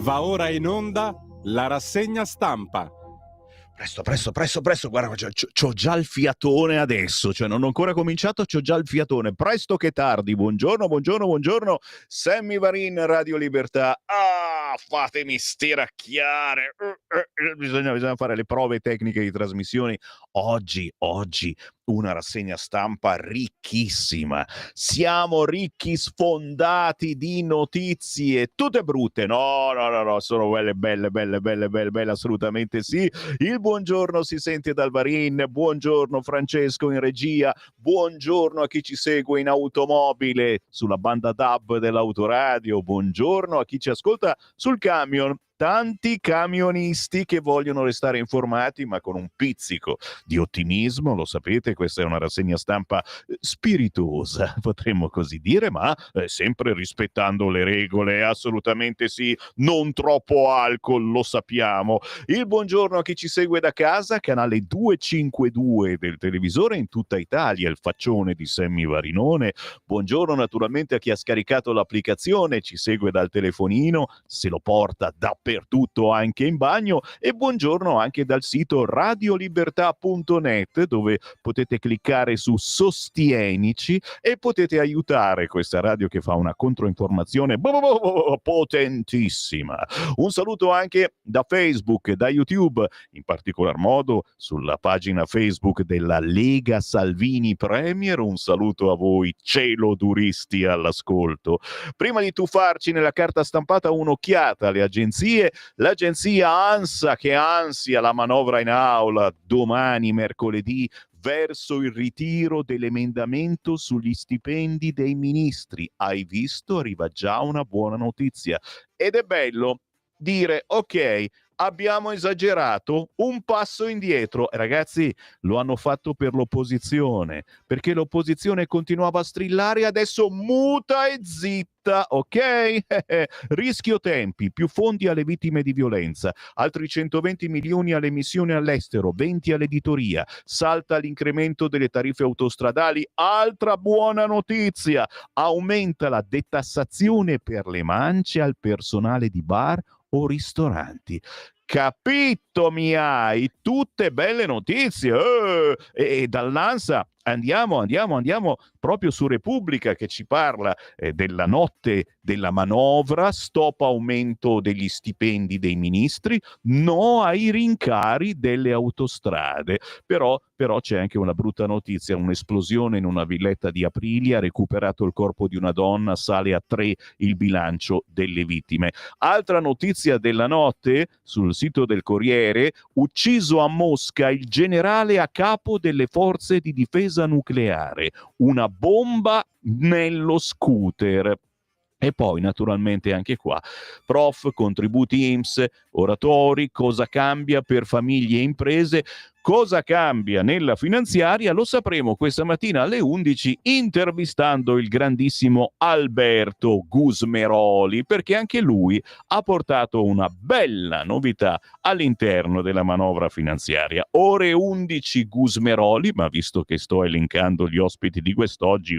Va ora in onda la rassegna stampa. Presto, guarda, c'ho già il fiatone adesso, cioè non ho ancora cominciato, c'ho già il fiatone, presto che tardi, buongiorno, Sammy Varin, Radio Libertà, fatemi stiracchiare, bisogna fare le prove tecniche di trasmissioni, oggi, una rassegna stampa ricchissima, siamo ricchi sfondati di notizie, tutte brutte, no, sono belle, assolutamente sì. Il buongiorno si sente dal Varin, buongiorno Francesco in regia, buongiorno a chi ci segue in automobile sulla banda DAB dell'autoradio, buongiorno a chi ci ascolta sul camion. Tanti camionisti che vogliono restare informati ma con un pizzico di ottimismo, lo sapete, questa è una rassegna stampa spiritosa, potremmo così dire, ma sempre rispettando le regole, assolutamente sì, non troppo alcol, lo sappiamo. Il buongiorno a chi ci segue da casa, canale 252 del televisore in tutta Italia, il faccione di Sammy Varinone. Buongiorno naturalmente a chi ha scaricato l'applicazione, ci segue dal telefonino, se lo porta dappertutto anche in bagno, e buongiorno anche dal sito radiolibertà.net dove potete cliccare su Sostienici e potete aiutare questa radio che fa una controinformazione potentissima. Un saluto anche da Facebook e da YouTube, in particolar modo sulla pagina Facebook della Lega Salvini Premier. Un saluto a voi celoduristi all'ascolto. Prima di tuffarci nella carta stampata, un'occhiata alle agenzie. L'agenzia ANSA, che ansia la manovra in aula domani mercoledì verso il ritiro dell'emendamento sugli stipendi dei ministri. Hai visto? Arriva già una buona notizia. Ed è bello dire, ok, abbiamo esagerato, un passo indietro. Ragazzi, lo hanno fatto per l'opposizione, perché l'opposizione continuava a strillare, adesso muta e zitta, ok? Rischio tempi, più fondi alle vittime di violenza, altri 120 milioni alle missioni all'estero, 20 all'editoria, salta l'incremento delle tariffe autostradali, altra buona notizia, aumenta la detassazione per le mance al personale di bar o ristoranti. Capito mi hai? Tutte belle notizie. E dall'ANSA andiamo proprio su Repubblica, che ci parla della notte della manovra, stop aumento degli stipendi dei ministri, no ai rincari delle autostrade. Però c'è anche una brutta notizia, un'esplosione in una villetta di Aprilia, recuperato il corpo di una donna, sale a 3 il bilancio delle vittime. Altra notizia della notte sul sito del Corriere: ucciso a Mosca il generale a capo delle forze di difesa nucleare, una bomba nello scooter. E poi naturalmente anche qua, prof, contributi INPS, oratori, cosa cambia per famiglie e imprese. Cosa cambia nella finanziaria lo sapremo questa mattina alle 11 intervistando il grandissimo Alberto Gusmeroli, perché anche lui ha portato una bella novità all'interno della manovra finanziaria. Ore 11 Gusmeroli, ma visto che sto elencando gli ospiti di quest'oggi,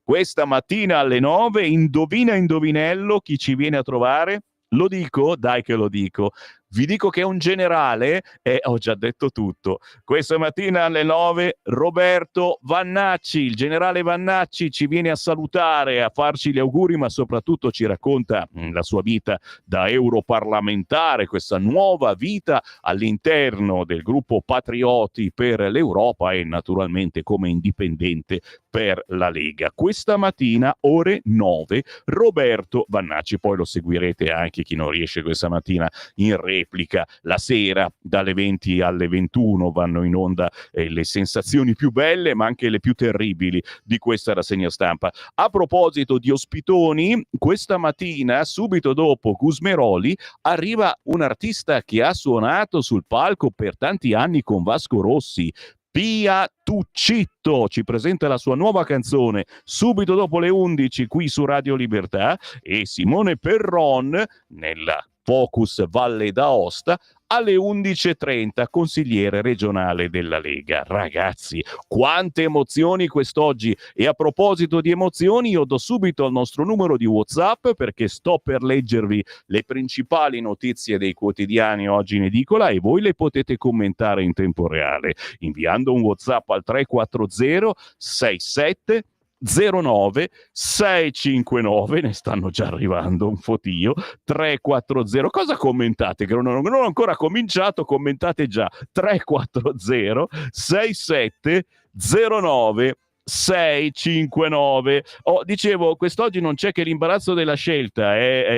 questa mattina alle 9, indovina indovinello chi ci viene a trovare? Lo dico? Dai che lo dico. Vi dico che è un generale e ho già detto tutto. Questa mattina alle 9 Roberto Vannacci, il generale Vannacci ci viene a salutare, a farci gli auguri, ma soprattutto ci racconta la sua vita da europarlamentare, questa nuova vita all'interno del gruppo Patrioti per l'Europa e naturalmente come indipendente per la Lega. Questa mattina ore 9 Roberto Vannacci, poi lo seguirete anche chi non riesce questa mattina in replica la sera dalle 20 alle 21 vanno in onda le sensazioni più belle ma anche le più terribili di questa rassegna stampa. A proposito di ospitoni, questa mattina subito dopo Gusmeroli arriva un artista che ha suonato sul palco per tanti anni con Vasco Rossi. Pia Tuccitto ci presenta la sua nuova canzone subito dopo le 11 qui su Radio Libertà, e Simone Perron nella Focus Valle d'Aosta, alle 11.30 consigliere regionale della Lega. Ragazzi, quante emozioni quest'oggi! E a proposito di emozioni, io do subito il nostro numero di WhatsApp perché sto per leggervi le principali notizie dei quotidiani oggi in edicola e voi le potete commentare in tempo reale inviando un WhatsApp al 340 67 09 659, ne stanno già arrivando un fotio. 340, cosa commentate? Che non ho ancora cominciato, commentate già. 340 67 09 659. Dicevo, quest'oggi non c'è che l'imbarazzo della scelta.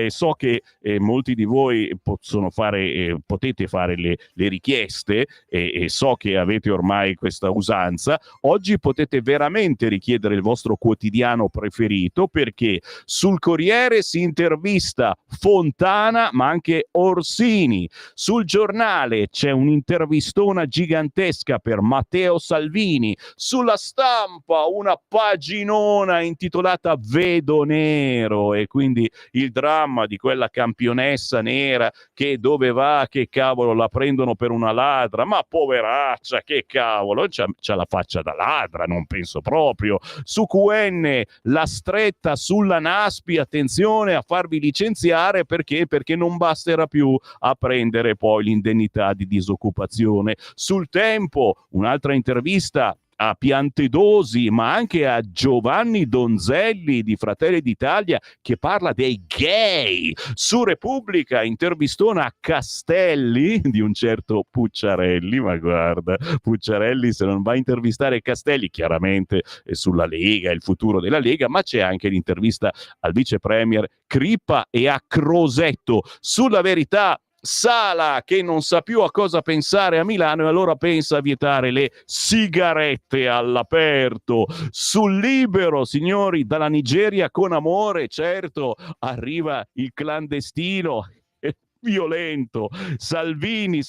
So che molti di voi possono fare, potete fare le richieste e so che avete ormai questa usanza. Oggi potete veramente richiedere il vostro quotidiano preferito perché sul Corriere si intervista Fontana ma anche Orsini. Sul Giornale c'è un'intervistona gigantesca per Matteo Salvini. Sulla Stampa una paginona intitolata Vedo Nero e quindi il dramma di quella campionessa nera che dove va, che cavolo, la prendono per una ladra, ma poveraccia, che cavolo, c'ha la faccia da ladra, non penso proprio. Su QN la stretta sulla Naspi, attenzione a farvi licenziare perché non basterà più a prendere poi l'indennità di disoccupazione. Sul Tempo un'altra intervista a Piantedosi, ma anche a Giovanni Donzelli di Fratelli d'Italia che parla dei gay. Su Repubblica intervistona a Castelli di un certo Pucciarelli, ma guarda, Pucciarelli se non va a intervistare Castelli, chiaramente è sulla Lega, è il futuro della Lega, ma c'è anche l'intervista al vice premier Crippa e a Crosetto. Sulla Verità Sala che non sa più a cosa pensare a Milano e allora pensa a vietare le sigarette all'aperto. Sul Libero, signori, dalla Nigeria con amore, certo, arriva il clandestino violento. Salvini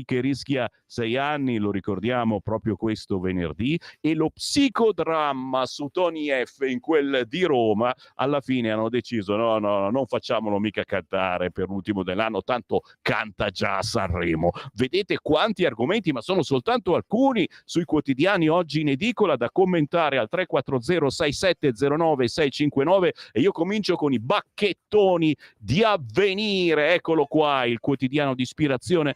che rischia 6 anni, lo ricordiamo proprio questo venerdì, e lo psicodramma su Tony F in quel di Roma. Alla fine hanno deciso no, non facciamolo mica cantare per l'ultimo dell'anno, tanto canta già a Sanremo. Vedete quanti argomenti, ma sono soltanto alcuni sui quotidiani oggi in edicola da commentare al 340 6709 659 e io comincio con i bacchettoni di Avvenire. Eccolo qua, il quotidiano di ispirazione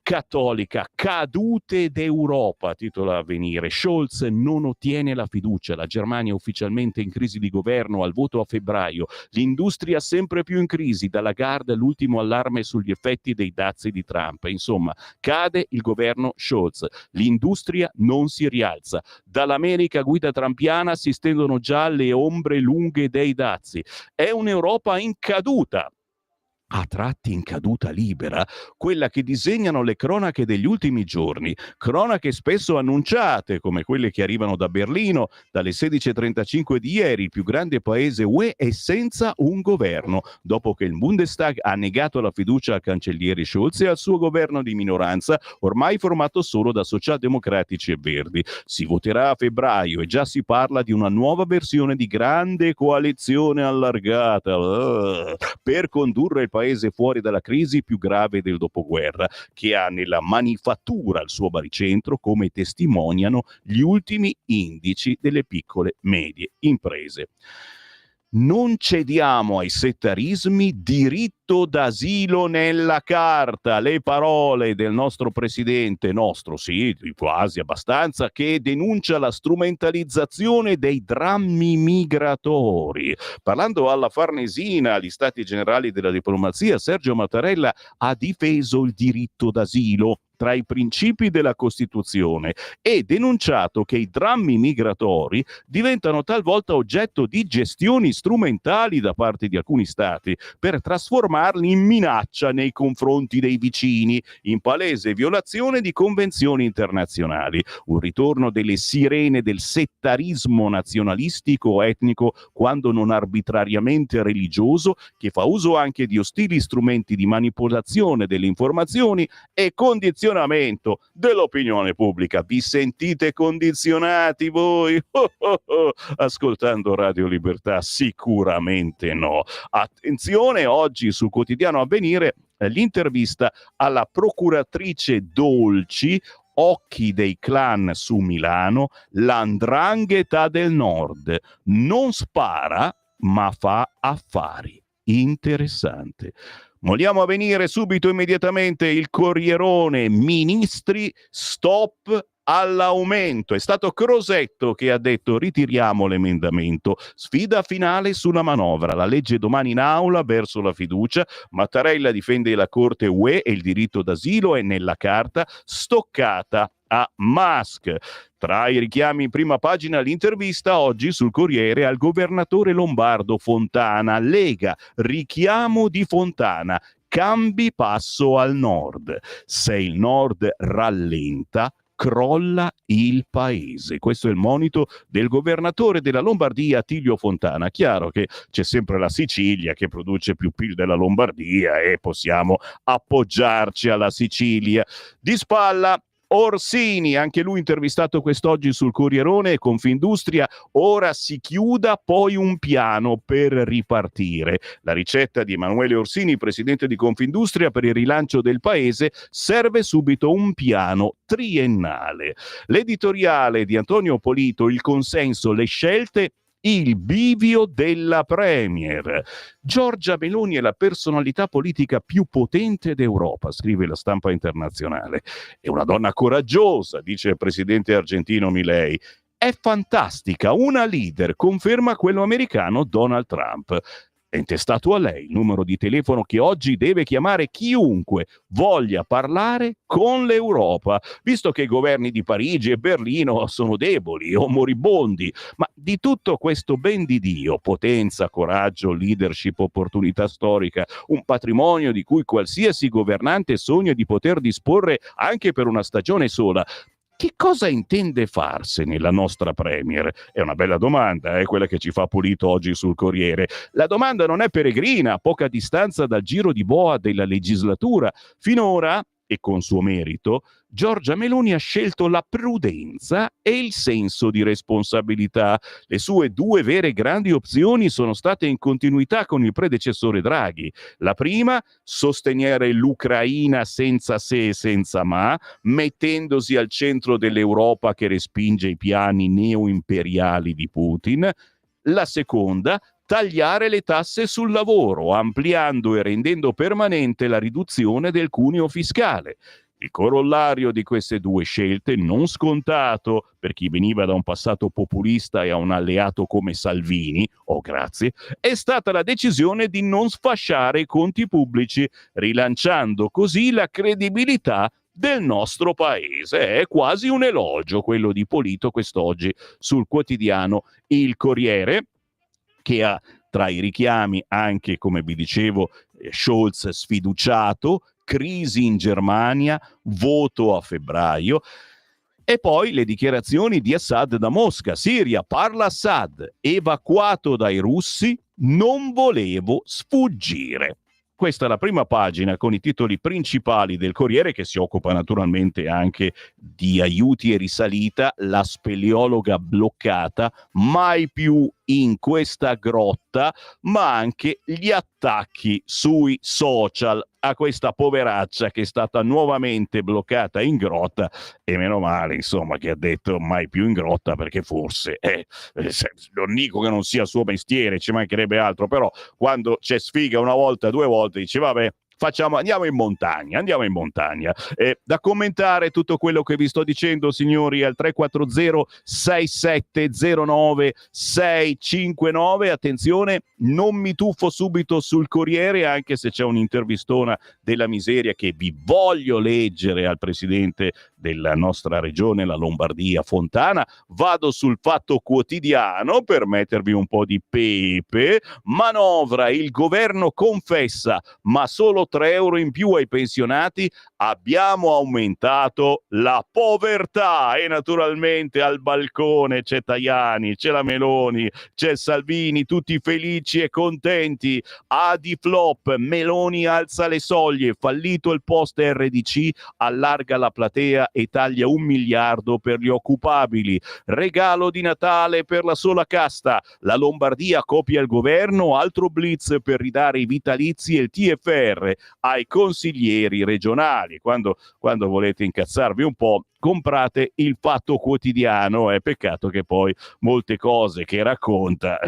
cattolica. Cadute d'Europa, titola Avvenire. Scholz non ottiene la fiducia, la Germania è ufficialmente in crisi di governo al voto a febbraio, l'industria sempre più in crisi, da Lagarde l'ultimo allarme sugli effetti dei dazi di Trump. Insomma, cade il governo Scholz, l'industria non si rialza, dall'America guida trampiana si stendono già le ombre lunghe dei dazi. È un'Europa in caduta, a tratti in caduta libera, quella che disegnano le cronache degli ultimi giorni, cronache spesso annunciate come quelle che arrivano da Berlino dalle 16.35 di ieri. Il più grande paese UE è senza un governo dopo che il Bundestag ha negato la fiducia al cancelliere Scholz e al suo governo di minoranza ormai formato solo da socialdemocratici e verdi. Si voterà a febbraio e già si parla di una nuova versione di grande coalizione allargata per condurre il paese fuori dalla crisi più grave del dopoguerra, che ha nella manifattura il suo baricentro, come testimoniano gli ultimi indici delle piccole medie imprese. Non cediamo ai settarismi, diritto d'asilo nella carta. Le parole del nostro presidente, sì, quasi abbastanza, che denuncia la strumentalizzazione dei drammi migratori. Parlando alla Farnesina, agli Stati Generali della Diplomazia, Sergio Mattarella ha difeso il diritto d'asilo tra i principi della Costituzione e denunciato che i drammi migratori diventano talvolta oggetto di gestioni strumentali da parte di alcuni stati per trasformarli in minaccia nei confronti dei vicini, in palese violazione di convenzioni internazionali. Un ritorno delle sirene del settarismo nazionalistico o etnico, quando non arbitrariamente religioso, che fa uso anche di ostili strumenti di manipolazione delle informazioni e condizionamento dell'opinione pubblica. Vi sentite condizionati voi? Ascoltando Radio Libertà? Sicuramente no. Attenzione, oggi sul quotidiano Avvenire l'intervista alla procuratrice Dolci, occhi dei clan su Milano, la 'ndrangheta del nord non spara ma fa affari. Interessante. Vogliamo venire subito immediatamente il Corrierone, ministri, stop all'aumento. È stato Crosetto che ha detto ritiriamo l'emendamento, sfida finale sulla manovra, la legge domani in aula verso la fiducia, Mattarella difende la Corte UE e il diritto d'asilo è nella carta stoccata a Musk. Tra i richiami in prima pagina l'intervista oggi sul Corriere al governatore lombardo Fontana, Lega, richiamo di Fontana, cambi passo al nord. Se il nord rallenta, crolla il paese. Questo è il monito del governatore della Lombardia, Attilio Fontana. Chiaro che c'è sempre la Sicilia che produce più PIL della Lombardia e possiamo appoggiarci alla Sicilia. Di spalla Orsini, anche lui intervistato quest'oggi sul Corrierone e Confindustria, ora si chiuda poi un piano per ripartire. La ricetta di Emanuele Orsini, presidente di Confindustria, per il rilancio del paese serve subito un piano triennale. L'editoriale di Antonio Polito, il consenso, le scelte, il bivio della Premier. Giorgia Meloni è la personalità politica più potente d'Europa, scrive la Stampa Internazionale. È una donna coraggiosa, dice il presidente argentino Milei. È fantastica, una leader, conferma quello americano Donald Trump. È intestato a lei il numero di telefono che oggi deve chiamare chiunque voglia parlare con l'Europa, visto che i governi di Parigi e Berlino sono deboli o moribondi. Ma di tutto questo ben di Dio, potenza, coraggio, leadership, opportunità storica, un patrimonio di cui qualsiasi governante sogna di poter disporre anche per una stagione sola, che cosa intende farsene la nostra Premier? È una bella domanda, quella che ci fa Polito oggi sul Corriere. La domanda non è peregrina, a poca distanza dal giro di boa della legislatura. Finora, e con suo merito, Giorgia Meloni ha scelto la prudenza e il senso di responsabilità. Le sue due vere grandi opzioni sono state in continuità con il predecessore Draghi. La prima, sostenere l'Ucraina senza se e senza ma, mettendosi al centro dell'Europa che respinge i piani neoimperiali di Putin. La seconda, tagliare le tasse sul lavoro, ampliando e rendendo permanente la riduzione del cuneo fiscale. Il corollario di queste due scelte, non scontato per chi veniva da un passato populista e a un alleato come Salvini, grazie, è stata la decisione di non sfasciare i conti pubblici, rilanciando così la credibilità del nostro paese. È quasi un elogio quello di Polito quest'oggi sul quotidiano Il Corriere, che ha tra i richiami anche, come vi dicevo, Scholz sfiduciato, crisi in Germania, voto a febbraio, e poi le dichiarazioni di Assad da Mosca. Siria, parla Assad, evacuato dai russi, non volevo sfuggire. Questa è la prima pagina con i titoli principali del Corriere, che si occupa naturalmente anche di aiuti e risalita, la speleologa bloccata, mai più in questa grotta, ma anche gli attacchi sui social a questa poveraccia che è stata nuovamente bloccata in grotta, e meno male insomma che ha detto mai più in grotta, perché forse non dico che non sia suo mestiere, ci mancherebbe altro, però quando c'è sfiga una volta, due volte, dice vabbè, andiamo in montagna. Da commentare tutto quello che vi sto dicendo, signori, al 340-6709-659. Attenzione, non mi tuffo subito sul Corriere, anche se c'è un'intervistona della miseria che vi voglio leggere al presidente della nostra regione, la Lombardia, Fontana. Vado sul Fatto Quotidiano per mettervi un po' di pepe. Manovra, il governo confessa, ma solo 3 euro in più ai pensionati, abbiamo aumentato la povertà. E naturalmente al balcone c'è Tajani, c'è la Meloni, c'è Salvini, tutti felici e contenti. Adi flop, Meloni alza le soglie, fallito il post RDC, allarga la platea e taglia 1 miliardo per gli occupabili. Regalo di Natale per la sola casta. La Lombardia copia il governo, altro blitz per ridare i vitalizi e il TFR ai consiglieri regionali. Quando volete incazzarvi un po', comprate il Fatto Quotidiano. È peccato che poi molte cose che racconta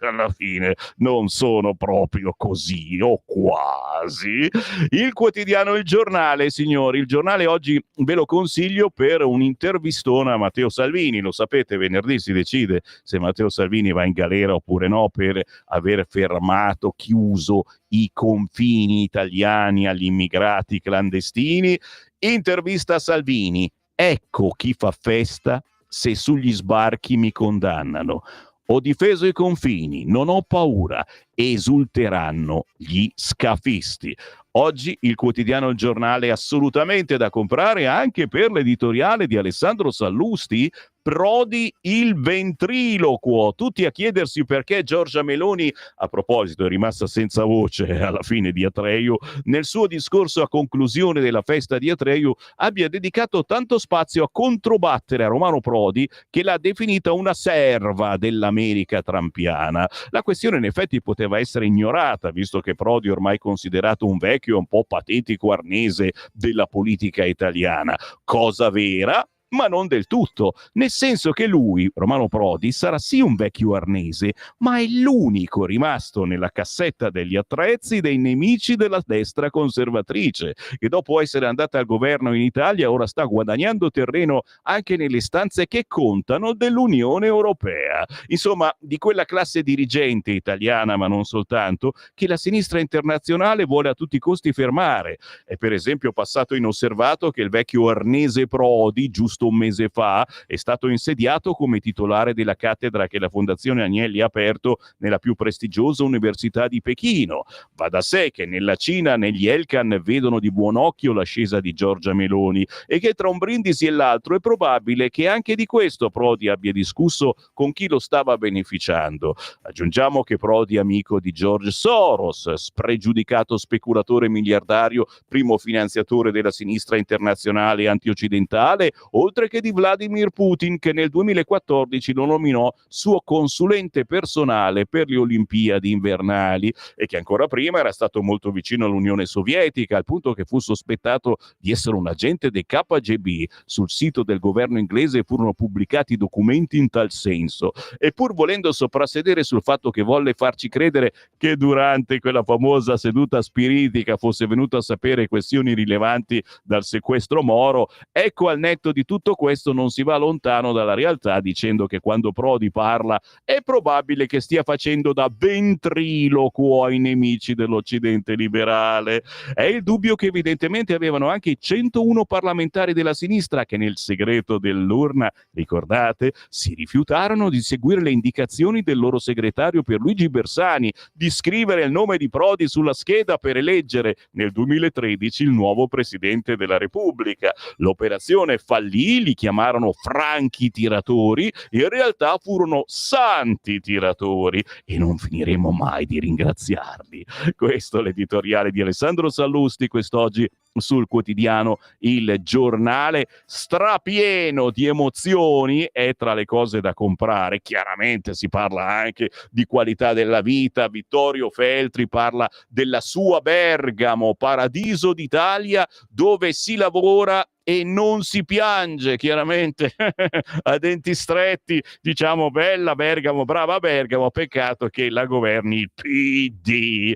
alla fine non sono proprio così, o quasi. Il quotidiano Il Giornale, signori, il Giornale oggi ve lo consiglio per un'intervistona a Matteo Salvini. Lo sapete, venerdì si decide se Matteo Salvini va in galera oppure no per aver fermato, chiuso i confini italiani agli immigrati clandestini. Intervista a Salvini: ecco chi fa festa se sugli sbarchi mi condannano. Ho difeso i confini, non ho paura, esulteranno gli scafisti. Oggi il quotidiano Il Giornale è assolutamente da comprare anche per l'editoriale di Alessandro Sallusti, Prodi il ventriloquo. Tutti a chiedersi perché Giorgia Meloni, a proposito, è rimasta senza voce alla fine di Atreju, nel suo discorso a conclusione della festa di Atreju abbia dedicato tanto spazio a controbattere a Romano Prodi, che l'ha definita una serva dell'America trampiana. La questione in effetti poteva essere ignorata, visto che Prodi è ormai considerato un vecchio e un po' patetico arnese della politica italiana. Cosa vera, ma non del tutto, nel senso che lui, Romano Prodi, sarà sì un vecchio arnese, ma è l'unico rimasto nella cassetta degli attrezzi dei nemici della destra conservatrice, che dopo essere andata al governo in Italia ora sta guadagnando terreno anche nelle stanze che contano dell'Unione Europea. Insomma, di quella classe dirigente italiana, ma non soltanto, che la sinistra internazionale vuole a tutti i costi fermare. È per esempio passato inosservato che il vecchio arnese Prodi, giusto un mese fa, è stato insediato come titolare della cattedra che la Fondazione Agnelli ha aperto nella più prestigiosa università di Pechino. Va da sé che nella Cina, negli Elkan, vedono di buon occhio l'ascesa di Giorgia Meloni e che tra un brindisi e l'altro è probabile che anche di questo Prodi abbia discusso con chi lo stava beneficiando. Aggiungiamo che Prodi è amico di George Soros, spregiudicato speculatore miliardario, primo finanziatore della sinistra internazionale antioccidentale, oltre che di Vladimir Putin, che nel 2014 lo nominò suo consulente personale per le Olimpiadi invernali e che ancora prima era stato molto vicino all'Unione Sovietica, al punto che fu sospettato di essere un agente dei KGB. Sul sito del governo inglese furono pubblicati documenti in tal senso. E pur volendo soprassedere sul fatto che volle farci credere che durante quella famosa seduta spiritica fosse venuto a sapere questioni rilevanti dal sequestro Moro, ecco, al netto di tutto questo non si va lontano dalla realtà, dicendo che quando Prodi parla è probabile che stia facendo da ventriloquo ai nemici dell'Occidente liberale. È il dubbio che evidentemente avevano anche i 101 parlamentari della sinistra che nel segreto dell'urna, ricordate, si rifiutarono di seguire le indicazioni del loro segretario Pierluigi Bersani di scrivere il nome di Prodi sulla scheda per eleggere nel 2013 il nuovo Presidente della Repubblica. L'operazione fallì, li chiamarono franchi tiratori, in realtà furono santi tiratori e non finiremo mai di ringraziarli. Questo è l'editoriale di Alessandro Sallusti quest'oggi sul quotidiano Il Giornale, strapieno di emozioni, è tra le cose da comprare. Chiaramente si parla anche di qualità della vita. Vittorio Feltri parla della sua Bergamo, paradiso d'Italia dove si lavora e non si piange, chiaramente a denti stretti, diciamo bella Bergamo, brava Bergamo, peccato che la governi il PD.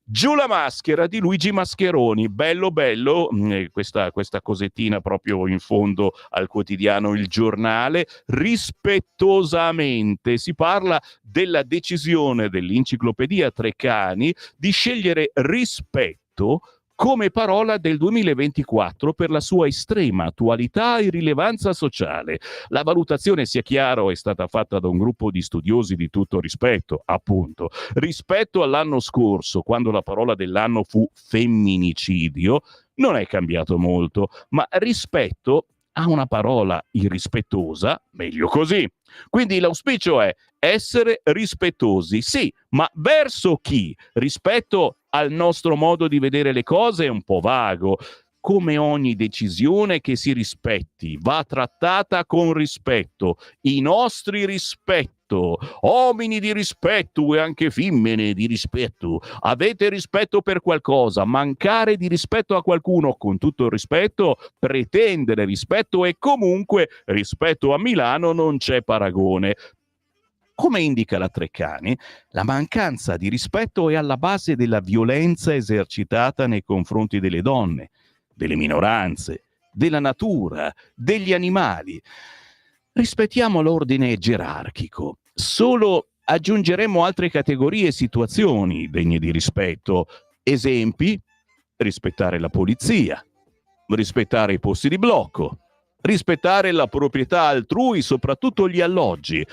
Giù la maschera di Luigi Mascheroni, bello bello, questa cosettina proprio in fondo al quotidiano Il Giornale. Rispettosamente si parla della decisione dell'enciclopedia Treccani di scegliere rispetto come parola del 2024 per la sua estrema attualità e rilevanza sociale. La valutazione, sia chiaro, è stata fatta da un gruppo di studiosi di tutto rispetto, appunto. Rispetto all'anno scorso, quando la parola dell'anno fu femminicidio, non è cambiato molto, ma rispetto a una parola irrispettosa, meglio così. Quindi l'auspicio è essere rispettosi, sì, ma verso chi? Rispetto al nostro modo di vedere le cose è un po' vago. come ogni decisione che si rispetti va trattata con rispetto, i nostri rispetto, uomini di rispetto e anche femmine di rispetto, avete rispetto per qualcosa, mancare di rispetto a qualcuno, con tutto il rispetto, pretendere rispetto e comunque rispetto a Milano non c'è paragone. Come indica la Treccani, la mancanza di rispetto è alla base della violenza esercitata nei confronti delle donne, delle minoranze, della natura, degli animali. Rispettiamo l'ordine gerarchico. Solo aggiungeremo altre categorie e situazioni degne di rispetto. Esempi: rispettare la polizia, rispettare i posti di blocco, rispettare la proprietà altrui, soprattutto gli alloggi,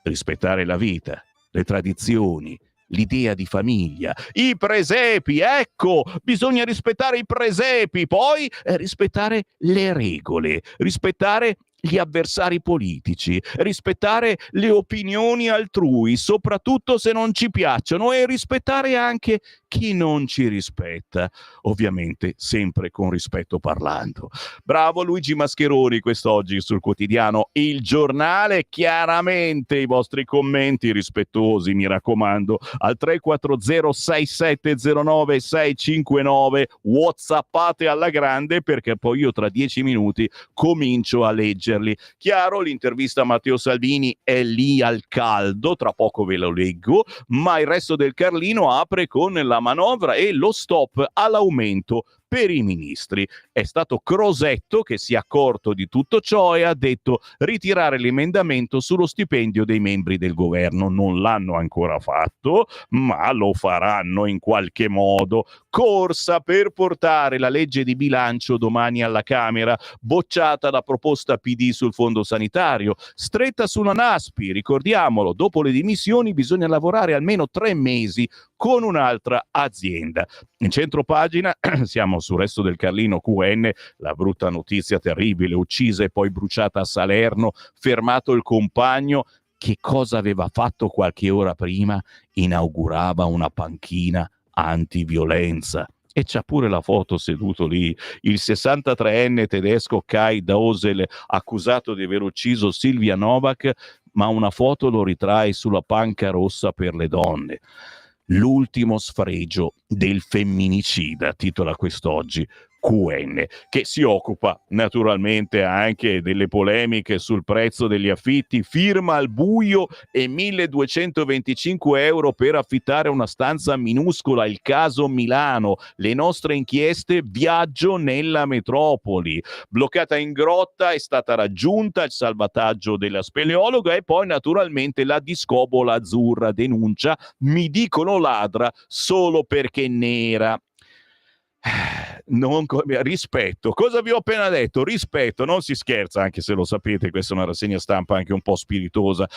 rispettare la vita, le tradizioni, l'idea di famiglia, i presepi. Ecco, bisogna rispettare i presepi, poi rispettare le regole, rispettare gli avversari politici, rispettare le opinioni altrui, soprattutto se non ci piacciono, e rispettare anche chi non ci rispetta, ovviamente sempre con rispetto parlando. Bravo Luigi Mascheroni quest'oggi sul quotidiano Il Giornale. Chiaramente i vostri commenti rispettosi, mi raccomando, al 340 6709 659, whatsappate alla grande, perché poi io tra 10 minuti comincio a leggerli. Chiaro, l'intervista a Matteo Salvini è lì al caldo, tra poco ve lo leggo, ma il resto del Carlino apre con la manovra e lo stop all'aumento per i ministri. È stato Crosetto che si è accorto di tutto ciò e ha detto: ritirare l'emendamento sullo stipendio dei membri del governo. Non l'hanno ancora fatto, ma lo faranno in qualche modo. Corsa per portare la legge di bilancio domani alla Camera, bocciata la proposta PD sul fondo sanitario, stretta sulla Naspi, ricordiamolo, dopo le dimissioni bisogna lavorare almeno 3 mesi con un'altra azienda. In centropagina siamo sul resto del Carlino. QN, la brutta notizia terribile, uccisa e poi bruciata a Salerno, fermato il compagno. Che cosa aveva fatto qualche ora prima? Inaugurava una panchina antiviolenza. E c'ha pure la foto seduto lì, il 63enne tedesco Kai Dausel, accusato di aver ucciso Silvia Novak, ma una foto lo ritrae sulla panca rossa per le donne. L'ultimo sfregio del femminicida, titola quest'oggi QN, che si occupa naturalmente anche delle polemiche sul prezzo degli affitti. Firma al buio e 1225 euro per affittare una stanza minuscola, il caso Milano, le nostre inchieste, viaggio nella metropoli. Bloccata in grotta, è stata raggiunta il salvataggio della speleologa e poi naturalmente la discobola azzurra denuncia: mi dicono ladra solo perché nera. Rispetto, cosa vi ho appena detto? Rispetto, non si scherza, anche se lo sapete, questa è una rassegna stampa anche un po' spiritosa.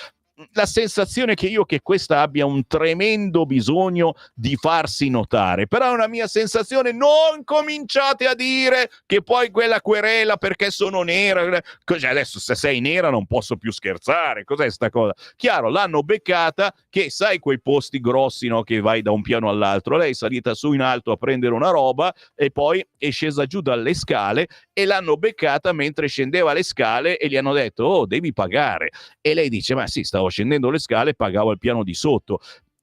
La sensazione che questa abbia un tremendo bisogno di farsi notare, però è una mia sensazione. Non cominciate a dire che poi quella querela perché sono nera, cos'è adesso? Se sei nera non posso più scherzare, cos'è sta cosa? Chiaro, l'hanno beccata, che sai quei posti grossi, no, che vai da un piano all'altro, lei è salita su in alto a prendere una roba e poi è scesa giù dalle scale e l'hanno beccata mentre scendeva le scale e gli hanno detto: oh, devi pagare. E lei dice: ma sì, stavo scendendo le scale e pagavo al piano di sotto.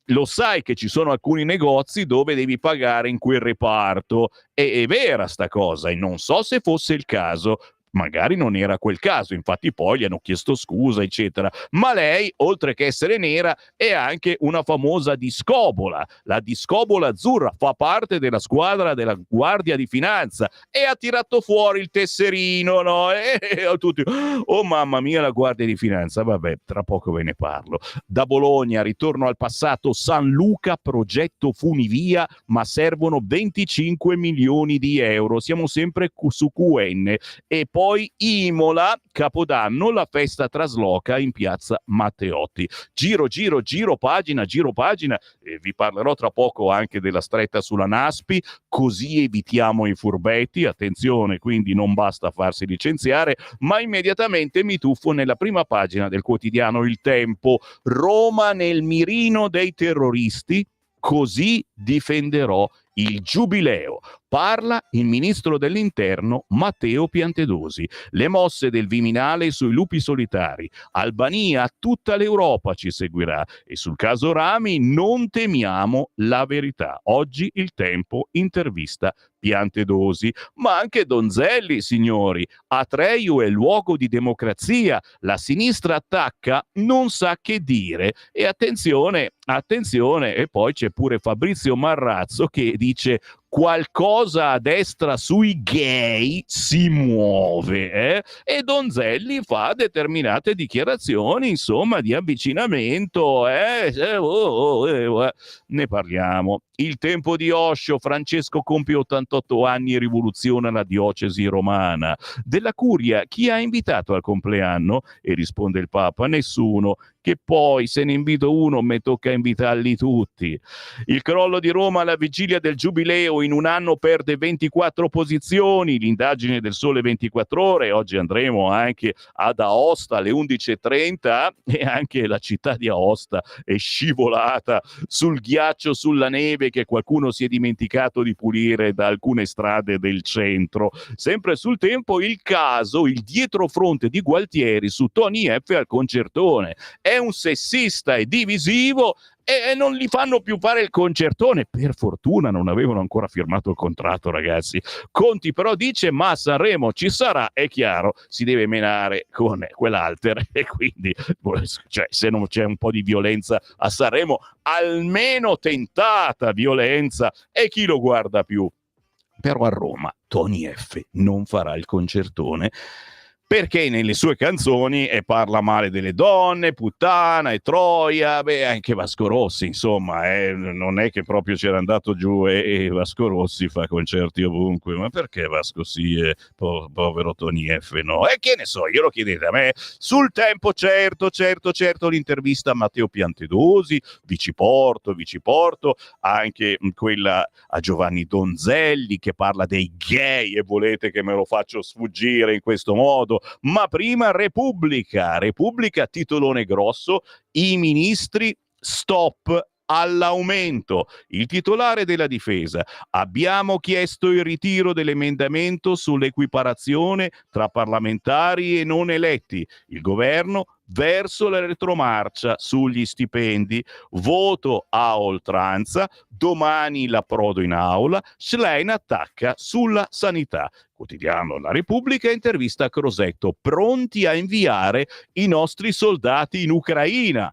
Lo sai che ci sono alcuni negozi dove devi pagare in quel reparto. È vera sta cosa e non so se fosse il caso. Magari non era quel caso, infatti poi gli hanno chiesto scusa, eccetera. Ma lei, oltre che essere nera, è anche una famosa discobola. La discobola azzurra fa parte della squadra della Guardia di Finanza e ha tirato fuori il tesserino, no? E tutti: oh mamma mia, la Guardia di Finanza. Vabbè, tra poco ve ne parlo. Da Bologna, ritorno al passato, San Luca, progetto funivia, ma servono 25 milioni di euro. Siamo sempre su QN. E poi Imola, Capodanno, la festa trasloca in piazza Matteotti. Giro pagina. Vi parlerò tra poco anche della stretta sulla Naspi, così evitiamo i furbetti. Attenzione, quindi non basta farsi licenziare, ma immediatamente mi tuffo nella prima pagina del quotidiano Il Tempo. Roma nel mirino dei terroristi, così difenderò il giubileo. Parla il ministro dell'interno Matteo Piantedosi. Le mosse del Viminale sui lupi solitari. Albania, tutta l'Europa ci seguirà. E sul caso Rami non temiamo la verità. Oggi il Tempo intervista Piantedosi, ma anche Donzelli, signori. Atreju è luogo di democrazia. La sinistra attacca, non sa che dire. E attenzione, e poi c'è pure Fabrizio Marrazzo che dice: qualcosa a destra sui gay si muove, e Donzelli fa determinate dichiarazioni, insomma, di avvicinamento, ne parliamo. Il Tempo di Osho: Francesco compie 88 anni e rivoluziona la diocesi romana. Della Curia, chi ha invitato al compleanno? E risponde il Papa: nessuno, che poi se ne invito uno mi tocca invitarli tutti. Il crollo di Roma alla vigilia del giubileo, in un anno perde 24 posizioni. L'indagine del Sole 24 Ore, oggi andremo anche ad Aosta alle 11:30, e anche la città di Aosta è scivolata sul ghiaccio, sulla neve che qualcuno si è dimenticato di pulire da alcune strade del centro. Sempre sul Tempo il caso, il dietrofront di Gualtieri su Tony F al concertone. È un sessista e divisivo e non gli fanno più fare il concertone. Per fortuna non avevano ancora firmato il contratto, ragazzi. Conti però dice: ma a Sanremo ci sarà, è chiaro, si deve menare con quell'alter, e quindi cioè, se non c'è un po' di violenza a Sanremo, almeno tentata violenza, e chi lo guarda più? Però a Roma Tony F non farà il concertone, perché nelle sue canzoni parla male delle donne, puttana e troia. Anche Vasco Rossi, insomma, non è che proprio c'era andato giù, e Vasco Rossi fa concerti ovunque. Ma perché Vasco sì e povero Tony F no? E che ne so, glielo chiedete a me. Sul Tempo, certo, l'intervista a Matteo Piantedosi, vi ci porto, anche quella a Giovanni Donzelli che parla dei gay, e volete che me lo faccio sfuggire in questo modo? Ma prima Repubblica, titolone grosso: i ministri stop all'aumento. Il titolare della Difesa: abbiamo chiesto il ritiro dell'emendamento sull'equiparazione tra parlamentari e non eletti. Il governo verso la retromarcia sugli stipendi. Voto a oltranza, domani l'approdo in aula. Schlein attacca sulla sanità. Quotidiano La Repubblica intervista Crosetto: pronti a inviare i nostri soldati in Ucraina.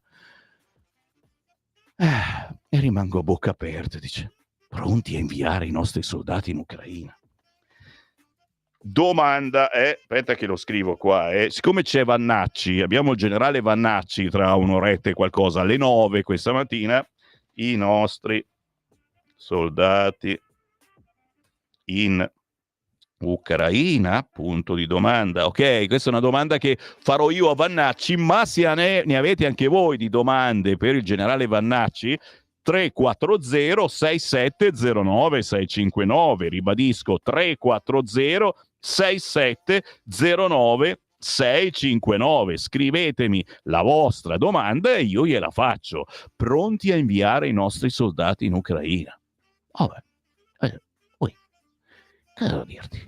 E rimango a bocca aperta, dice: pronti a inviare i nostri soldati in Ucraina. Domanda aspetta che lo scrivo qua, siccome c'è Vannacci, abbiamo il generale Vannacci tra un'oretta e qualcosa, alle 9 questa mattina: i nostri soldati in Ucraina? Punto di domanda. Ok, questa è una domanda che farò io a Vannacci, ma se ne avete anche voi di domande per il generale Vannacci, 340 6709 659, ribadisco 340 6709 659. Scrivetemi la vostra domanda e io gliela faccio. Pronti a inviare i nostri soldati in Ucraina? Vabbè, cosa devo dirti?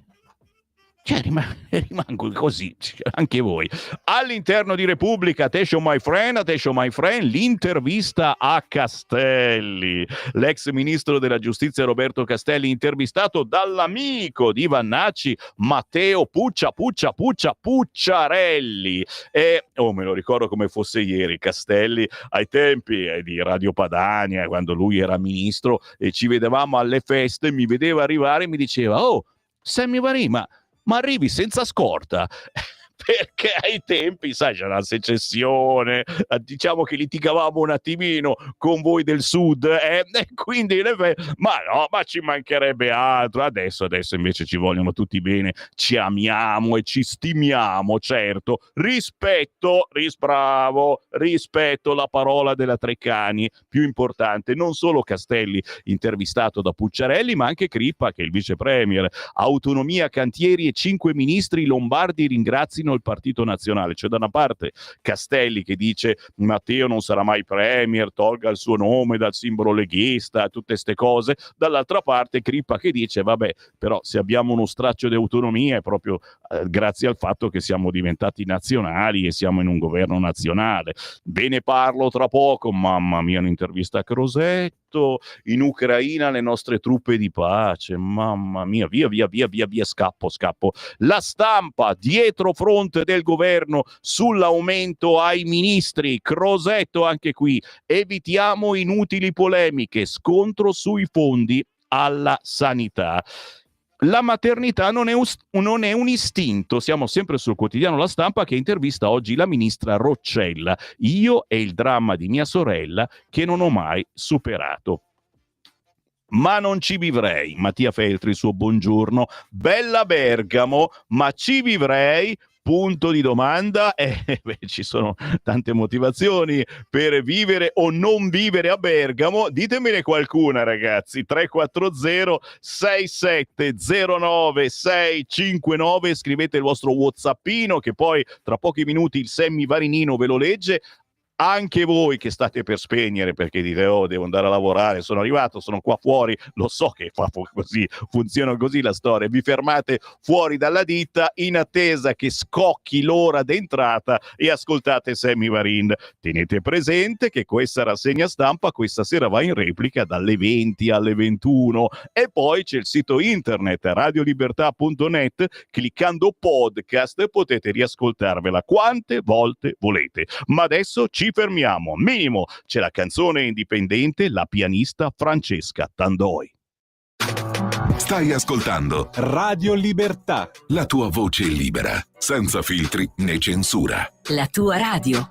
Cioè, rimango così, anche voi. All'interno di Repubblica, attention my friend, l'intervista a Castelli. L'ex ministro della giustizia Roberto Castelli, intervistato dall'amico di Vannacci, Matteo Pucciarelli. E me lo ricordo come fosse ieri. Castelli, ai tempi di Radio Padania, quando lui era ministro, e ci vedevamo alle feste, mi vedeva arrivare e mi diceva: oh, Sammy Varin, ma arrivi senza scorta? Perché ai tempi, sai, c'era la secessione, diciamo che litigavamo un attimino con voi del sud, e quindi ma ci mancherebbe altro. Adesso invece ci vogliono tutti bene, ci amiamo e ci stimiamo, certo. Rispetto, la parola della Treccani, più importante. Non solo Castelli intervistato da Pucciarelli, ma anche Crippa, che è il vice premier. Autonomia, cantieri e 5 ministri lombardi ringraziano persino il Partito Nazionale. Cioè da una parte Castelli che dice Matteo non sarà mai premier, tolga il suo nome dal simbolo leghista, tutte ste cose, dall'altra parte Crippa che dice vabbè, però se abbiamo uno straccio di autonomia è proprio grazie al fatto che siamo diventati nazionali e siamo in un governo nazionale. Ve ne parlo tra poco, mamma mia, un'intervista a Crosetto, in Ucraina le nostre truppe di pace, mamma mia, via, scappo. La Stampa, dietro fronte del governo sull'aumento ai ministri, Crosetto anche qui, evitiamo inutili polemiche, scontro sui fondi alla sanità. La maternità non è un istinto. Siamo sempre sul quotidiano La Stampa che intervista oggi la ministra Roccella. Io e il dramma di mia sorella che non ho mai superato. Ma non ci vivrei. Mattia Feltri, suo buongiorno. Bella Bergamo, ma ci vivrei? Punto di domanda. Ci sono tante motivazioni per vivere o non vivere a Bergamo. Ditemene qualcuna, ragazzi. 340 6709 659. Scrivete il vostro whatsappino che poi tra pochi minuti il Semmi Varinino ve lo legge. Anche voi che state per spegnere perché dite oh devo andare a lavorare, sono arrivato, sono qua fuori, lo so che fa così, funziona così la storia, vi fermate fuori dalla ditta in attesa che scocchi l'ora d'entrata e ascoltate Sammy Varin. Tenete presente che questa rassegna stampa questa sera va in replica dalle 20 alle 21 e poi c'è il sito internet radiolibertà.net, cliccando podcast potete riascoltarvela quante volte volete. Ma adesso ci fermiamo, minimo c'è la canzone indipendente La pianista Francesca Tandoi. Stai ascoltando Radio Libertà. la tua voce libera, senza filtri né censura. La tua radio.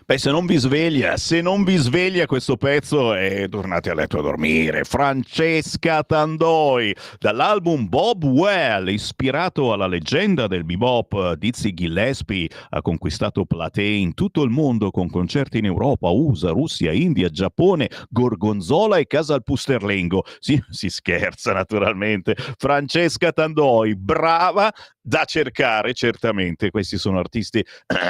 Beh, se non vi sveglia questo pezzo, tornate a letto a dormire. Francesca Tandoi, dall'album Bob Well, ispirato alla leggenda del bebop. Dizzy Gillespie ha conquistato platee in tutto il mondo con concerti in Europa, USA, Russia, India, Giappone, Gorgonzola e Casa al Pusterlengo. Sì, si scherza naturalmente. Francesca Tandoi, brava, da cercare certamente. Questi sono artisti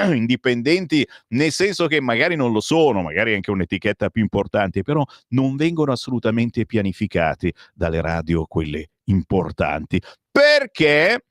indipendenti, nel senso che magari non lo sono, magari anche un'etichetta più importante, però non vengono assolutamente pianificati dalle radio, quelle importanti. Perché?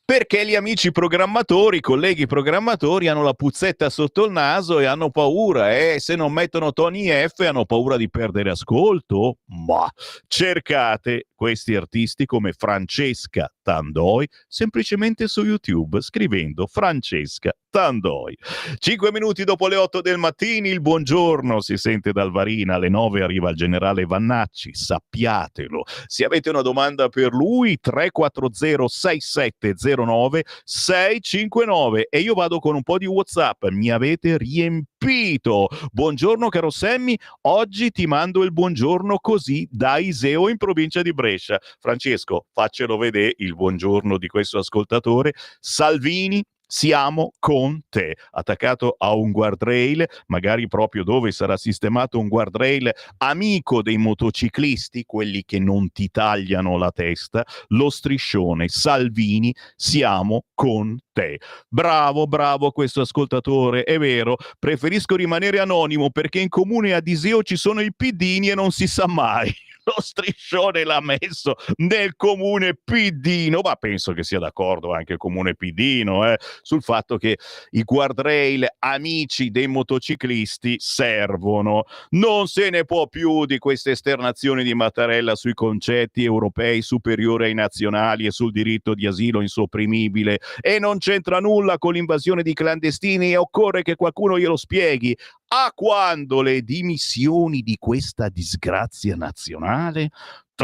Perché gli amici programmatori, i colleghi programmatori hanno la puzzetta sotto il naso e hanno paura, e se non mettono Tony F hanno paura di perdere ascolto. Ma cercate questi artisti come Francesca Tandoi semplicemente su YouTube scrivendo Francesca Tandoi. 5 minuti dopo le 8 del mattino, il buongiorno si sente dal Varina. Alle 9 arriva il generale Vannacci, sappiatelo. Se avete una domanda per lui, 340 6709 659, e io vado con un po' di WhatsApp. Mi avete riempito. Buongiorno caro Sammy, oggi ti mando il buongiorno così da Iseo in provincia di Brescia. Francesco, faccelo vedere il buongiorno di questo ascoltatore. Salvini, siamo con te, attaccato a un guardrail, magari proprio dove sarà sistemato un guardrail amico dei motociclisti, quelli che non ti tagliano la testa, lo striscione Salvini, siamo con te. Bravo, bravo questo ascoltatore, è vero, preferisco rimanere anonimo perché in comune ad Iseo ci sono i pidini e non si sa mai. Lo striscione l'ha messo nel comune pidino, ma penso che sia d'accordo anche il comune pidino sul fatto che i guardrail amici dei motociclisti servono. Non se ne può più di queste esternazioni di Mattarella sui concetti europei superiori ai nazionali e sul diritto di asilo insopprimibile, e non c'entra nulla con l'invasione di clandestini, e occorre che qualcuno glielo spieghi. A quando le dimissioni di questa disgrazia nazionale?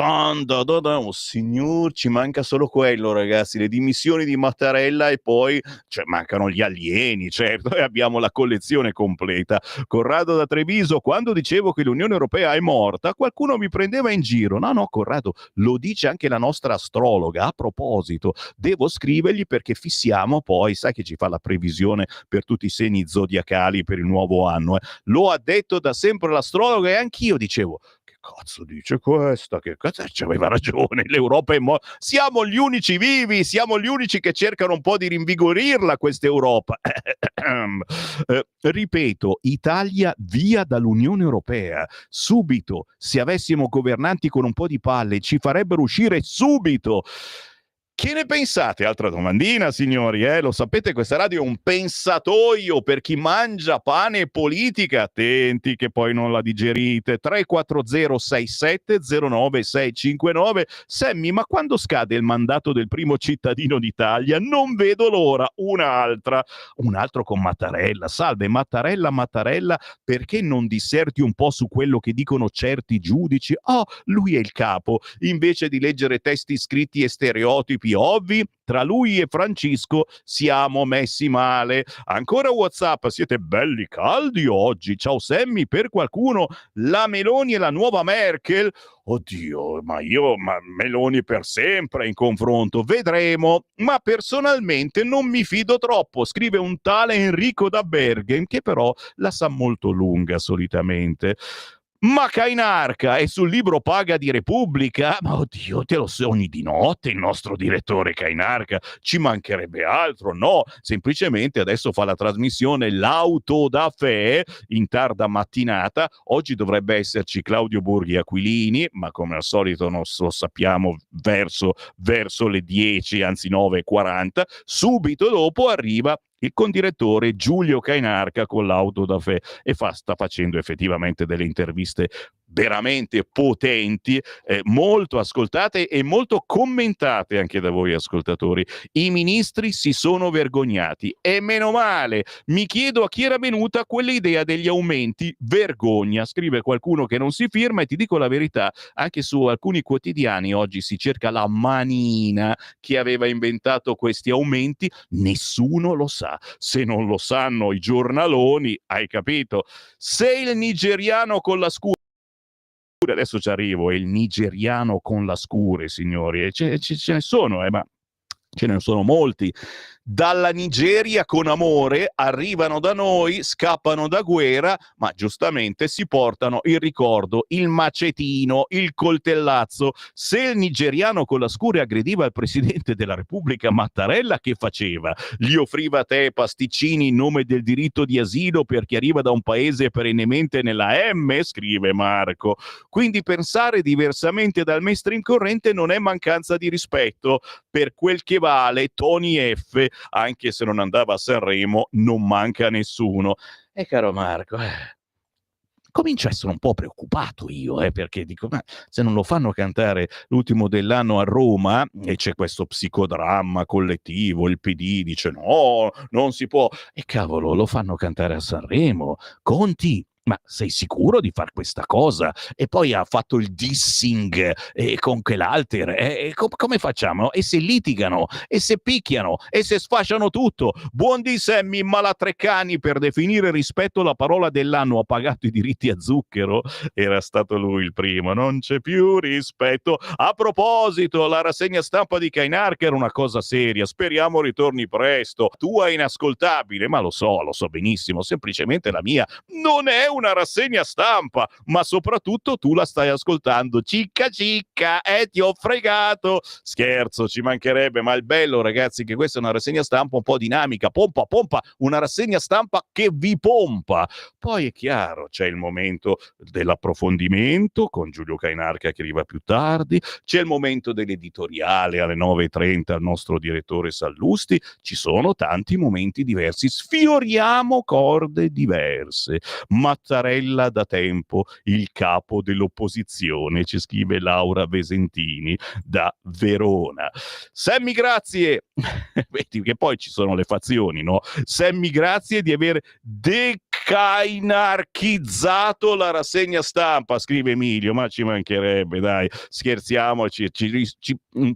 Oh signor, ci manca solo quello, ragazzi, le dimissioni di Mattarella, e poi mancano gli alieni, certo, e abbiamo la collezione completa. Corrado da Treviso, quando dicevo che l'Unione Europea è morta, qualcuno mi prendeva in giro. No, Corrado, lo dice anche la nostra astrologa. A proposito, devo scrivergli perché fissiamo poi, sai che ci fa la previsione per tutti i segni zodiacali per il nuovo anno. Lo ha detto da sempre l'astrologa, e anch'io dicevo: cazzo dice questa? Che cazzo? C'aveva ragione, l'Europa è morta. Siamo gli unici vivi, siamo gli unici che cercano un po' di rinvigorirla questa Europa. Ripeto, Italia via dall'Unione Europea subito. Se avessimo governanti con un po' di palle ci farebbero uscire subito. Che ne pensate? Altra domandina, signori, Lo sapete, questa radio è un pensatoio per chi mangia pane e politica. Attenti che poi non la digerite. 340 6709 659. Sammy, ma quando scade il mandato del primo cittadino d'Italia? Non vedo l'ora. Un altro con Mattarella. Salve, Mattarella, perché non disserti un po' su quello che dicono certi giudici? Oh, lui è il capo. Invece di leggere testi scritti e stereotipi ovvi, tra lui e Francisco siamo messi male. Ancora WhatsApp, siete belli caldi oggi. Ciao Sammy, per qualcuno la Meloni è la nuova Merkel? Oddio, ma Meloni per sempre in confronto, vedremo. Ma personalmente non mi fido troppo, scrive un tale Enrico da Bergen, che però la sa molto lunga solitamente. Ma Cainarca è sul libro paga di Repubblica? Ma oddio, te lo sogni di notte il nostro direttore Cainarca? Ci mancherebbe altro, no? Semplicemente adesso fa la trasmissione L'Auto da Fe in tarda mattinata. Oggi dovrebbe esserci Claudio Borghi Aquilini, ma come al solito non lo sappiamo, verso le 10, anzi 9:40. Subito dopo arriva il condirettore Giulio Cainarca con L'Auto da Fe e sta facendo effettivamente delle interviste veramente potenti, molto ascoltate e molto commentate anche da voi ascoltatori. I ministri si sono vergognati e meno male. Mi chiedo a chi era venuta quell'idea degli aumenti. Vergogna, scrive qualcuno che non si firma, e ti dico la verità, anche su alcuni quotidiani oggi si cerca la manina che aveva inventato questi aumenti. Nessuno lo sa. Se non lo sanno i giornaloni, hai capito? Se il nigeriano con la scura, adesso ci arrivo, è il nigeriano con la scure, signori, e ce ne sono, ma ce ne sono molti. Dalla Nigeria con amore arrivano da noi, scappano da guerra, ma giustamente si portano il ricordo, il macetino, il coltellazzo. Se il nigeriano con la scure aggrediva il presidente della Repubblica Mattarella, che faceva? Gli offriva tè e pasticcini in nome del diritto di asilo per chi arriva da un paese perennemente nella M, scrive Marco. Quindi pensare diversamente dal mainstream corrente non è mancanza di rispetto. Per quel che vale, Tony F, anche se non andava a Sanremo, non manca nessuno. E caro Marco, comincio a essere un po' preoccupato io, perché dico, ma se non lo fanno cantare l'ultimo dell'anno a Roma, e c'è questo psicodramma collettivo, il PD dice no, non si può, e cavolo, lo fanno cantare a Sanremo. Conti, ma sei sicuro di far questa cosa? E poi ha fatto il dissing con quell'alter, come facciamo? E se litigano, e se picchiano, e se sfasciano tutto? Buon di Sammy Malatrecani, per definire rispetto la parola dell'anno, ha pagato i diritti a Zucchero, era stato lui il primo, non c'è più rispetto. A proposito, la rassegna stampa di Kainar, che era una cosa seria, speriamo ritorni presto. Tua inascoltabile, ma lo so benissimo, semplicemente la mia non è una rassegna stampa, ma soprattutto tu la stai ascoltando. Cicca, ti ho fregato. Scherzo, ci mancherebbe, ma il bello, ragazzi, che questa è una rassegna stampa un po' dinamica, pompa, una rassegna stampa che vi pompa. Poi è chiaro, c'è il momento dell'approfondimento con Giulio Cainarca che arriva più tardi, c'è il momento dell'editoriale alle 9:30 al nostro direttore Sallusti, ci sono tanti momenti diversi, sfioriamo corde diverse. Mattarella da tempo il capo dell'opposizione, ci scrive Laura Vesentini da Verona. Sammy, grazie. Vedi che poi ci sono le fazioni, no? Sammy, grazie di aver decainarchizzato la rassegna stampa, scrive Emilio, ma ci mancherebbe, dai, scherziamoci,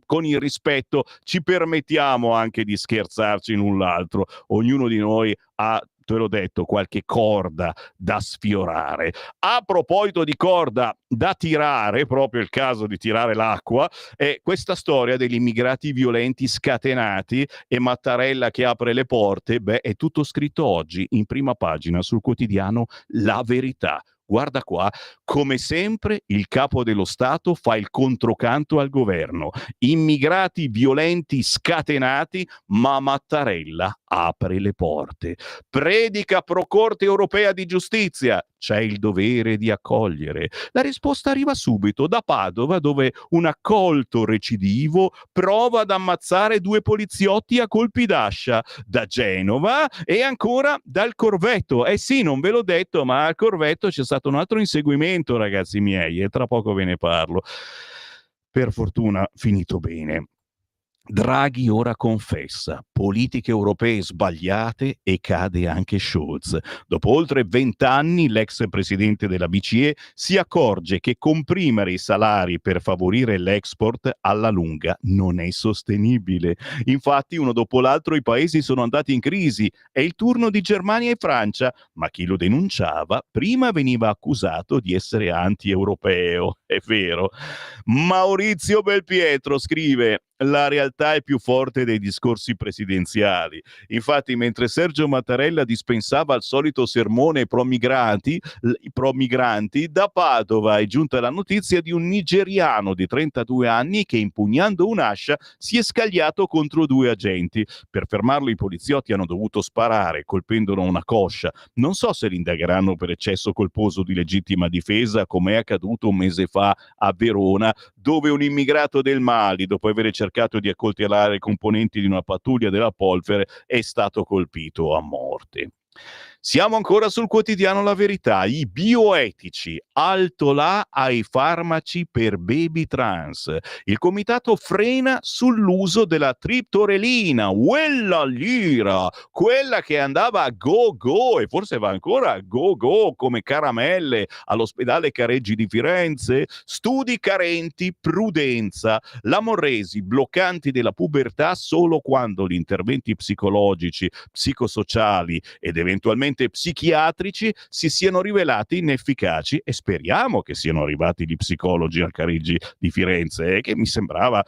con il rispetto ci permettiamo anche di scherzarci l'un l'altro, ognuno di noi ha, te l'ho detto, qualche corda da sfiorare. A proposito di corda da tirare, proprio il caso di tirare l'acqua, è questa storia degli immigrati violenti scatenati e Mattarella che apre le porte. È tutto scritto oggi in prima pagina sul quotidiano La Verità. Guarda qua, come sempre il capo dello Stato fa il controcanto al governo. Immigrati violenti scatenati, ma Mattarella apre le porte. Predica pro Corte Europea di Giustizia. C'è il dovere di accogliere. La risposta arriva subito da Padova, dove un accolto recidivo prova ad ammazzare 2 poliziotti a colpi d'ascia. Da Genova e ancora dal Corvetto. Sì, non ve l'ho detto, ma al Corvetto c'è stato un altro inseguimento, ragazzi miei, e tra poco ve ne parlo. Per fortuna finito bene. Draghi ora confessa, politiche europee sbagliate, e cade anche Scholz. Dopo oltre 20 anni l'ex presidente della BCE si accorge che comprimere i salari per favorire l'export alla lunga non è sostenibile. Infatti uno dopo l'altro i paesi sono andati in crisi, è il turno di Germania e Francia, ma chi lo denunciava prima veniva accusato di essere anti-europeo, è vero. Maurizio Belpietro scrive: la realtà è più forte dei discorsi presidenziali. Infatti, mentre Sergio Mattarella dispensava il solito sermone pro-migranti, da Padova è giunta la notizia di un nigeriano di 32 anni che, impugnando un'ascia, si è scagliato contro 2 agenti. Per fermarlo i poliziotti hanno dovuto sparare, colpendolo una coscia. Non so se l'indagheranno per eccesso colposo di legittima difesa, come è accaduto un mese fa a Verona, dove un immigrato del Mali, dopo aver cercato di accoltellare i componenti di una pattuglia della Polfer, è stato colpito a morte. Siamo ancora sul quotidiano La Verità. I bioetici, alto là ai farmaci per baby trans. Il comitato frena sull'uso della triptorelina, quella lira, quella che andava a go go e forse va ancora a go go come caramelle all'ospedale Careggi di Firenze. Studi carenti, prudenza. La Morresi, bloccanti della pubertà solo quando gli interventi psicologici, psicosociali ed eventualmente psichiatrici si siano rivelati inefficaci, e speriamo che siano arrivati gli psicologi al Careggi di Firenze, che mi sembrava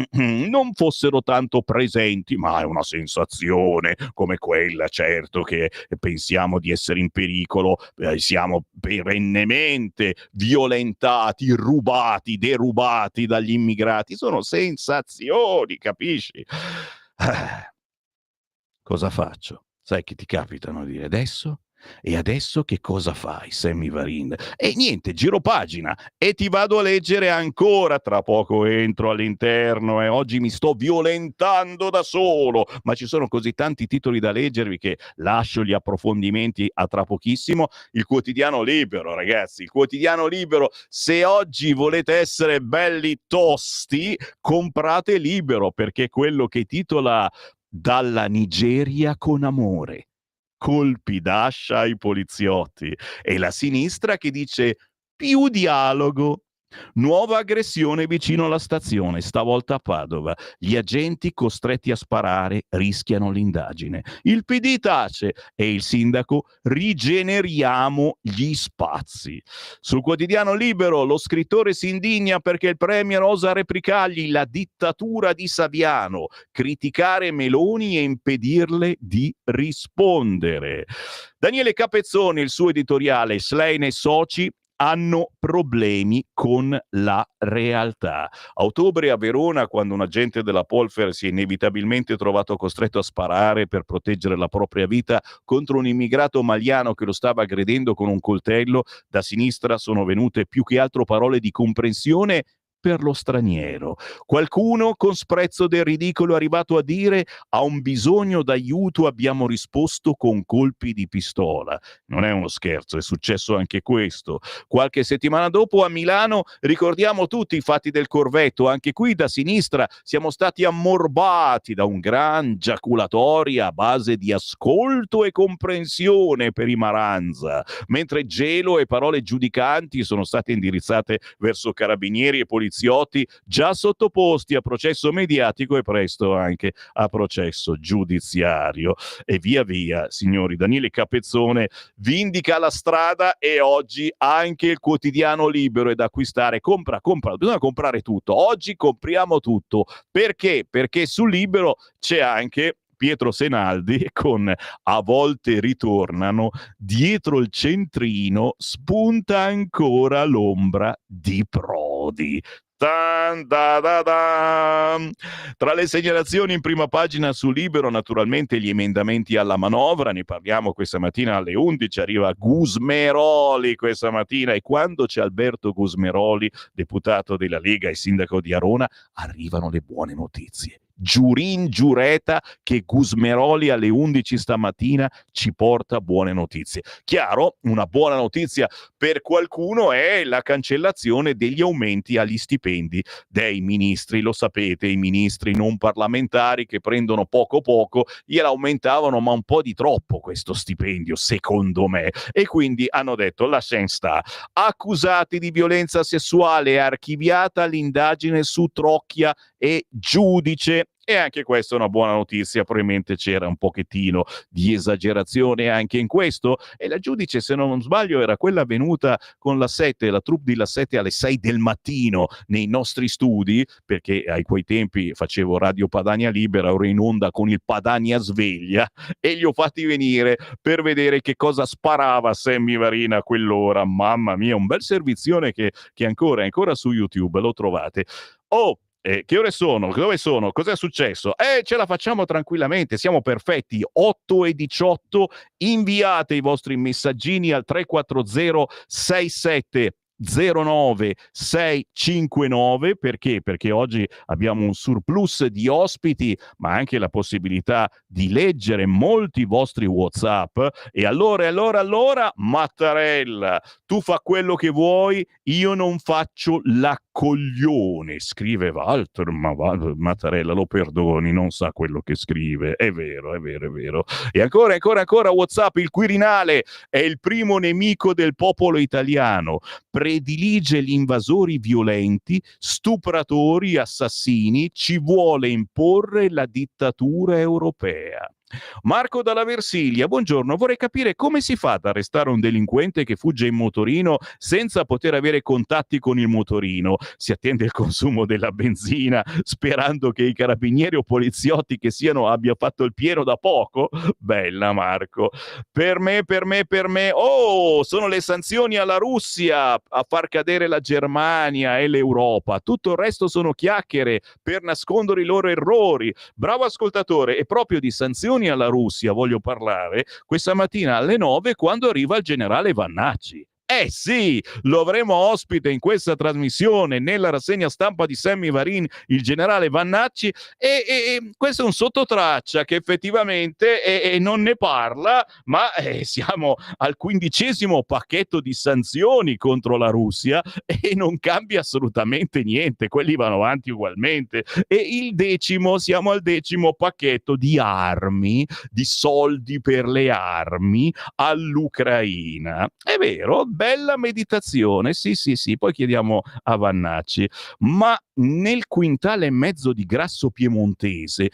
non fossero tanto presenti, ma è una sensazione come quella, certo, che pensiamo di essere in pericolo, siamo perennemente violentati, rubati, derubati dagli immigrati, sono sensazioni, capisci? Cosa faccio? Sai che ti capitano a dire adesso? E adesso che cosa fai, Sammy Varin? E niente, giro pagina e ti vado a leggere ancora. Tra poco entro all'interno e oggi mi sto violentando da solo, ma ci sono così tanti titoli da leggervi che lascio gli approfondimenti a tra pochissimo. Il quotidiano Libero, ragazzi, il quotidiano Libero. Se oggi volete essere belli tosti, comprate Libero, perché quello che titola "Dalla Nigeria con amore, colpi d'ascia ai poliziotti", e la sinistra che dice più dialogo. Nuova aggressione vicino alla stazione, stavolta a Padova. Gli agenti costretti a sparare rischiano l'indagine. Il PD tace e il sindaco rigeneriamo gli spazi. Sul quotidiano Libero lo scrittore si indigna perché il premier osa replicargli la dittatura di Saviano, criticare Meloni e impedirle di rispondere. Daniele Capezzone, il suo editoriale Schlein e soci hanno problemi con la realtà. A ottobre a Verona, quando un agente della Polfer si è inevitabilmente trovato costretto a sparare per proteggere la propria vita contro un immigrato maliano che lo stava aggredendo con un coltello, da sinistra sono venute più che altro parole di comprensione per lo straniero. Qualcuno con sprezzo del ridicolo è arrivato a dire: a un bisogno d'aiuto abbiamo risposto con colpi di pistola. Non è uno scherzo, è successo anche questo. Qualche settimana dopo a Milano ricordiamo tutti i fatti del Corvetto. Anche qui da sinistra siamo stati ammorbati da un gran giaculatoria a base di ascolto e comprensione per i Maranza, mentre gelo e parole giudicanti sono state indirizzate verso carabinieri e poliziotti già sottoposti a processo mediatico e presto anche a processo giudiziario. E via via, signori. Daniele Capezzone vi indica la strada e oggi anche il quotidiano Libero è da acquistare. Compra, bisogna comprare tutto. Oggi compriamo tutto. Perché? Perché sul Libero c'è anche Pietro Senaldi con "A volte ritornano, dietro il centrino spunta ancora l'ombra di Prodi". Tan, da, da, da. Tra le segnalazioni in prima pagina su Libero, naturalmente gli emendamenti alla manovra, ne parliamo questa mattina alle 11, arriva Gusmeroli questa mattina, e quando c'è Alberto Gusmeroli, deputato della Lega e sindaco di Arona, arrivano le buone notizie. Giurin giureta che Gusmeroli alle 11 stamattina ci porta buone notizie. Chiaro, una buona notizia per qualcuno è la cancellazione degli aumenti agli stipendi dei ministri. Lo sapete, i ministri non parlamentari che prendono poco gliela aumentavano, ma un po' di troppo questo stipendio, secondo me, e quindi hanno detto lasciamo sta. Accusati di violenza sessuale, archiviata l'indagine su Trocchia e giudice. E anche questa è una buona notizia, probabilmente c'era un pochettino di esagerazione anche in questo, e la giudice, se non sbaglio, era quella venuta con la troupe di La 7 alle 6 del mattino nei nostri studi, perché a quei tempi facevo Radio Padania Libera, ero in onda con il Padania Sveglia, e li ho fatti venire per vedere che cosa sparava Sammy Varin a quell'ora. Mamma mia, un bel servizione che è ancora su YouTube, lo trovate. Oh, che ore sono? Dove sono? Cos'è successo? Ce la facciamo tranquillamente, siamo perfetti. 8:18, inviate i vostri messaggini al 340 67 09659. Perché? Perché oggi abbiamo un surplus di ospiti, ma anche la possibilità di leggere molti vostri WhatsApp. E allora, Mattarella, tu fa quello che vuoi, io non faccio la coglione, scrive Walter. Ma Mattarella, lo perdoni, non sa quello che scrive. È vero. E ancora WhatsApp: il Quirinale è il primo nemico del popolo italiano, predilige gli invasori violenti, stupratori, assassini, ci vuole imporre la dittatura europea. Marco dalla Versilia: buongiorno, vorrei capire come si fa ad arrestare un delinquente che fugge in motorino senza poter avere contatti con il motorino. Si attende il consumo della benzina sperando che i carabinieri o poliziotti che siano abbia fatto il pieno da poco? Bella Marco. Per me, sono le sanzioni alla Russia a far cadere la Germania e l'Europa. Tutto il resto sono chiacchiere per nascondere i loro errori. Bravo ascoltatore, e proprio di sanzioni alla Russia voglio parlare questa mattina alle 9, quando arriva il generale Vannacci. Eh sì, lo avremo ospite in questa trasmissione, nella rassegna stampa di Sammy Varin, il generale Vannacci, e questo è un sottotraccia che effettivamente non ne parla, ma siamo al 15° pacchetto di sanzioni contro la Russia e non cambia assolutamente niente, quelli vanno avanti ugualmente. E siamo al 10° pacchetto di armi, di soldi per le armi all'Ucraina. È vero, bella meditazione, sì, poi chiediamo a Vannacci. Ma nel quintale e mezzo di grasso piemontese,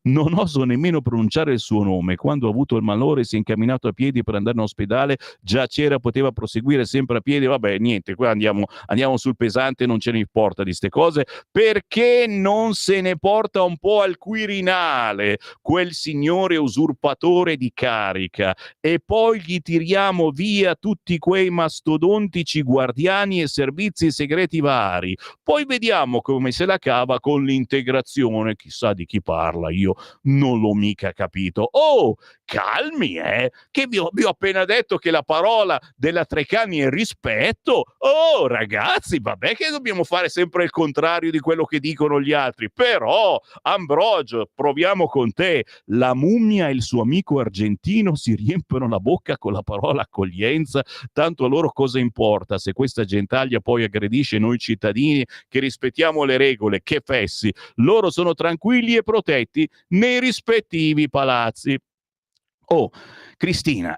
non oso nemmeno pronunciare il suo nome. Quando ha avuto il malore si è incamminato a piedi per andare in ospedale, già c'era, poteva proseguire sempre a piedi. Vabbè, niente, qua andiamo sul pesante, non ce ne importa di ste cose. Perché non se ne porta un po' al Quirinale quel signore usurpatore di carica, e poi gli tiriamo via tutti quei mastodontici guardiani e servizi segreti vari. Poi vediamo come se la cava con l'integrazione. Chissà di chi parla, io non l'ho mica capito. Oh, calmi, che vi ho appena detto che la parola della Treccani è rispetto. Oh, ragazzi, vabbè che dobbiamo fare sempre il contrario di quello che dicono gli altri. Però, Ambrogio, proviamo con te. La mummia e il suo amico argentino si riempiono la bocca con la parola accoglienza, tanto a loro cosa importa se questa gentaglia poi aggredisce noi cittadini che rispettiamo le regole, che fessi. Loro sono tranquilli e protetti nei rispettivi palazzi. Oh, Cristina,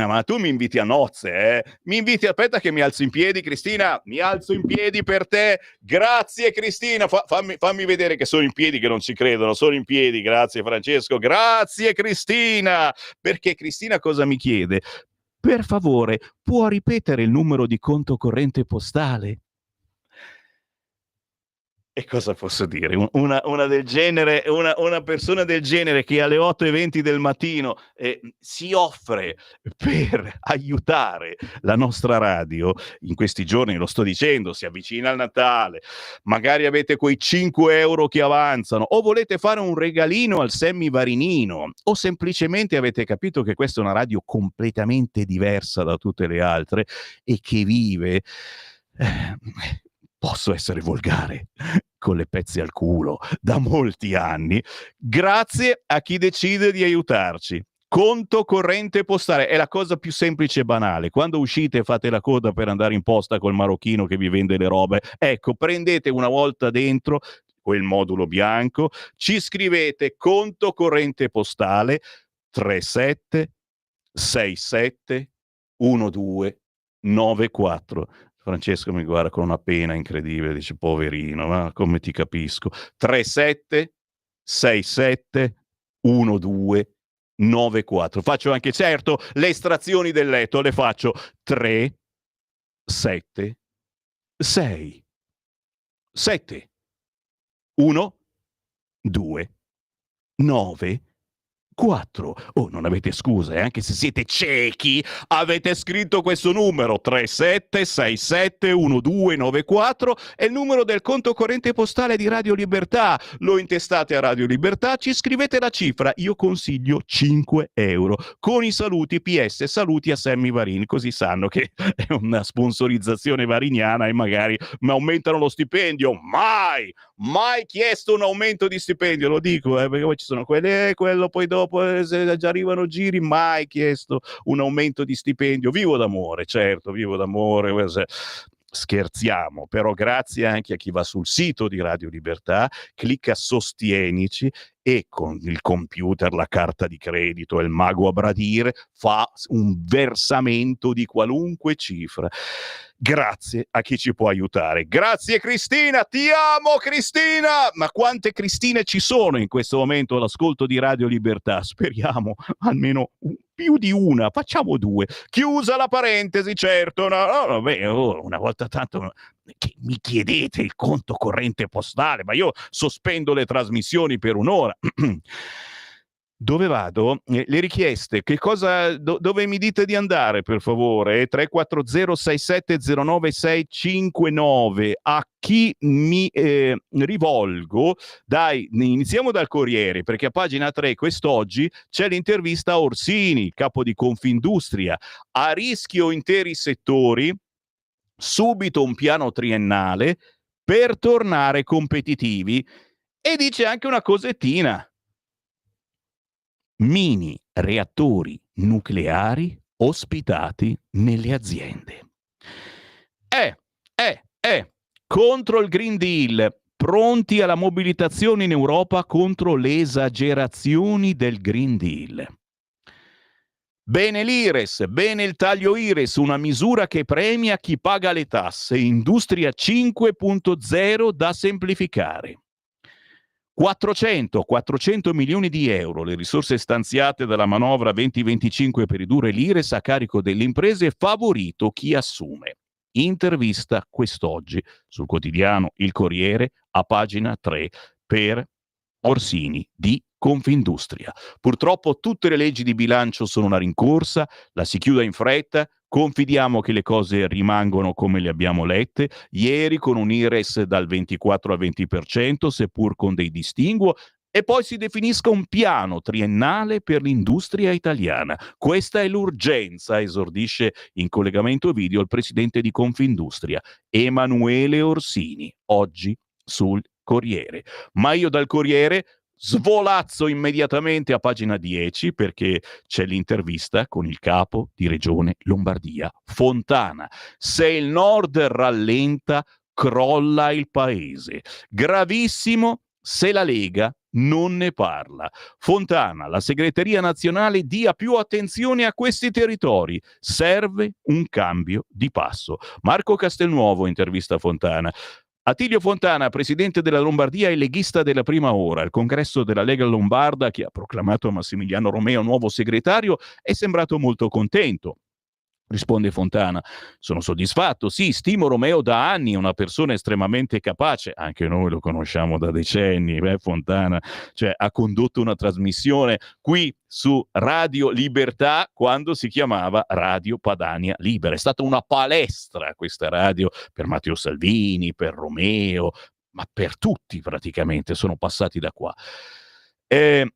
ma tu mi inviti a nozze, Mi inviti, aspetta che mi alzo in piedi, Cristina, mi alzo in piedi per te. Grazie Cristina, fammi vedere che sono in piedi, che non ci credono, sono in piedi, grazie Francesco, grazie Cristina. Perché Cristina cosa mi chiede? Per favore, può ripetere il numero di conto corrente postale? E cosa posso dire? Una del genere, una persona del genere che alle 8:20 del mattino si offre per aiutare la nostra radio, in questi giorni, lo sto dicendo, si avvicina il Natale, magari avete quei 5 euro che avanzano, o volete fare un regalino al Sammy Varinino, o semplicemente avete capito che questa è una radio completamente diversa da tutte le altre e che vive... posso essere volgare, con le pezze al culo da molti anni, grazie a chi decide di aiutarci. Conto corrente postale è la cosa più semplice e banale. Quando uscite e fate la coda per andare in posta col marocchino che vi vende le robe, ecco, prendete una volta dentro quel modulo bianco, ci scrivete conto corrente postale 3767 1294. Francesco mi guarda con una pena incredibile, dice poverino, ma come ti capisco. 3767 1294. Faccio anche, certo, le estrazioni del letto, le faccio 3 7 6 7 1 2 9 4. Oh, non avete scuse, anche se siete ciechi, avete scritto questo numero 37671294, è il numero del conto corrente postale di Radio Libertà. Lo intestate a Radio Libertà, ci scrivete la cifra, io consiglio 5 euro. Con i saluti, PS, saluti a Sammy Varin, così sanno che è una sponsorizzazione variniana e magari mi aumentano lo stipendio. Mai chiesto un aumento di stipendio, lo dico, perché poi ci sono quello poi dopo se già arrivano giri, mai chiesto un aumento di stipendio. Vivo d'amore, certo, vivo d'amore. Scherziamo, però grazie anche a chi va sul sito di Radio Libertà, clicca Sostienici e con il computer, la carta di credito e il mago a bradire fa un versamento di qualunque cifra. Grazie a chi ci può aiutare. Grazie Cristina, ti amo Cristina! Ma quante Cristine ci sono in questo momento all'ascolto di Radio Libertà? Speriamo almeno più di una, facciamo 2. Chiusa la parentesi, certo. Una volta tanto che mi chiedete il conto corrente postale, ma io sospendo le trasmissioni per un'ora. Dove vado? Le richieste, che cosa, dove mi dite di andare per favore? 340670969. A chi mi rivolgo? Dai, iniziamo dal Corriere, perché a pagina 3 quest'oggi c'è l'intervista a Orsini, capo di Confindustria. A rischio interi settori, subito un piano triennale per tornare competitivi. E dice anche una cosettina: mini reattori nucleari ospitati nelle aziende. Contro il Green Deal, pronti alla mobilitazione in Europa contro le esagerazioni del Green Deal. Bene l'Ires, bene il taglio Ires, una misura che premia chi paga le tasse, industria 5.0 da semplificare. 400 milioni di euro, le risorse stanziate dalla manovra 2025 per ridurre l'Ires a carico delle imprese, favorito chi assume. Intervista quest'oggi sul quotidiano Il Corriere a pagina 3 per Orsini di Confindustria. Purtroppo tutte le leggi di bilancio sono una rincorsa, la si chiuda in fretta. Confidiamo che le cose rimangono come le abbiamo lette, ieri con un IRES dal 24 al 20%, seppur con dei distinguo, e poi si definisca un piano triennale per l'industria italiana. Questa è l'urgenza, esordisce in collegamento video il presidente di Confindustria, Emanuele Orsini, oggi sul Corriere. Ma io dal Corriere svolazzo immediatamente a pagina 10 perché c'è l'intervista con il capo di Regione Lombardia, Fontana. Se il nord rallenta, crolla il paese. Gravissimo se la Lega non ne parla. Fontana, la segreteria nazionale dia più attenzione a questi territori. Serve un cambio di passo. Marco Castelnuovo intervista Fontana. Attilio Fontana, presidente della Lombardia e leghista della prima ora, al congresso della Lega Lombarda, che ha proclamato Massimiliano Romeo nuovo segretario, è sembrato molto contento. Risponde Fontana: sono soddisfatto, sì, stimo Romeo da anni, è una persona estremamente capace, anche noi lo conosciamo da decenni, Fontana, cioè ha condotto una trasmissione qui su Radio Libertà quando si chiamava Radio Padania Libera, è stata una palestra questa radio per Matteo Salvini, per Romeo, ma per tutti praticamente sono passati da qua.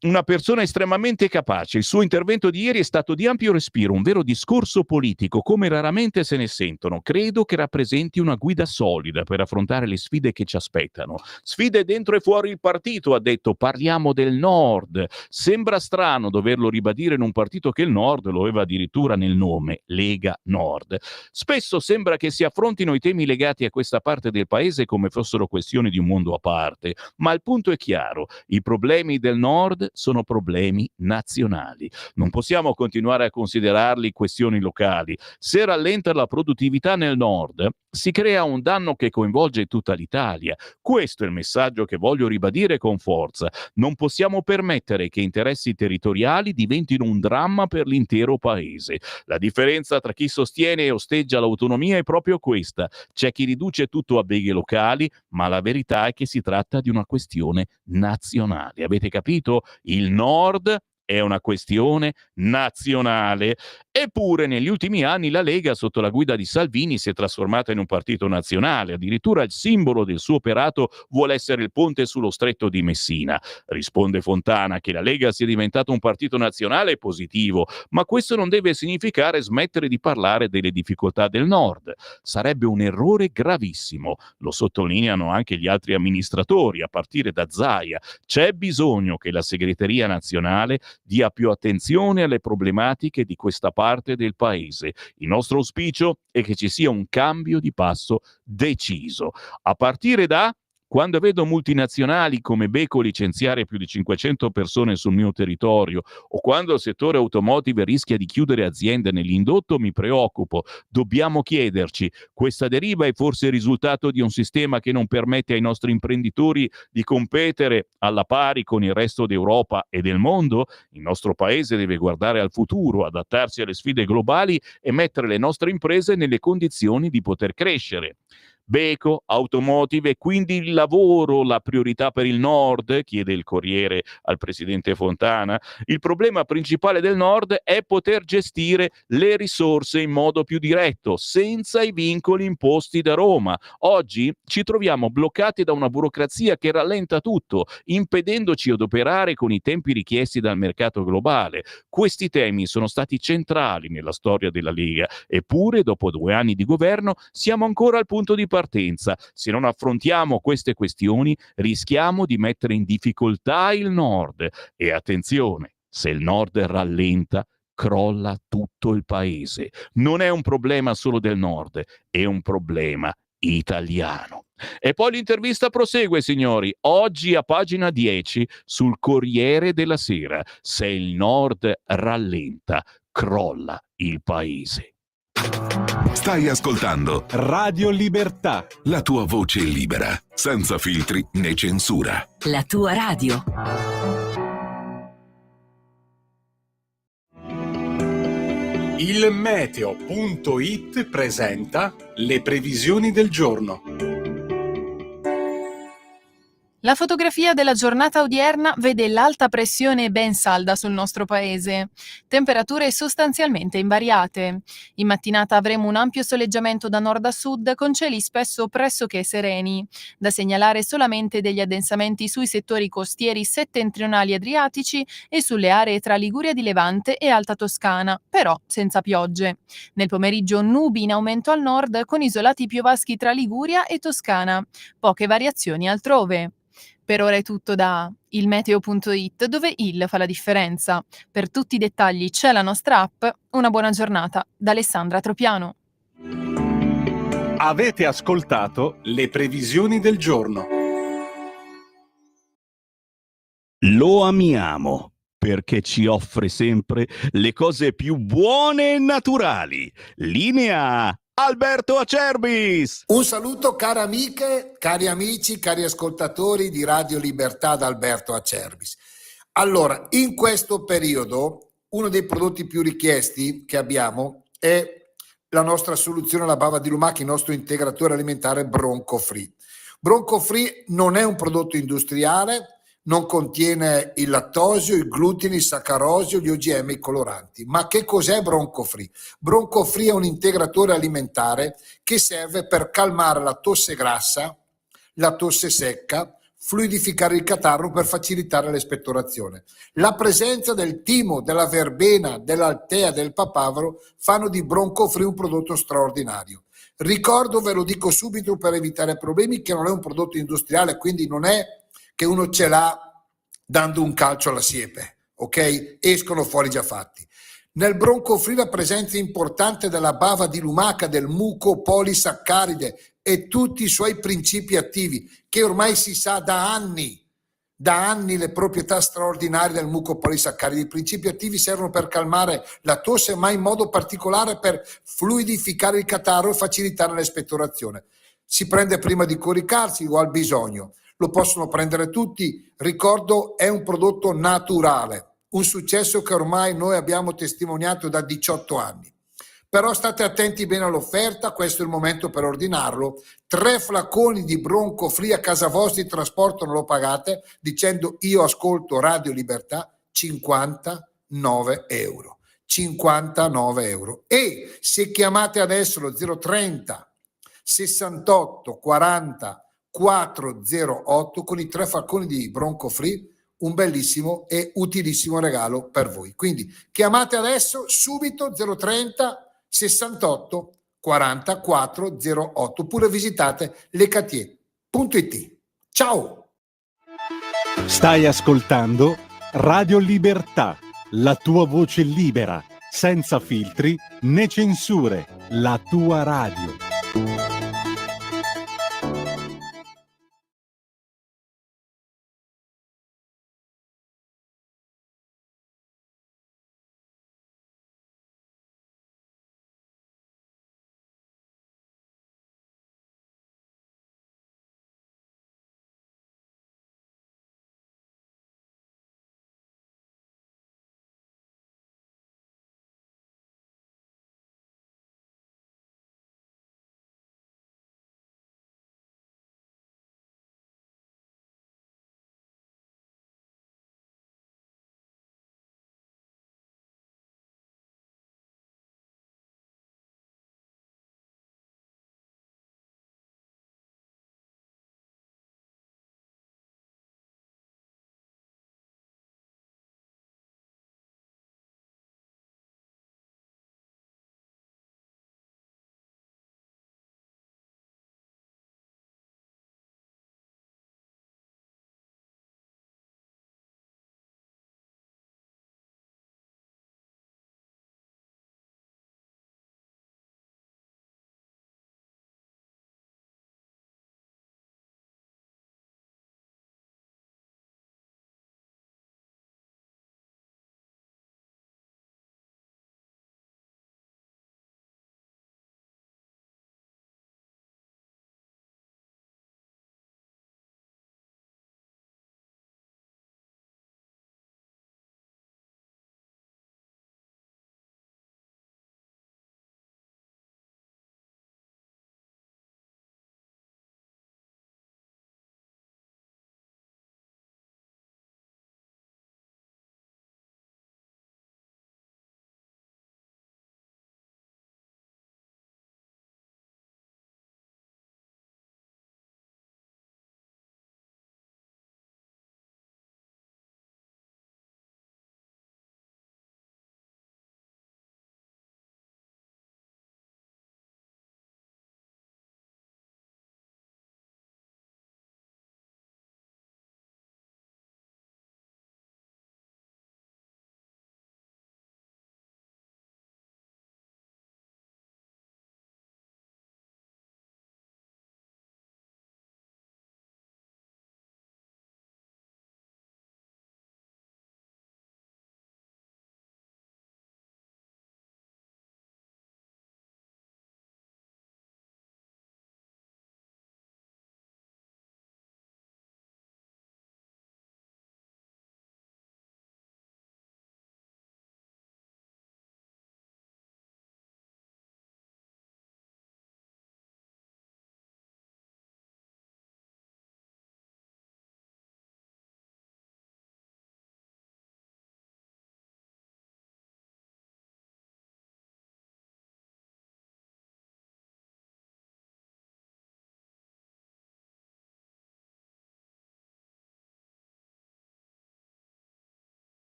Una persona estremamente capace. Il suo intervento di ieri è stato di ampio respiro, un vero discorso politico, come raramente se ne sentono. Credo che rappresenti una guida solida per affrontare le sfide che ci aspettano. Sfide dentro e fuori il partito, ha detto. Parliamo del Nord. Sembra strano doverlo ribadire in un partito che il Nord lo aveva addirittura nel nome, Lega Nord. Spesso sembra che si affrontino i temi legati a questa parte del paese come fossero questioni di un mondo a parte, ma il punto è chiaro: i problemi del Nord sono problemi nazionali. Non possiamo continuare a considerarli questioni locali. Se rallenta la produttività nel Nord, si crea un danno che coinvolge tutta l'Italia. Questo è il messaggio che voglio ribadire con forza. Non possiamo permettere che interessi territoriali diventino un dramma per l'intero paese. La differenza tra chi sostiene e osteggia l'autonomia è proprio questa. C'è chi riduce tutto a beghe locali, ma la verità è che si tratta di una questione nazionale. Avete capito? Il Nord è una questione nazionale. Eppure negli ultimi anni la Lega, sotto la guida di Salvini, si è trasformata in un partito nazionale. Addirittura il simbolo del suo operato vuole essere il ponte sullo stretto di Messina. Risponde Fontana che la Lega sia diventato un partito nazionale è positivo, ma questo non deve significare smettere di parlare delle difficoltà del Nord. Sarebbe un errore gravissimo, lo sottolineano anche gli altri amministratori, a partire da Zaia. C'è bisogno che la segreteria nazionale dia più attenzione alle problematiche di questa parte del paese. Il nostro auspicio è che ci sia un cambio di passo deciso, a partire da quando vedo multinazionali come Beko licenziare più di 500 persone sul mio territorio o quando il settore automotive rischia di chiudere aziende nell'indotto, mi preoccupo. Dobbiamo chiederci, questa deriva è forse il risultato di un sistema che non permette ai nostri imprenditori di competere alla pari con il resto d'Europa e del mondo? Il nostro paese deve guardare al futuro, adattarsi alle sfide globali e mettere le nostre imprese nelle condizioni di poter crescere. Beko, automotive, quindi il lavoro, la priorità per il Nord, chiede il Corriere al presidente Fontana. Il problema principale del Nord è poter gestire le risorse in modo più diretto, senza i vincoli imposti da Roma. Oggi ci troviamo bloccati da una burocrazia che rallenta tutto, impedendoci ad operare con i tempi richiesti dal mercato globale. Questi temi sono stati centrali nella storia della Lega, eppure dopo 2 anni di governo siamo ancora al punto di partenza. Se non affrontiamo queste questioni rischiamo di mettere in difficoltà il Nord. E attenzione, se il Nord rallenta, crolla tutto il paese. Non è un problema solo del Nord, è un problema italiano. E poi l'intervista prosegue, signori, oggi a pagina 10 sul Corriere della Sera. Se il Nord rallenta, crolla il paese. Stai ascoltando Radio Libertà. la tua voce libera, senza filtri né censura. La tua radio. Il meteo.it presenta le previsioni del giorno. La fotografia della giornata odierna vede l'alta pressione ben salda sul nostro paese. Temperature sostanzialmente invariate. In mattinata avremo un ampio soleggiamento da nord a sud con cieli spesso pressoché sereni. Da segnalare solamente degli addensamenti sui settori costieri settentrionali adriatici e sulle aree tra Liguria di Levante e Alta Toscana, però senza piogge. Nel pomeriggio nubi in aumento al nord con isolati piovaschi tra Liguria e Toscana. Poche variazioni altrove. Per ora è tutto da ilmeteo.it, dove il fa la differenza. Per tutti i dettagli c'è la nostra app. Una buona giornata da Alessandra Tropiano. Avete ascoltato Le previsioni del giorno. Lo amiamo perché ci offre sempre le cose più buone e naturali. Linea Alberto Acerbis. Un saluto care amiche, cari amici, cari ascoltatori di Radio Libertà da Alberto Acerbis. Allora, in questo periodo uno dei prodotti più richiesti che abbiamo è la nostra soluzione alla bava di lumaca, il nostro integratore alimentare Bronco Free. Bronco Free non è un prodotto industriale, non contiene il lattosio, il glutine, il saccarosio, gli OGM e i coloranti. Ma che cos'è Bronco Free? Bronco Free è un integratore alimentare che serve per calmare la tosse grassa, la tosse secca, fluidificare il catarro per facilitare l'espettorazione. La presenza del timo, della verbena, dell'altea, del papavero fanno di Bronco Free un prodotto straordinario. Ricordo, ve lo dico subito per evitare problemi, che non è un prodotto industriale, quindi non è che uno ce l'ha dando un calcio alla siepe, ok? Escono fuori già fatti. Nel Bronco Free la presenza importante della bava di lumaca, del mucopolisaccaride e tutti i suoi principi attivi, che ormai si sa da anni le proprietà straordinarie del mucopolisaccaride. I principi attivi servono per calmare la tosse, ma in modo particolare per fluidificare il catarro e facilitare l'espettorazione. Si prende prima di coricarsi o al bisogno. Lo possono prendere tutti, ricordo è un prodotto naturale, un successo che ormai noi abbiamo testimoniato da 18 anni. Però state attenti bene all'offerta, questo è il momento per ordinarlo. 3 flaconi di Bronco Free a casa vostra, il trasporto non lo pagate, dicendo io ascolto Radio Libertà, 59 euro. 59 euro. E se chiamate adesso lo 030 68 40 408 con i 3 falconi di Bronco Free, un bellissimo e utilissimo regalo per voi. Quindi chiamate adesso subito 030 68 40 408 oppure visitate lecatier.it. Ciao! Stai ascoltando Radio Libertà, la tua voce libera, senza filtri né censure, la tua radio.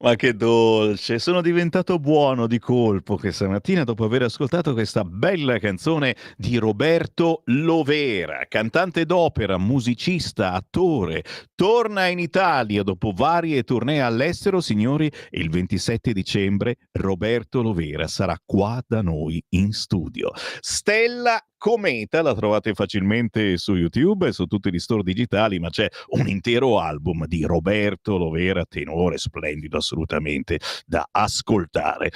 Ma che dolce, sono diventato buono di colpo questa mattina dopo aver ascoltato questa bella canzone di Roberto Lovera, cantante d'opera, musicista, attore. Torna in Italia dopo varie tournée all'estero, signori, e il 27 dicembre Roberto Lovera sarà qua da noi in studio. Stella Cometa, la trovate facilmente su YouTube e su tutti gli store digitali, ma c'è un intero album di Roberto Lovera, tenore splendido assolutamente da ascoltare.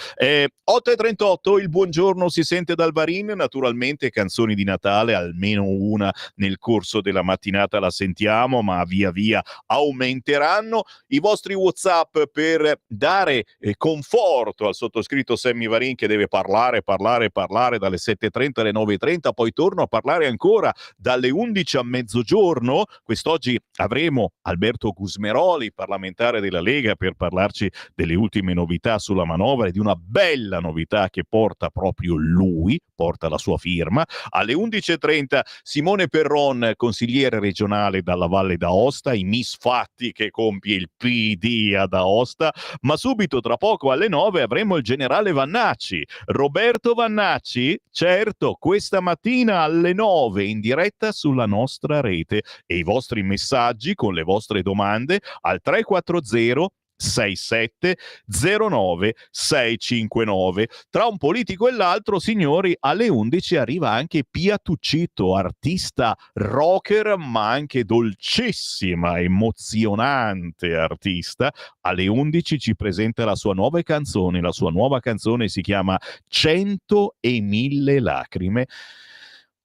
8:38, il buongiorno si sente dal Varin, naturalmente canzoni di Natale, almeno una nel corso della mattinata la sentiamo, ma via via aumenteranno. I vostri WhatsApp per dare conforto al sottoscritto Sammy Varin, che deve parlare dalle 7:30 alle 9:30, poi torno a parlare ancora dalle 11 a mezzogiorno. Quest'oggi avremo Alberto Gusmeroli, parlamentare della Lega, per parlarci delle ultime novità sulla manovra e di una bella novità che porta proprio lui, porta la sua firma. Alle 11:30 Simone Perron, consigliere regionale dalla Valle d'Aosta, i misfatti che compie il PD ad Aosta, ma subito tra poco alle 9 avremo il generale Vannacci, Roberto Vannacci, certo, questa mattina alle 9 in diretta sulla nostra rete, e i vostri messaggi con le vostre domande al 340 6709 659. Tra un politico e l'altro, signori, alle 11 arriva anche Pia Tuccitto, artista rocker ma anche dolcissima, emozionante artista. Alle 11 ci presenta la sua nuova canzone. La sua nuova canzone si chiama 100.000 lacrime.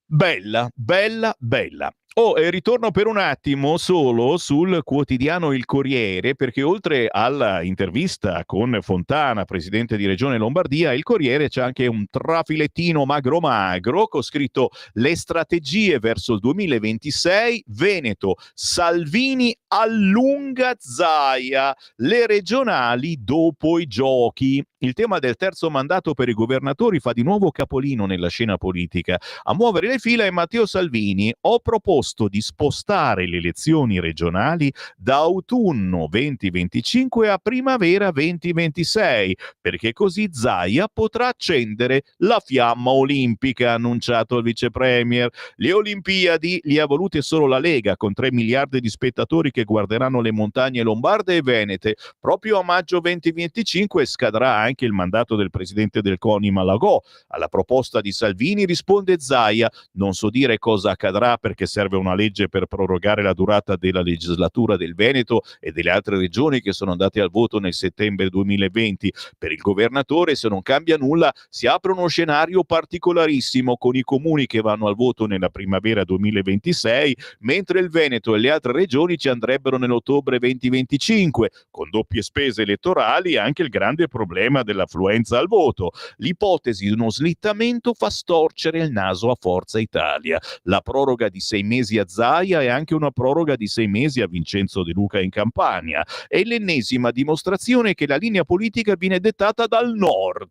Bella, bella, bella. Ritorno per un attimo solo sul quotidiano Il Corriere, perché oltre alla intervista con Fontana, presidente di Regione Lombardia, Il Corriere c'è anche un trafilettino magro magro con scritto: le strategie verso il 2026, Veneto, Salvini allunga Zaia, le regionali dopo i giochi. Il tema del terzo mandato per i governatori fa di nuovo capolino nella scena politica. A muovere le fila è Matteo Salvini. Ho proposto di spostare le elezioni regionali da autunno 2025 a primavera 2026, perché così Zaia potrà accendere la fiamma olimpica, ha annunciato il vice premier. Le Olimpiadi li ha volute solo la Lega, con 3 miliardi di spettatori che guarderanno le montagne lombarde e venete. Proprio a maggio 2025 scadrà anche il mandato del presidente del CONI Malagò. Alla proposta di Salvini risponde Zaia: non so dire cosa accadrà perché serve una legge per prorogare la durata della legislatura del Veneto e delle altre regioni che sono andate al voto nel settembre 2020. Per il governatore, se non cambia nulla, si apre uno scenario particolarissimo con i comuni che vanno al voto nella primavera 2026, mentre il Veneto e le altre regioni ci andrebbero nell'ottobre 2025, con doppie spese elettorali e anche il grande problema dell'affluenza al voto. L'ipotesi di uno slittamento fa storcere il naso a Forza Italia. La proroga di 6 mesi a Zaia è anche una proroga di 6 mesi a Vincenzo De Luca in Campania. È l'ennesima dimostrazione che la linea politica viene dettata dal nord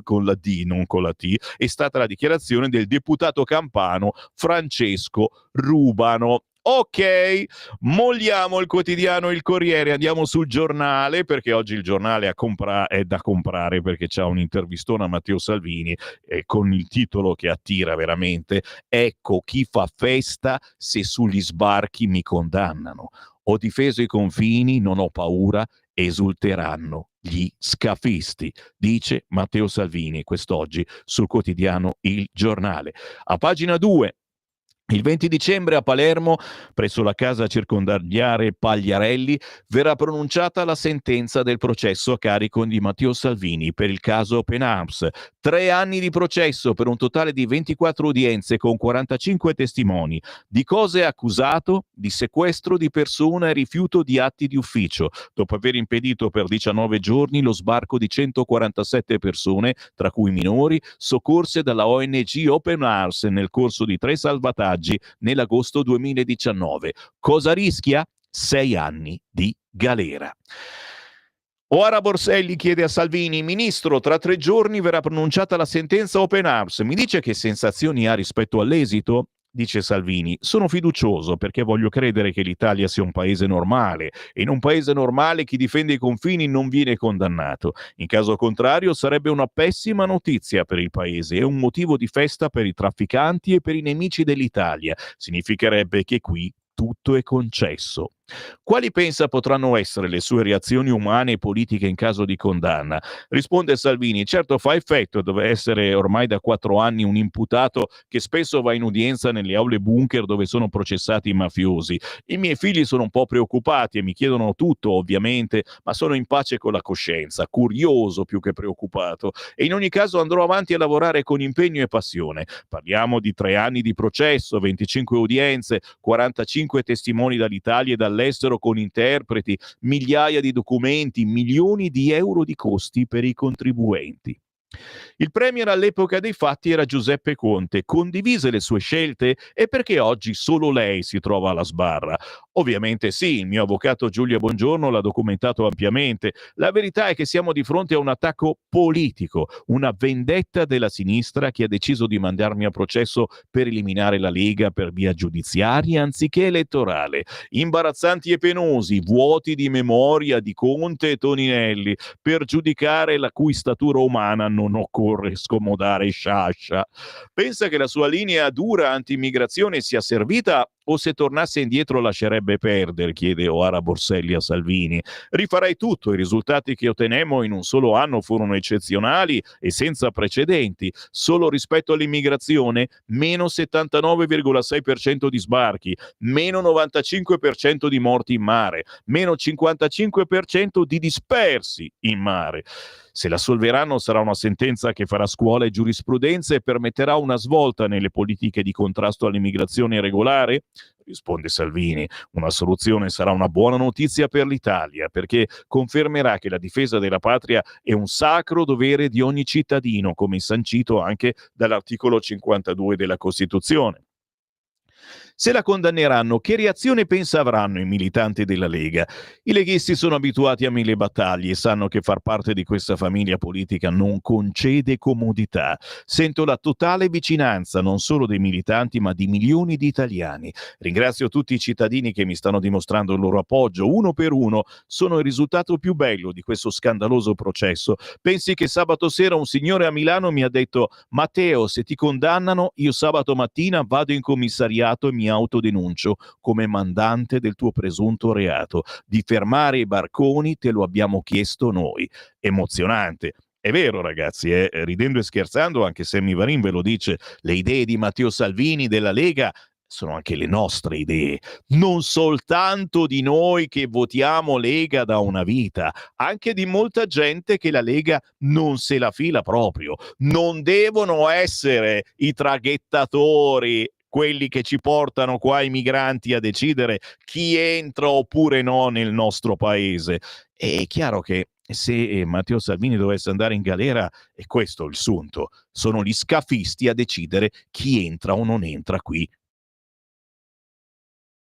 con la D, non con la T. È stata la dichiarazione del deputato campano Francesco Rubano. Ok, molliamo il quotidiano Il Corriere, andiamo sul Giornale, perché oggi il Giornale è da comprare, perché c'ha un'intervistona a Matteo Salvini con il titolo che attira veramente: ecco chi fa festa se sugli sbarchi mi condannano. Ho difeso i confini, non ho paura, esulteranno gli scafisti, dice Matteo Salvini quest'oggi sul quotidiano Il Giornale. A pagina 2, il 20 dicembre a Palermo, presso la casa circondariale Pagliarelli, verrà pronunciata la sentenza del processo a carico di Matteo Salvini per il caso Open Arms. 3 anni di processo per un totale di 24 udienze con 45 testimoni. Di cosa è accusato? Di sequestro di persona e rifiuto di atti di ufficio, dopo aver impedito per 19 giorni lo sbarco di 147 persone, tra cui minori, soccorse dalla ONG Open Arms nel corso di 3 salvataggi nell'agosto 2019. Cosa rischia? 6 anni di galera. Oara Borselli chiede a Salvini: ministro, tra 3 giorni verrà pronunciata la sentenza Open Arms. Mi dice che sensazioni ha rispetto all'esito? Dice Salvini: sono fiducioso perché voglio credere che l'Italia sia un paese normale, e in un paese normale chi difende i confini non viene condannato. In caso contrario sarebbe una pessima notizia per il paese e un motivo di festa per i trafficanti e per i nemici dell'Italia. Significherebbe che qui tutto è concesso. Quali pensa potranno essere le sue reazioni umane e politiche in caso di condanna? Risponde Salvini: certo fa effetto, deve essere ormai da 4 anni un imputato che spesso va in udienza nelle aule bunker dove sono processati i mafiosi. I miei figli sono un po' preoccupati e mi chiedono tutto, ovviamente, ma sono in pace con la coscienza, curioso più che preoccupato, e in ogni caso andrò avanti a lavorare con impegno e passione. Parliamo di 3 anni di processo, 25 udienze, 45 testimoni dall'Italia e dall'estero con interpreti, migliaia di documenti, milioni di euro di costi per i contribuenti. Il premier all'epoca dei fatti era Giuseppe Conte. Condivise le sue scelte? E perché oggi solo lei si trova alla sbarra? Ovviamente sì, il mio avvocato Giulia Bongiorno l'ha documentato ampiamente. La verità è che siamo di fronte a un attacco politico, una vendetta della sinistra che ha deciso di mandarmi a processo per eliminare la Lega per via giudiziaria anziché elettorale. Imbarazzanti e penosi, vuoti di memoria di Conte e Toninelli, per giudicare la cui statura umana non occorre scomodare Sciascia. Pensa che la sua linea dura anti-immigrazione sia servita o se tornasse indietro lascerebbe perdere, chiede Oara Borselli a Salvini. Rifarei tutto, i risultati che ottenemmo in un solo anno furono eccezionali e senza precedenti. Solo rispetto all'immigrazione, meno 79,6% di sbarchi, meno 95% di morti in mare, meno 55% di dispersi in mare. Se la assolveranno sarà una sentenza che farà scuola e giurisprudenza e permetterà una svolta nelle politiche di contrasto all'immigrazione irregolare? Risponde Salvini. Una soluzione sarà una buona notizia per l'Italia, perché confermerà che la difesa della patria è un sacro dovere di ogni cittadino, come sancito anche dall'articolo 52 della Costituzione. Se la condanneranno, che reazione pensa avranno i militanti della Lega? I leghisti sono abituati a 1000 battaglie e sanno che far parte di questa famiglia politica non concede comodità. Sento la totale vicinanza non solo dei militanti ma di milioni di italiani. Ringrazio tutti i cittadini che mi stanno dimostrando il loro appoggio, uno per uno. Sono il risultato più bello di questo scandaloso processo. Pensi che sabato sera un signore a Milano mi ha detto: Matteo, se ti condannano, io sabato mattina vado in commissariato e mi autodenuncio come mandante del tuo presunto reato. Di fermare i barconi te lo abbiamo chiesto noi. Emozionante. È vero, ragazzi, ridendo e scherzando, anche Sammy Varin ve lo dice, le idee di Matteo Salvini della Lega sono anche le nostre idee, non soltanto di noi che votiamo Lega da una vita, anche di molta gente che la Lega non se la fila proprio. Non devono essere i traghettatori quelli che ci portano qua i migranti a decidere chi entra oppure no nel nostro paese. È chiaro che se Matteo Salvini dovesse andare in galera, è questo il sunto. Sono gli scafisti a decidere chi entra o non entra qui.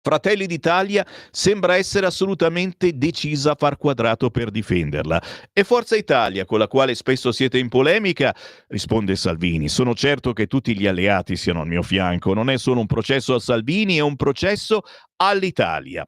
Fratelli d'Italia sembra essere assolutamente decisa a far quadrato per difenderla. E Forza Italia, con la quale spesso siete in polemica, risponde Salvini. Sono certo che tutti gli alleati siano al mio fianco. Non è solo un processo a Salvini, è un processo all'Italia.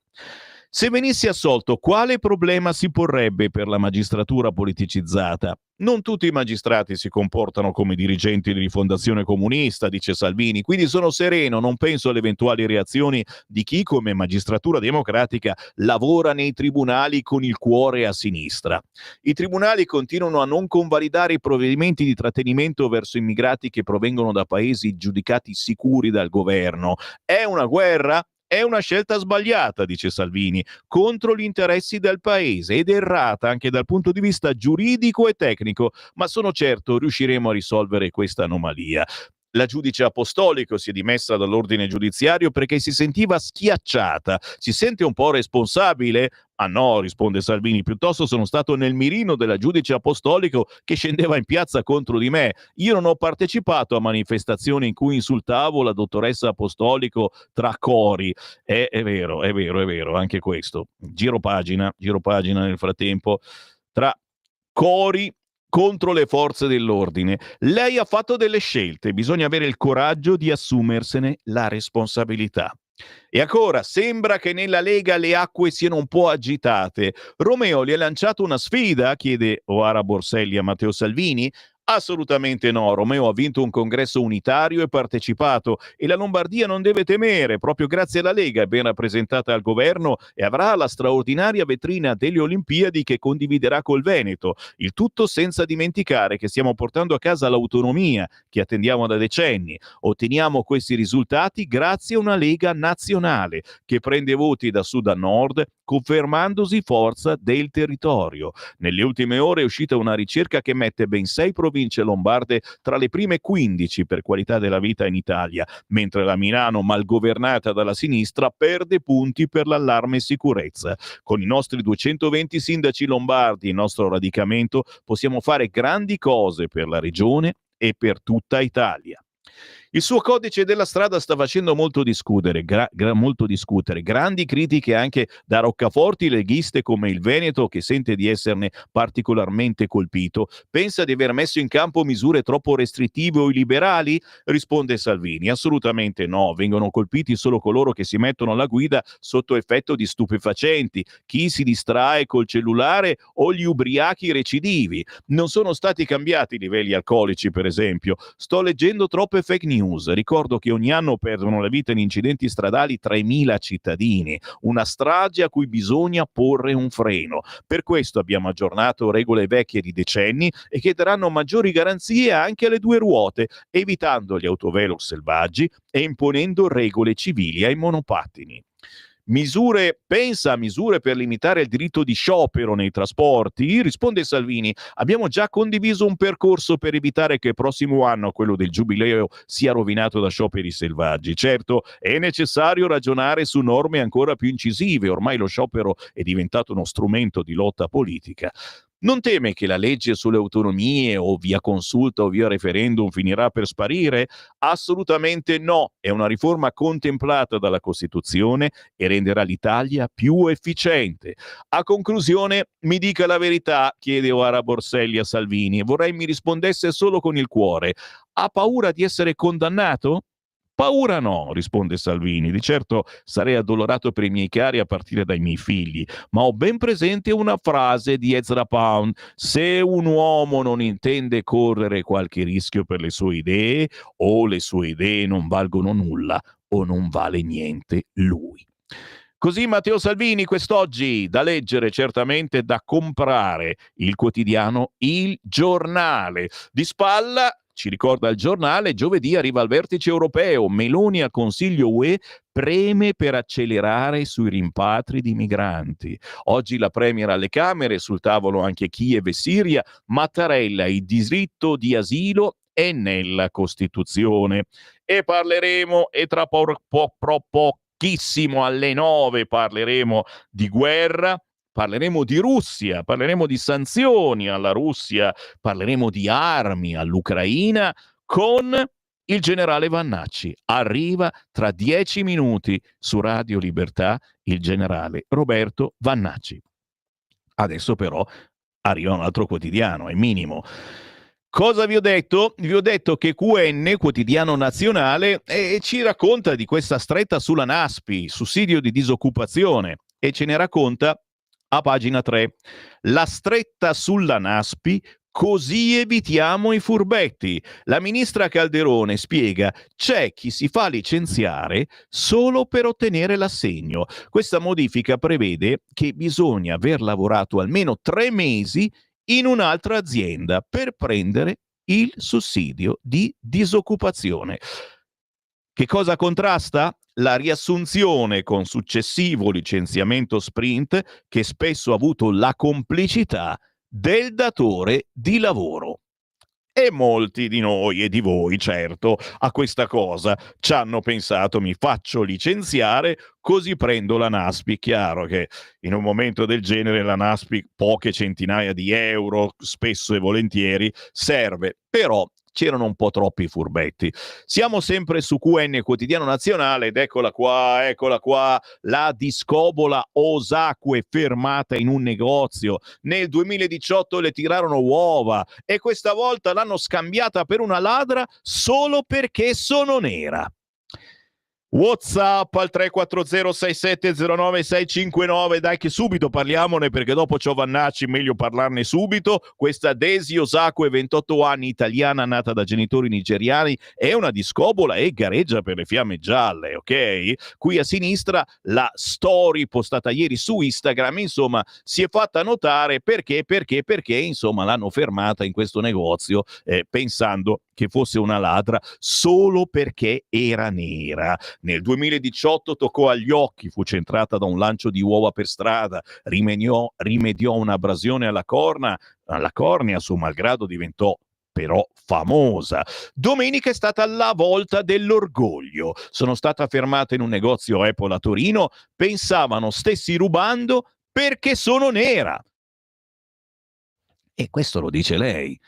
Se venisse assolto, quale problema si porrebbe per la magistratura politicizzata? Non tutti i magistrati si comportano come dirigenti di Rifondazione Comunista, dice Salvini, quindi sono sereno, non penso alle eventuali reazioni di chi come magistratura democratica lavora nei tribunali con il cuore a sinistra. I tribunali continuano a non convalidare i provvedimenti di trattenimento verso immigrati che provengono da paesi giudicati sicuri dal governo. È una guerra? È una scelta sbagliata, dice Salvini, contro gli interessi del paese ed errata anche dal punto di vista giuridico e tecnico, ma sono certo riusciremo a risolvere questa anomalia. La giudice apostolico si è dimessa dall'ordine giudiziario perché si sentiva schiacciata. Si sente un po' responsabile? Ah no, risponde Salvini, piuttosto sono stato nel mirino della giudice apostolico che scendeva in piazza contro di me. Io non ho partecipato a manifestazioni in cui insultavo la dottoressa apostolico tra cori. È vero, anche questo. Giro pagina nel frattempo, tra cori contro le forze dell'ordine. Lei ha fatto delle scelte, bisogna avere il coraggio di assumersene la responsabilità. E ancora, sembra che nella Lega le acque siano un po' agitate. Romeo gli ha lanciato una sfida, chiede Oara Borselli a Matteo Salvini. Assolutamente no, Romeo ha vinto un congresso unitario e partecipato e la Lombardia non deve temere, proprio grazie alla Lega è ben rappresentata al governo e avrà la straordinaria vetrina delle Olimpiadi che condividerà col Veneto, il tutto senza dimenticare che stiamo portando a casa l'autonomia che attendiamo da decenni. Otteniamo questi risultati grazie a una Lega nazionale che prende voti da sud a nord, confermandosi forza del territorio. Nelle ultime ore è uscita una ricerca che mette ben 6 province lombarde tra le prime 15 per qualità della vita in Italia, mentre la Milano, malgovernata dalla sinistra, perde punti per l'allarme sicurezza. Con i nostri 220 sindaci lombardi e il nostro radicamento possiamo fare grandi cose per la regione e per tutta Italia. Il suo codice della strada sta facendo molto discutere, molto discutere. Grandi critiche anche da roccaforti leghiste come il Veneto, che sente di esserne particolarmente colpito. Pensa di aver messo in campo misure troppo restrittive o illiberali? Risponde Salvini. Assolutamente no. Vengono colpiti solo coloro che si mettono alla guida sotto effetto di stupefacenti, chi si distrae col cellulare o gli ubriachi recidivi. Non sono stati cambiati i livelli alcolici, per esempio. Sto leggendo troppe fake news. Ricordo che ogni anno perdono la vita in incidenti stradali 3.000 cittadini, una strage a cui bisogna porre un freno. Per questo abbiamo aggiornato regole vecchie di decenni e che daranno maggiori garanzie anche alle due ruote, evitando gli autovelox selvaggi e imponendo regole civili ai monopattini. Pensa a misure per limitare il diritto di sciopero nei trasporti? Risponde Salvini. Abbiamo già condiviso un percorso per evitare che il prossimo anno, quello del giubileo, sia rovinato da scioperi selvaggi. Certo, è necessario ragionare su norme ancora più incisive. Ormai lo sciopero è diventato uno strumento di lotta politica. Non teme che la legge sulle autonomie o via consulta o via referendum finirà per sparire? Assolutamente no. È una riforma contemplata dalla Costituzione e renderà l'Italia più efficiente. A conclusione, mi dica la verità, chiede Oara Borselli a Salvini, e vorrei mi rispondesse solo con il cuore. Ha paura di essere condannato? Paura no, risponde Salvini. Di certo sarei addolorato per i miei cari a partire dai miei figli, ma ho ben presente una frase di Ezra Pound: se un uomo non intende correre qualche rischio per le sue idee, o le sue idee non valgono nulla, o non vale niente lui. Così Matteo Salvini quest'oggi, da leggere certamente, da comprare, il quotidiano Il Giornale. Di spalla, ci ricorda il giornale, giovedì arriva al vertice europeo, Meloni al Consiglio UE preme per accelerare sui rimpatri di migranti. Oggi la Premier alle Camere, sul tavolo anche Kiev e Siria, Mattarella, il diritto di asilo è nella Costituzione. E parleremo, e tra pochissimo alle 9 parleremo di guerra, parleremo di Russia, parleremo di sanzioni alla Russia, parleremo di armi all'Ucraina con il generale Vannacci. Arriva tra 10 minuti su Radio Libertà il generale Roberto Vannacci. Adesso però arriva un altro quotidiano, è minimo. Cosa vi ho detto? Vi ho detto che QN, quotidiano nazionale, ci racconta di questa stretta sulla NASPI, sussidio di disoccupazione, e ce ne racconta a pagina 3. La stretta sulla NASPI, così evitiamo i furbetti. La ministra Calderone spiega: c'è chi si fa licenziare solo per ottenere l'assegno. Questa modifica prevede che bisogna aver lavorato almeno 3 mesi in un'altra azienda per prendere il sussidio di disoccupazione. Che cosa contrasta? La riassunzione con successivo licenziamento sprint, che spesso ha avuto la complicità del datore di lavoro. E molti di noi e di voi, certo, a questa cosa ci hanno pensato: mi faccio licenziare così prendo la NASPI. Chiaro che in un momento del genere la NASPI, poche centinaia di euro, spesso e volentieri, serve, però c'erano un po' troppi furbetti. Siamo sempre su QN, quotidiano nazionale, ed eccola qua, la discobola Osacque fermata in un negozio. Nel 2018 le tirarono uova e questa volta l'hanno scambiata per una ladra solo perché sono nera. WhatsApp al 340-6709-659, dai che subito parliamone perché dopo c'ho Vannacci, meglio parlarne subito. Questa Desi Osako, 28 anni, italiana nata da genitori nigeriani, è una discobola e gareggia per le Fiamme Gialle, ok? Qui a sinistra la story postata ieri su Instagram, insomma, si è fatta notare perché insomma l'hanno fermata in questo negozio pensando che fosse una ladra solo perché era nera. Nel 2018 toccò agli occhi, fu centrata da un lancio di uova per strada, rimediò un'abrasione alla cornea, suo malgrado diventò però famosa. Domenica è stata la volta dell'orgoglio. Sono stata fermata in un negozio Apple a Torino, pensavano stessi rubando perché sono nera. E questo lo dice lei.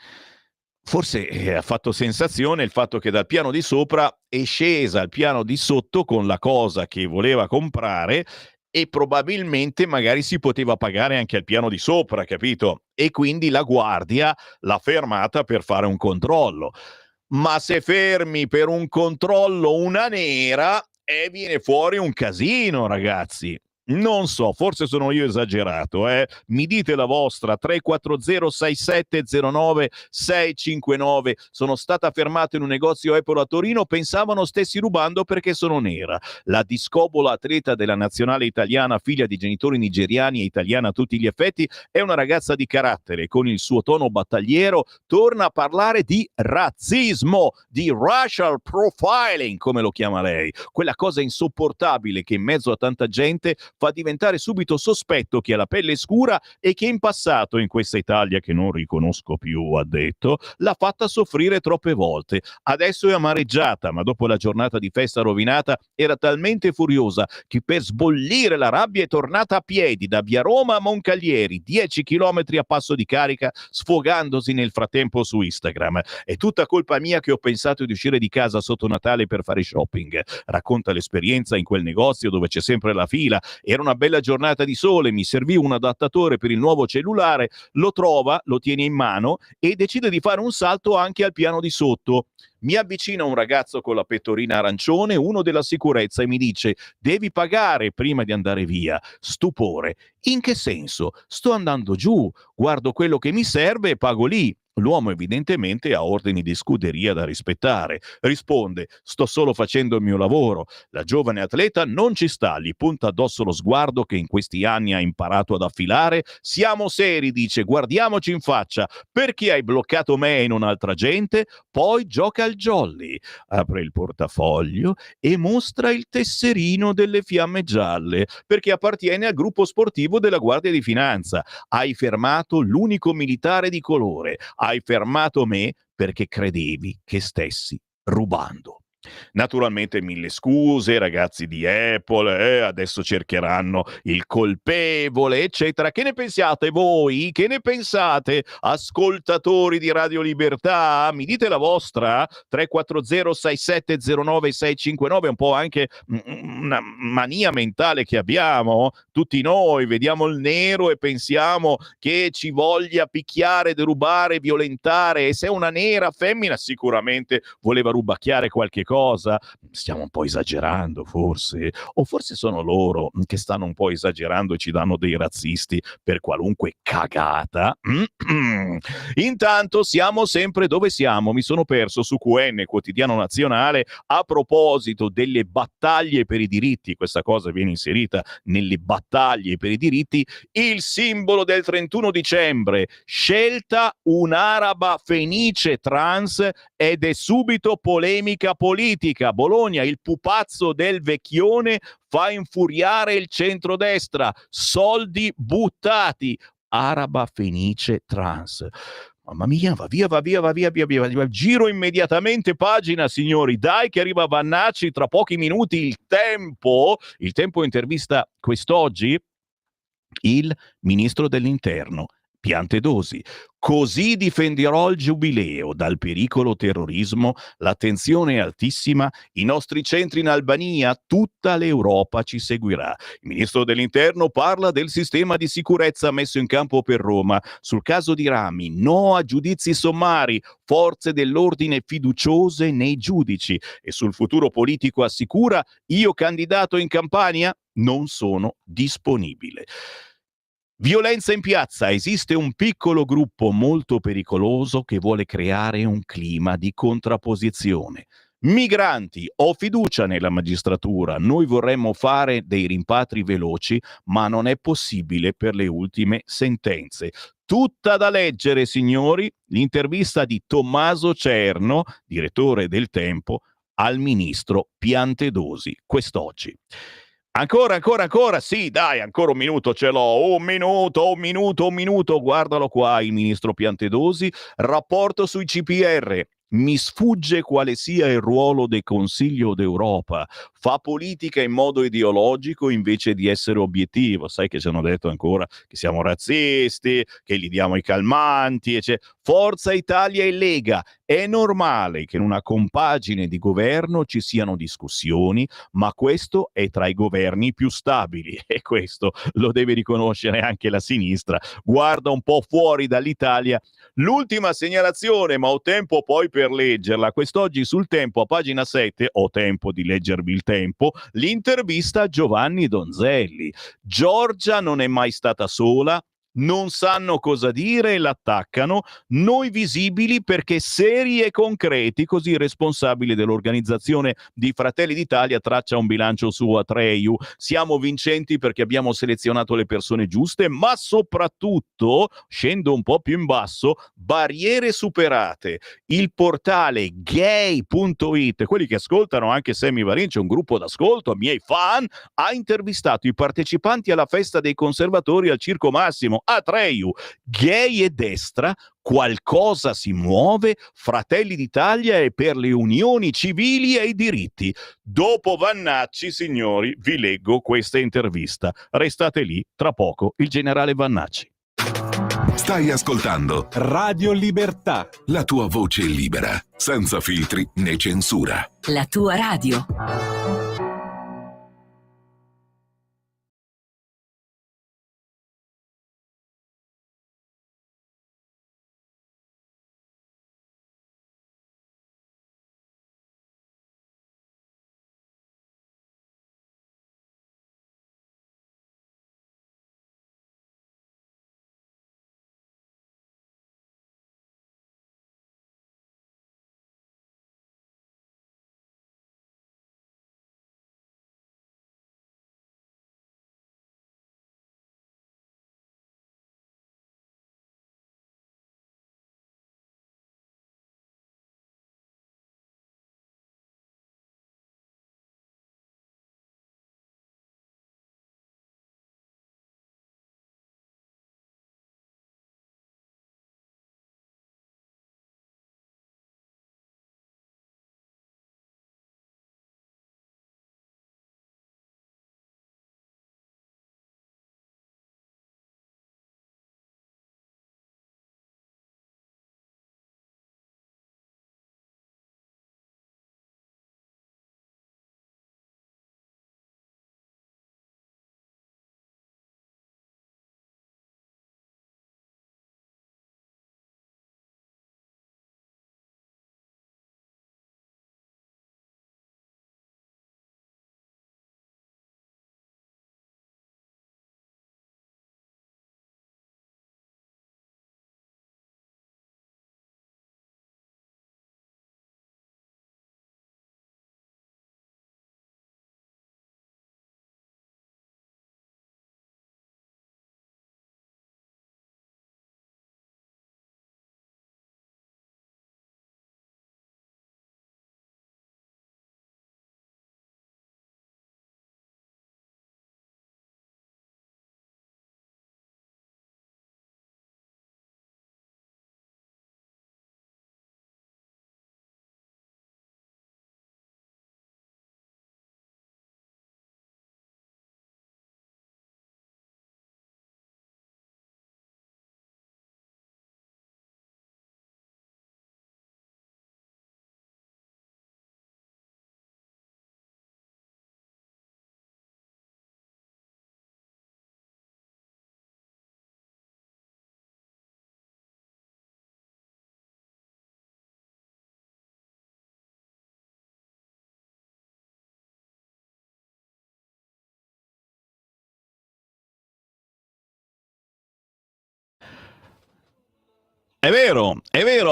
Forse ha fatto sensazione il fatto che dal piano di sopra è scesa al piano di sotto con la cosa che voleva comprare e probabilmente magari si poteva pagare anche al piano di sopra, capito? E quindi la guardia l'ha fermata per fare un controllo. Ma se fermi per un controllo una nera, viene fuori un casino, ragazzi. Non so, forse sono io esagerato, Mi dite la vostra, 340-6709-659. Sono stata fermata in un negozio Apple a Torino, pensavano stessi rubando perché sono nera. La discobola atleta della nazionale italiana, figlia di genitori nigeriani e italiana a tutti gli effetti, è una ragazza di carattere. Con il suo tono battagliero torna a parlare di razzismo, di racial profiling, come lo chiama lei. Quella cosa insopportabile che in mezzo a tanta gente fa diventare subito sospetto chi ha la pelle scura e che in passato, in questa Italia che non riconosco più, ha detto, l'ha fatta soffrire troppe volte. Adesso è amareggiata, ma dopo la giornata di festa rovinata era talmente furiosa che per sbollire la rabbia è tornata a piedi da via Roma a Moncaglieri, 10 chilometri a passo di carica, sfogandosi nel frattempo su Instagram. È tutta colpa mia che ho pensato di uscire di casa sotto Natale per fare shopping. Racconta l'esperienza in quel negozio dove c'è sempre la fila. Era una bella giornata di sole, mi servì un adattatore per il nuovo cellulare, lo trova, lo tiene in mano e decide di fare un salto anche al piano di sotto. Mi avvicina un ragazzo con la pettorina arancione, uno della sicurezza, e mi dice: devi pagare prima di andare via. Stupore. In che senso? Sto andando giù, guardo quello che mi serve e pago lì. L'uomo evidentemente ha ordini di scuderia da rispettare. Risponde: sto solo facendo il mio lavoro. La giovane atleta non ci sta, gli punta addosso lo sguardo che in questi anni ha imparato ad affilare. Siamo seri, dice, guardiamoci in faccia. Perché hai bloccato me e non altra gente? Poi gioca al jolly. Apre il portafoglio e mostra il tesserino delle Fiamme Gialle, perché appartiene al gruppo sportivo della Guardia di Finanza. Hai fermato l'unico militare di colore. Hai fermato me perché credevi che stessi rubando. Naturalmente mille scuse, ragazzi di Apple, adesso cercheranno il colpevole, eccetera. Che ne pensiate voi? Che ne pensate, ascoltatori di Radio Libertà? Mi dite la vostra? 340-6709-659, è un po' anche una mania mentale che abbiamo, tutti noi vediamo il nero e pensiamo che ci voglia picchiare, derubare, violentare, e se è una nera femmina sicuramente voleva rubacchiare qualche cosa. Stiamo un po' esagerando forse, o forse sono loro che stanno un po' esagerando e ci danno dei razzisti per qualunque cagata. Intanto siamo sempre dove siamo. Mi sono perso su QN, Quotidiano Nazionale, a proposito delle battaglie per i diritti. Questa cosa viene inserita nelle battaglie per i diritti. Il simbolo del 31 dicembre, scelta un'araba fenice trans ed è subito polemica politica. Bologna, il pupazzo del vecchione fa infuriare il centrodestra. Soldi buttati. Araba fenice trans. Mamma mia, va via. Giro immediatamente pagina, signori. Dai che arriva Vannacci tra pochi minuti. Il Tempo intervista quest'oggi il ministro dell'Interno, Piantedosi. Così difenderò il giubileo dal pericolo terrorismo, l'attenzione è altissima, i nostri centri in Albania, tutta l'Europa ci seguirà. Il ministro dell'Interno parla del sistema di sicurezza messo in campo per Roma. Sul caso di Rami, no a giudizi sommari, forze dell'ordine fiduciose nei giudici. E sul futuro politico assicura, io candidato in Campania non sono disponibile. Violenza in piazza. Esiste un piccolo gruppo molto pericoloso che vuole creare un clima di contrapposizione. Migranti, ho fiducia nella magistratura, noi vorremmo fare dei rimpatri veloci, ma non è possibile per le ultime sentenze. Tutta da leggere, signori, l'intervista di Tommaso Cerno, direttore del Tempo, al ministro Piantedosi, quest'oggi. Ancora, sì, dai, ancora un minuto ce l'ho, un minuto, guardalo qua il ministro Piantedosi, rapporto sui CPR, mi sfugge quale sia il ruolo del Consiglio d'Europa, fa politica in modo ideologico invece di essere obiettivo, sai che ci hanno detto ancora che siamo razzisti, che gli diamo i calmanti, eccetera. Forza Italia e Lega, è normale che in una compagine di governo ci siano discussioni, ma questo è tra i governi più stabili e questo lo deve riconoscere anche la sinistra. Guarda un po' fuori dall'Italia. L'ultima segnalazione, ma ho tempo poi per leggerla. Quest'oggi sul Tempo, a pagina 7, ho tempo di leggervi il Tempo, l'intervista a Giovanni Donzelli. Giorgia non è mai stata sola, non sanno cosa dire e l'attaccano, noi visibili perché seri e concreti, così il responsabile dell'organizzazione di Fratelli d'Italia traccia un bilancio su Atreju. Siamo vincenti perché abbiamo selezionato le persone giuste, ma soprattutto, scendo un po' più in basso, barriere superate. Il portale gay.it, quelli che ascoltano anche Sammy Varin, c'è un gruppo d'ascolto, miei fan, ha intervistato i partecipanti alla festa dei conservatori al Circo Massimo. Atreju, gay e destra, qualcosa si muove, Fratelli d'Italia è per le unioni civili e i diritti. Dopo Vannacci, signori, vi leggo questa intervista. Restate lì, tra poco il generale Vannacci. Stai ascoltando Radio Libertà. la tua voce libera, senza filtri né censura. La tua radio. È vero,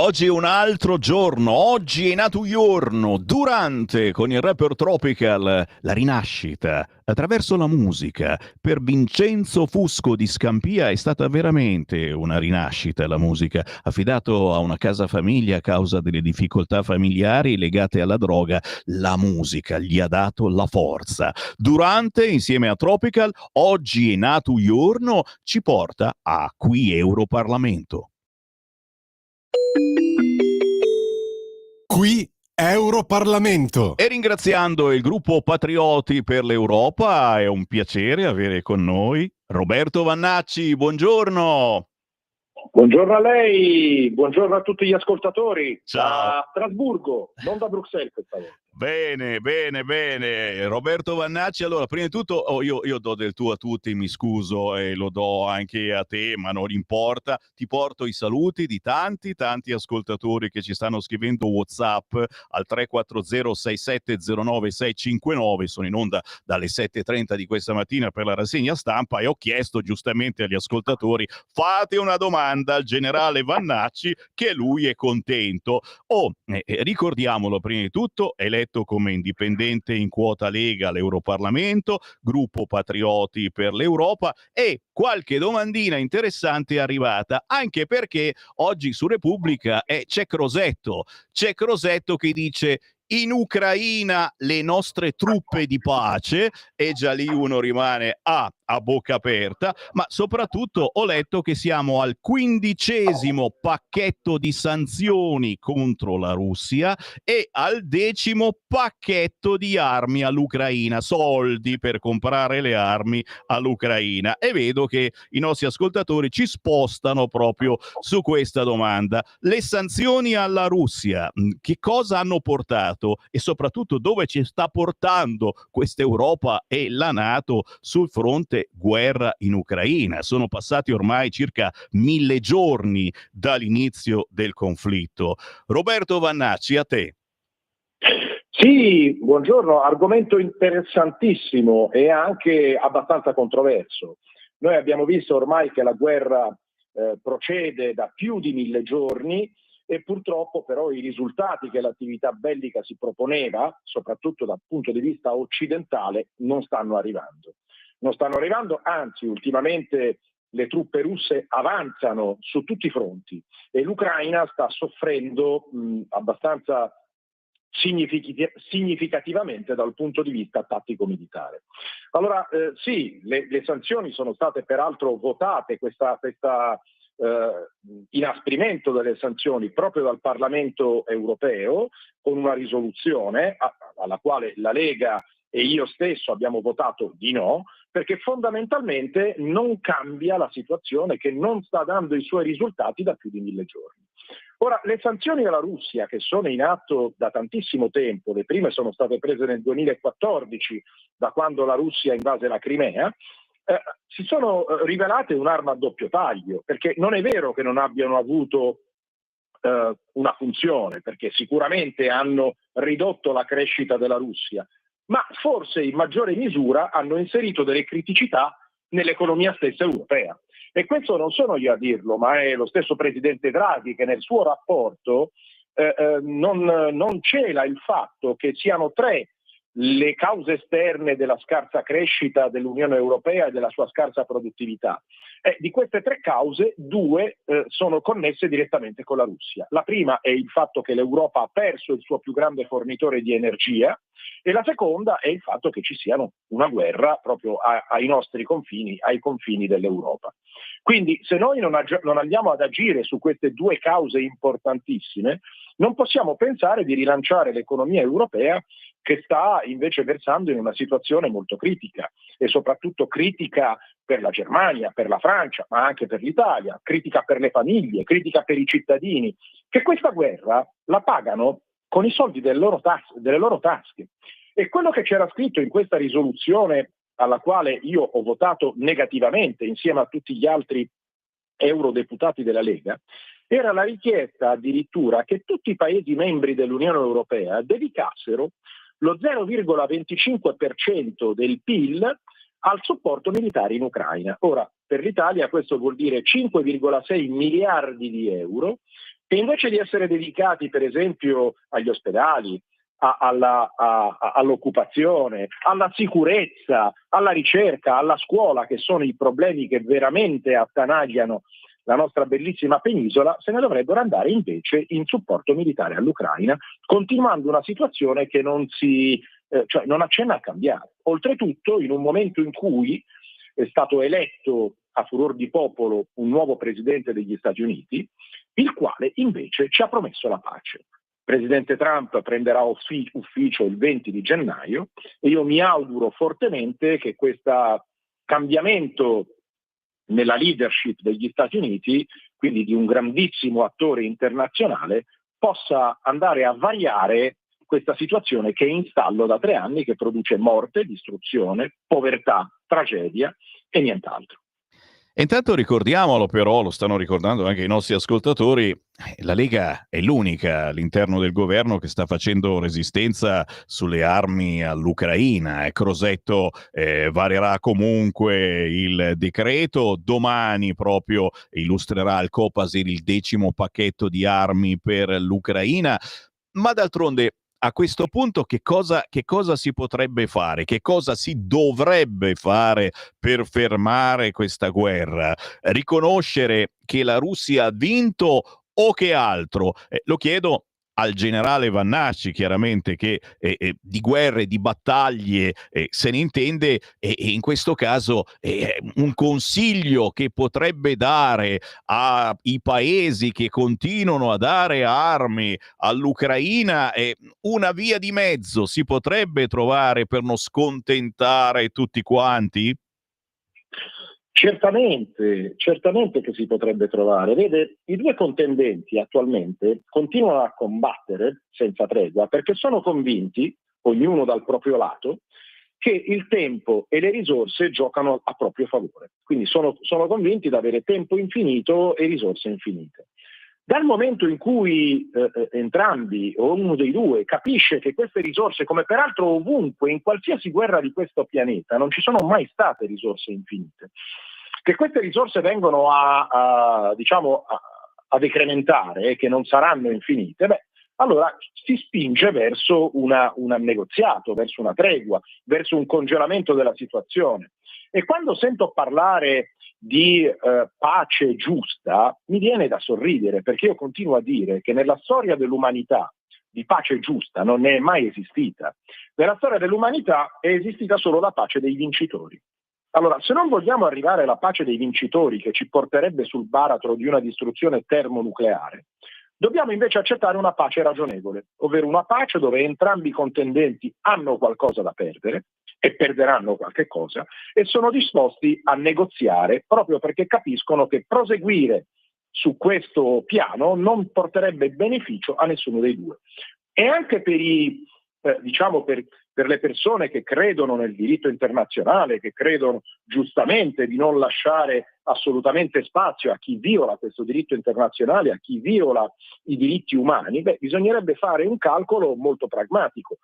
oggi è un altro giorno, oggi è nato un giorno, durante con il rapper Tropical, la rinascita attraverso la musica. Per Vincenzo Fusco di Scampia è stata veramente una rinascita la musica, affidato a una casa famiglia a causa delle difficoltà familiari legate alla droga, la musica gli ha dato la forza. Durante, insieme a Tropical, oggi è nato un giorno, ci porta a Qui Europarlamento. Qui Europarlamento. E ringraziando il gruppo Patrioti per l'Europa, è un piacere avere con noi Roberto Vannacci. Buongiorno. Buongiorno a lei, buongiorno a tutti gli ascoltatori. Ciao. Da Strasburgo, non da Bruxelles questa volta. Bene. Roberto Vannacci, allora, prima di tutto io do del tu a tutti, mi scuso e lo do anche a te, ma non importa. Ti porto i saluti di tanti ascoltatori che ci stanno scrivendo WhatsApp al 340-6709-659. Sono in onda dalle 7:30 di questa mattina per la rassegna stampa e ho chiesto giustamente agli ascoltatori: fate una domanda al generale Vannacci che lui è contento. Ricordiamolo prima di tutto, eletto come indipendente in quota Lega all'Europarlamento, gruppo Patrioti per l'Europa, e qualche domandina interessante è arrivata, anche perché oggi su Repubblica c'è Crosetto che dice: in Ucraina le nostre truppe di pace, e già lì uno rimane a bocca aperta, ma soprattutto ho letto che siamo al 15° pacchetto di sanzioni contro la Russia e al 10° pacchetto di armi all'Ucraina, soldi per comprare le armi all'Ucraina, e vedo che i nostri ascoltatori ci spostano proprio su questa domanda. Le sanzioni alla Russia, che cosa hanno portato e soprattutto dove ci sta portando questa Europa e la NATO sul fronte guerra in Ucraina? Sono passati ormai circa 1000 giorni dall'inizio del conflitto. Roberto Vannacci, a te. Sì, buongiorno, argomento interessantissimo e anche abbastanza controverso. Noi abbiamo visto ormai che la guerra procede da più di 1000 giorni e purtroppo però i risultati che l'attività bellica si proponeva, soprattutto dal punto di vista occidentale, non stanno arrivando. Anzi, ultimamente le truppe russe avanzano su tutti i fronti e l'Ucraina sta soffrendo abbastanza significativamente dal punto di vista tattico-militare. Allora, sì, le sanzioni sono state peraltro votate, questa inasprimento delle sanzioni proprio dal Parlamento europeo con una risoluzione alla quale la Lega e io stesso abbiamo votato di no, perché fondamentalmente non cambia la situazione che non sta dando i suoi risultati da più di 1000 giorni. Ora, le sanzioni alla Russia, che sono in atto da tantissimo tempo, le prime sono state prese nel 2014, da quando la Russia invase la Crimea, si sono rivelate un'arma a doppio taglio, perché non è vero che non abbiano avuto una funzione, perché sicuramente hanno ridotto la crescita della Russia, ma forse in maggiore misura hanno inserito delle criticità nell'economia stessa europea. E questo non sono io a dirlo, ma è lo stesso presidente Draghi che nel suo rapporto non cela il fatto che siano 3 le cause esterne della scarsa crescita dell'Unione Europea e della sua scarsa produttività. Di queste 3 cause, 2 sono connesse direttamente con la Russia. La prima è il fatto che l'Europa ha perso il suo più grande fornitore di energia e la seconda è il fatto che ci sia una guerra proprio ai nostri confini, ai confini dell'Europa. Quindi se noi non andiamo ad agire su queste 2 cause importantissime, non possiamo pensare di rilanciare l'economia europea, che sta invece versando in una situazione molto critica e soprattutto critica per la Germania, per la Francia, ma anche per l'Italia, critica per le famiglie, critica per i cittadini, che questa guerra la pagano con i soldi delle loro tasche. E quello che c'era scritto in questa risoluzione, alla quale io ho votato negativamente insieme a tutti gli altri eurodeputati della Lega, era la richiesta addirittura che tutti i Paesi membri dell'Unione Europea dedicassero lo 0,25% del PIL al supporto militare in Ucraina. Ora, per l'Italia questo vuol dire 5,6 miliardi di euro, che invece di essere dedicati per esempio agli ospedali, all'occupazione, alla sicurezza, alla ricerca, alla scuola, che sono i problemi che veramente attanagliano la nostra bellissima penisola, se ne dovrebbero andare invece in supporto militare all'Ucraina, continuando una situazione che non accenna a cambiare. Oltretutto, in un momento in cui è stato eletto a furor di popolo un nuovo presidente degli Stati Uniti, il quale invece ci ha promesso la pace. Il presidente Trump prenderà ufficio il 20 di gennaio e io mi auguro fortemente che questo cambiamento nella leadership degli Stati Uniti, quindi di un grandissimo attore internazionale, possa andare a variare questa situazione che è in stallo da 3 anni, che produce morte, distruzione, povertà, tragedia e nient'altro. E intanto ricordiamolo, però, lo stanno ricordando anche i nostri ascoltatori, la Lega è l'unica all'interno del governo che sta facendo resistenza sulle armi all'Ucraina. Crosetto varierà comunque il decreto, domani proprio illustrerà al Copasir il 10° pacchetto di armi per l'Ucraina, ma d'altronde a questo punto che cosa si potrebbe fare? Che cosa si dovrebbe fare per fermare questa guerra? Riconoscere che la Russia ha vinto o che altro? Lo chiedo al generale Vannacci, chiaramente, che di guerre, di battaglie se ne intende, e in questo caso un consiglio che potrebbe dare ai paesi che continuano a dare armi all'Ucraina, una via di mezzo si potrebbe trovare per non scontentare tutti quanti? Certamente che si potrebbe trovare. Vede, i due contendenti attualmente continuano a combattere senza tregua perché sono convinti, ognuno dal proprio lato, che il tempo e le risorse giocano a proprio favore. Quindi sono convinti di avere tempo infinito e risorse infinite. Dal momento in cui entrambi o uno dei due capisce che queste risorse, come peraltro ovunque, in qualsiasi guerra di questo pianeta, non ci sono mai state risorse infinite, che queste risorse vengono a decrementare, che non saranno infinite, allora si spinge verso un negoziato, verso una tregua, verso un congelamento della situazione. E quando sento parlare di pace giusta, mi viene da sorridere, perché io continuo a dire che nella storia dell'umanità di pace giusta non è mai esistita. Nella storia dell'umanità è esistita solo la pace dei vincitori. Allora, se non vogliamo arrivare alla pace dei vincitori, che ci porterebbe sul baratro di una distruzione termonucleare, dobbiamo invece accettare una pace ragionevole, ovvero una pace dove entrambi i contendenti hanno qualcosa da perdere e perderanno qualche cosa e sono disposti a negoziare proprio perché capiscono che proseguire su questo piano non porterebbe beneficio a nessuno dei due. E anche per le persone che credono nel diritto internazionale, che credono giustamente di non lasciare assolutamente spazio a chi viola questo diritto internazionale, a chi viola i diritti umani, bisognerebbe fare un calcolo molto pragmatico.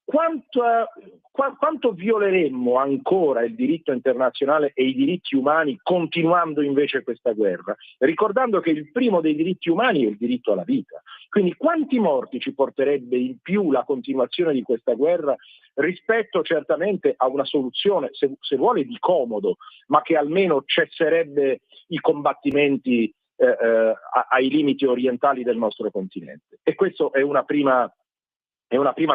Quanto violeremmo ancora il diritto internazionale e i diritti umani continuando invece questa guerra? Ricordando che il primo dei diritti umani è il diritto alla vita. Quindi quanti morti ci porterebbe in più la continuazione di questa guerra rispetto certamente a una soluzione, se vuole di comodo, ma che almeno cesserebbe i combattimenti ai limiti orientali del nostro continente. E questo è una prima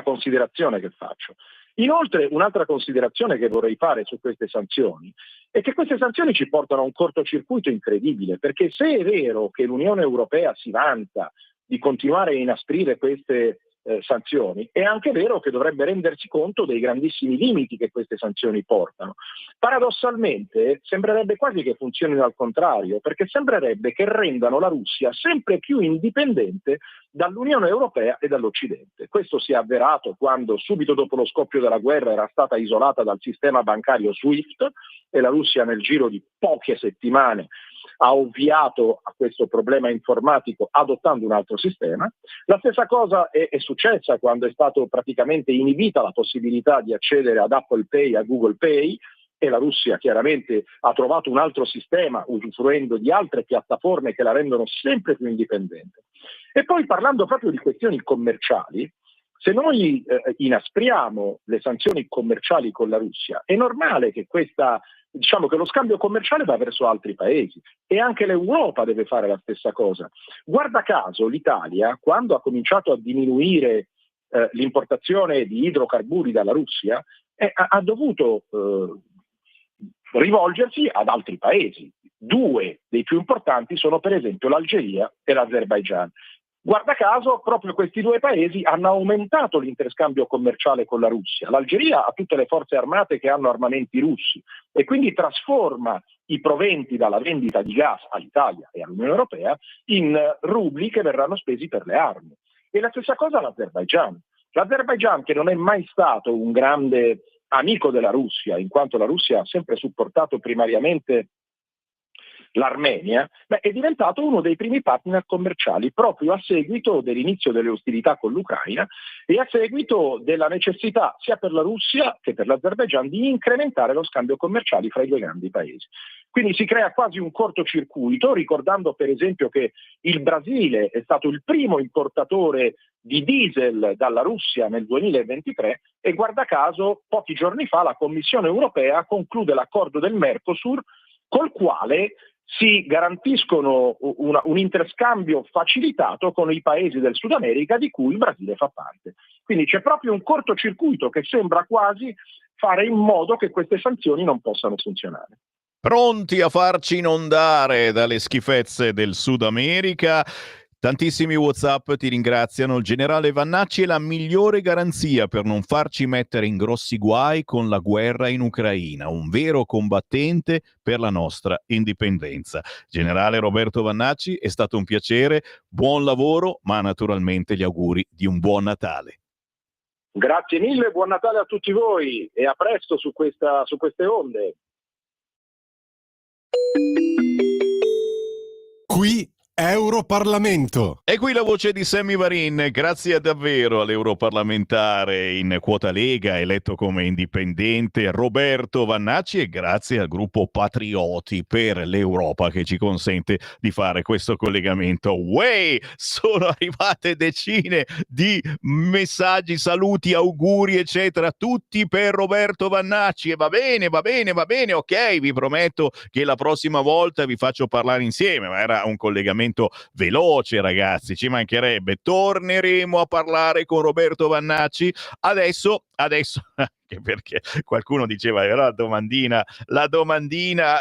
considerazione che faccio. Inoltre, un'altra considerazione che vorrei fare su queste sanzioni è che queste sanzioni ci portano a un cortocircuito incredibile, perché se è vero che l'Unione Europea si vanta di continuare a inasprire queste sanzioni, è anche vero che dovrebbe rendersi conto dei grandissimi limiti che queste sanzioni portano. Paradossalmente sembrerebbe quasi che funzionino al contrario, perché sembrerebbe che rendano la Russia sempre più indipendente dall'Unione Europea e dall'Occidente. Questo si è avverato quando subito dopo lo scoppio della guerra era stata isolata dal sistema bancario SWIFT e la Russia nel giro di poche settimane ha ovviato a questo problema informatico adottando un altro sistema. La stessa cosa è successa quando è stato praticamente inibita la possibilità di accedere ad Apple Pay, a Google Pay, e la Russia chiaramente ha trovato un altro sistema usufruendo di altre piattaforme che la rendono sempre più indipendente. E poi parlando proprio di questioni commerciali, se noi inaspriamo le sanzioni commerciali con la Russia, è normale che che lo scambio commerciale va verso altri paesi e anche l'Europa deve fare la stessa cosa. Guarda caso l'Italia, quando ha cominciato a diminuire l'importazione di idrocarburi dalla Russia, ha dovuto rivolgersi ad altri paesi. Due dei più importanti sono per esempio l'Algeria e l'Azerbaigian. Guarda caso, proprio questi due paesi hanno aumentato l'interscambio commerciale con la Russia. L'Algeria ha tutte le forze armate che hanno armamenti russi e quindi trasforma i proventi dalla vendita di gas all'Italia e all'Unione Europea in rubli che verranno spesi per le armi. E la stessa cosa l'Azerbaigian. L'Azerbaigian, che non è mai stato un grande amico della Russia, in quanto la Russia ha sempre supportato primariamente l'Armenia, è diventato uno dei primi partner commerciali proprio a seguito dell'inizio delle ostilità con l'Ucraina e a seguito della necessità sia per la Russia che per l'Azerbaigian di incrementare lo scambio commerciale fra i due grandi paesi. Quindi si crea quasi un cortocircuito, ricordando per esempio che il Brasile è stato il primo importatore di diesel dalla Russia nel 2023 e guarda caso pochi giorni fa la Commissione europea conclude l'accordo del Mercosur col quale si garantiscono un interscambio facilitato con i paesi del Sud America di cui il Brasile fa parte. Quindi c'è proprio un cortocircuito che sembra quasi fare in modo che queste sanzioni non possano funzionare. Pronti a farci inondare dalle schifezze del Sud America? Tantissimi WhatsApp ti ringraziano. Il generale Vannacci è la migliore garanzia per non farci mettere in grossi guai con la guerra in Ucraina, un vero combattente per la nostra indipendenza. Generale Roberto Vannacci, è stato un piacere, buon lavoro, ma naturalmente gli auguri di un buon Natale. Grazie mille, buon Natale a tutti voi e a presto su queste onde. Qui Europarlamento. E qui la voce di Sammy Varin, grazie davvero all'europarlamentare in quota Lega, eletto come indipendente Roberto Vannacci, e grazie al gruppo Patrioti per l'Europa che ci consente di fare questo collegamento. Sono arrivate decine di messaggi, saluti, auguri eccetera, tutti per Roberto Vannacci, e va bene, ok, vi prometto che la prossima volta vi faccio parlare insieme, ma era un collegamento veloce, ragazzi, ci mancherebbe. Torneremo a parlare con Roberto Vannacci adesso anche perché qualcuno diceva la domandina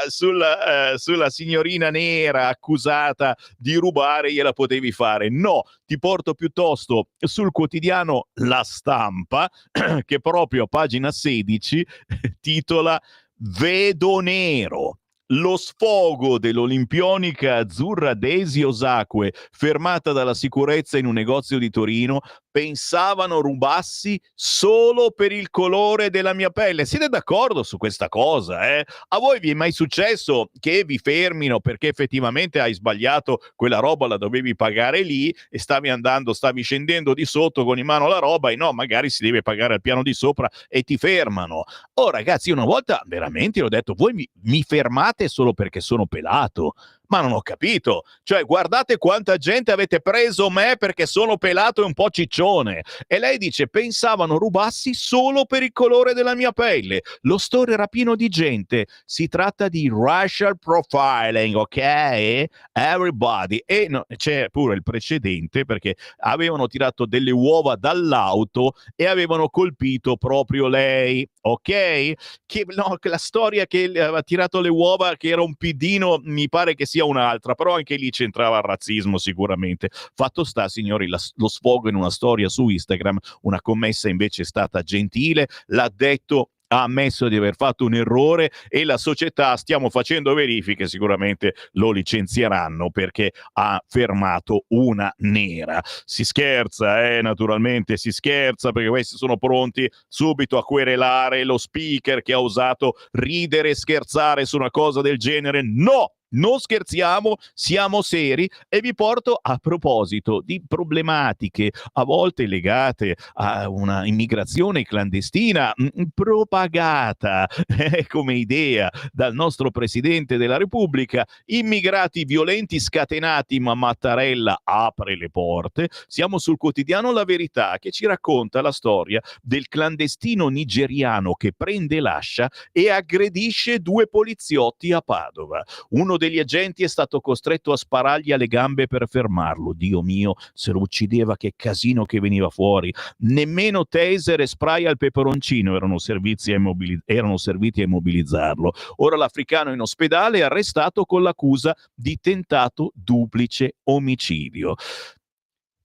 sulla signorina nera accusata di rubare gliela potevi fare. No, ti porto piuttosto sul quotidiano La Stampa che proprio a pagina 16 titola "Vedo nero". Lo sfogo dell'olimpionica azzurra Daisy Osakwe, fermata dalla sicurezza in un negozio di Torino, pensavano rubassi solo per il colore della mia pelle. Siete d'accordo su questa cosa? A voi vi è mai successo che vi fermino perché effettivamente hai sbagliato quella roba, la dovevi pagare lì e stavi scendendo di sotto con in mano la roba e no, magari si deve pagare al piano di sopra e ti fermano. Oh ragazzi, una volta veramente ho detto, voi mi fermate solo perché sono pelato? Ma non ho capito, cioè guardate quanta gente avete preso me perché sono pelato e un po' ciccione. E lei dice pensavano rubassi solo per il colore della mia pelle. Lo store era pieno di gente, si tratta di racial profiling, ok? Everybody. E no, c'è pure il precedente perché avevano tirato delle uova dall'auto e avevano colpito proprio lei, ok? Che la storia che aveva tirato le uova, che era un pidino, mi pare che sia un'altra, però anche lì c'entrava il razzismo sicuramente. Fatto sta, signori, lo sfogo in una storia su Instagram, una commessa invece è stata gentile, l'ha detto, ha ammesso di aver fatto un errore e la società, stiamo facendo verifiche, sicuramente lo licenzieranno perché ha fermato una nera. Si scherza, naturalmente si scherza, perché questi sono pronti subito a querelare lo speaker che ha osato ridere e scherzare su una cosa del genere. No! Non scherziamo, siamo seri e vi porto a proposito di problematiche a volte legate a una immigrazione clandestina propagata come idea dal nostro Presidente della Repubblica, immigrati violenti scatenati, ma Mattarella apre le porte. Siamo sul quotidiano La Verità che ci racconta la storia del clandestino nigeriano che prende l'ascia e aggredisce 2 poliziotti a Padova. Uno degli agenti è stato costretto a sparargli alle gambe per fermarlo. Dio mio, se lo uccideva, che casino che veniva fuori. Nemmeno taser e spray al peperoncino erano serviti a immobilizzarlo. Ora l'africano è in ospedale, arrestato con l'accusa di tentato duplice omicidio.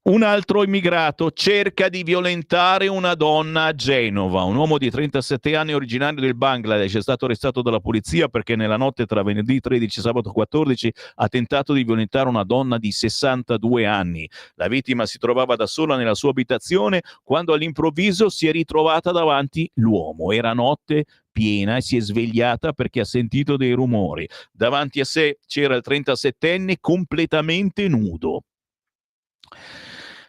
Un altro immigrato cerca di violentare una donna a Genova. Un uomo di 37 anni originario del Bangladesh è stato arrestato dalla polizia perché nella notte tra venerdì 13 e sabato 14 ha tentato di violentare una donna di 62 anni. La vittima si trovava da sola nella sua abitazione quando all'improvviso si è ritrovata davanti l'uomo. Era notte piena e si è svegliata perché ha sentito dei rumori. Davanti a sé c'era il 37enne completamente nudo.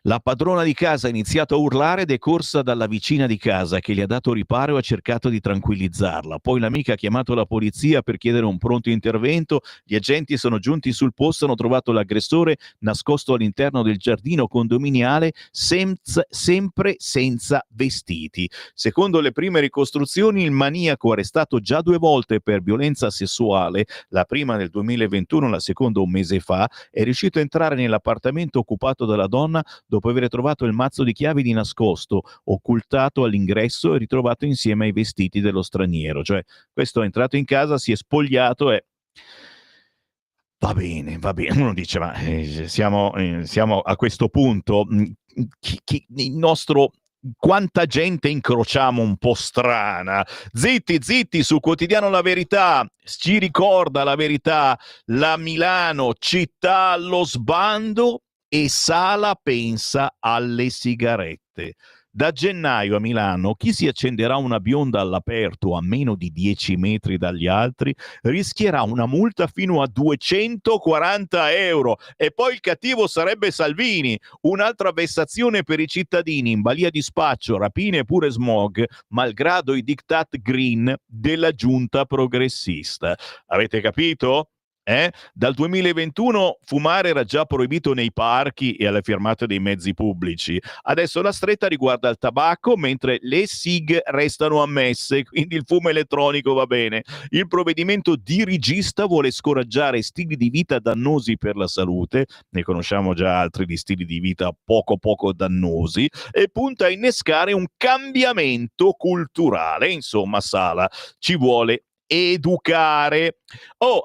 La padrona di casa ha iniziato a urlare ed è corsa dalla vicina di casa che gli ha dato riparo e ha cercato di tranquillizzarla. Poi l'amica ha chiamato la polizia per chiedere un pronto intervento. Gli agenti sono giunti sul posto, hanno trovato l'aggressore nascosto all'interno del giardino condominiale sempre senza vestiti. Secondo le prime ricostruzioni, il maniaco, arrestato già 2 volte per violenza sessuale, la prima nel 2021, la seconda un mese fa, è riuscito a entrare nell'appartamento occupato dalla donna dopo aver trovato il mazzo di chiavi di nascosto, occultato all'ingresso e ritrovato insieme ai vestiti dello straniero. Cioè, questo è entrato in casa, si è spogliato e... Va bene. Uno dice, ma siamo a questo punto. Il nostro... Quanta gente incrociamo un po' strana. Zitti, sul quotidiano La Verità ci ricorda La Verità, la Milano, città allo sbando, e Sala pensa alle sigarette. Da gennaio a Milano chi si accenderà una bionda all'aperto a meno di 10 metri dagli altri rischierà una multa fino a 240 euro. E poi il cattivo sarebbe Salvini. Un'altra vessazione per i cittadini in balia di spaccio, rapine e pure smog, malgrado i diktat green della giunta progressista. Avete capito? Dal 2021 fumare era già proibito nei parchi e alle fermate dei mezzi pubblici. Adesso la stretta riguarda il tabacco, mentre le SIG restano ammesse, quindi il fumo elettronico va bene. Il provvedimento dirigista vuole scoraggiare stili di vita dannosi per la salute, ne conosciamo già altri di stili di vita poco dannosi, e punta a innescare un cambiamento culturale. Insomma, Sala, ci vuole educare.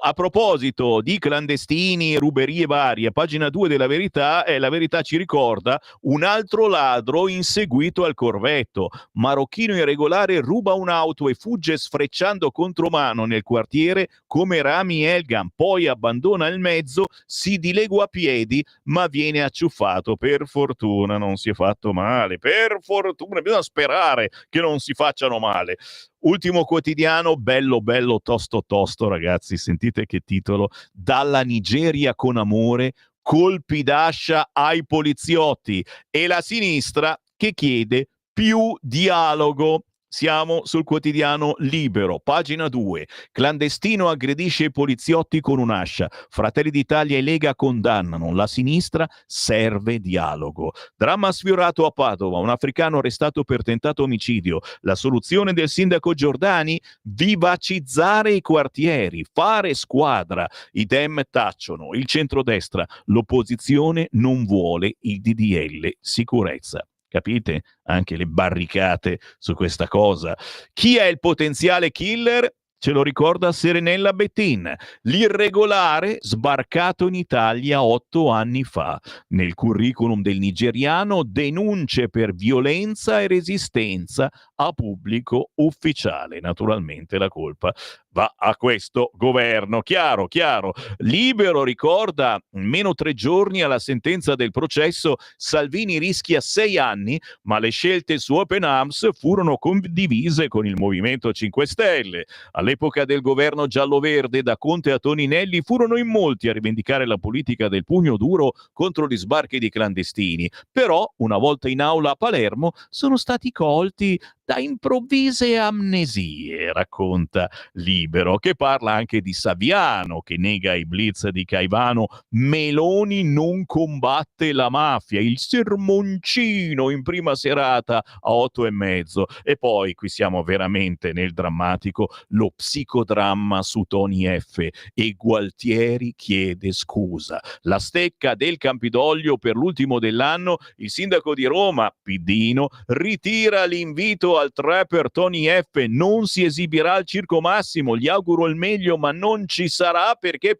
A proposito di clandestini e ruberie varie, a pagina 2 della Verità, La Verità ci ricorda un altro ladro inseguito al corvetto. Marocchino irregolare ruba un'auto e fugge sfrecciando contromano nel quartiere come Rami Elgan, poi abbandona il mezzo, si dilegua a piedi ma viene acciuffato. Per fortuna non si è fatto male, per fortuna, bisogna sperare che non si facciano male. Ultimo quotidiano, bello tosto, ragazzi, sentite che titolo: dalla Nigeria con amore, colpi d'ascia ai poliziotti, e la sinistra che chiede più dialogo. Siamo sul quotidiano Libero, pagina 2. Clandestino aggredisce i poliziotti con un'ascia. Fratelli d'Italia e Lega condannano. La sinistra, serve dialogo. Dramma sfiorato a Padova. Un africano arrestato per tentato omicidio. La soluzione del sindaco Giordani? Vivacizzare i quartieri, fare squadra. I Dem tacciono. Il centrodestra. L'opposizione non vuole il DDL sicurezza. Capite? Anche le barricate su questa cosa. Chi è il potenziale killer? Ce lo ricorda Serenella Bettin, l'irregolare sbarcato in Italia 8 anni fa. Nel curriculum del nigeriano, denunce per violenza e resistenza a pubblico ufficiale. Naturalmente la colpa va a questo governo. Chiaro, chiaro. Libero ricorda meno 3 giorni alla sentenza del processo, Salvini rischia 6 anni, ma le scelte su Open Arms furono condivise con il Movimento 5 Stelle. All'epoca del governo giallo-verde, da Conte a Toninelli, furono in molti a rivendicare la politica del pugno duro contro gli sbarchi di clandestini. Però, una volta in aula a Palermo, sono stati colti da improvvise amnesie, racconta Libero, che parla anche di Saviano, che nega ai blitz di Caivano: Meloni non combatte la mafia, il sermoncino in prima serata a 8:30. E poi qui siamo veramente nel drammatico, lo psicodramma su Tony F. e Gualtieri chiede scusa. La stecca del Campidoglio per l'ultimo dell'anno, il sindaco di Roma, Piddino, ritira l'invito al 3 per Tony F, non si esibirà al Circo Massimo, gli auguro il meglio ma non ci sarà perché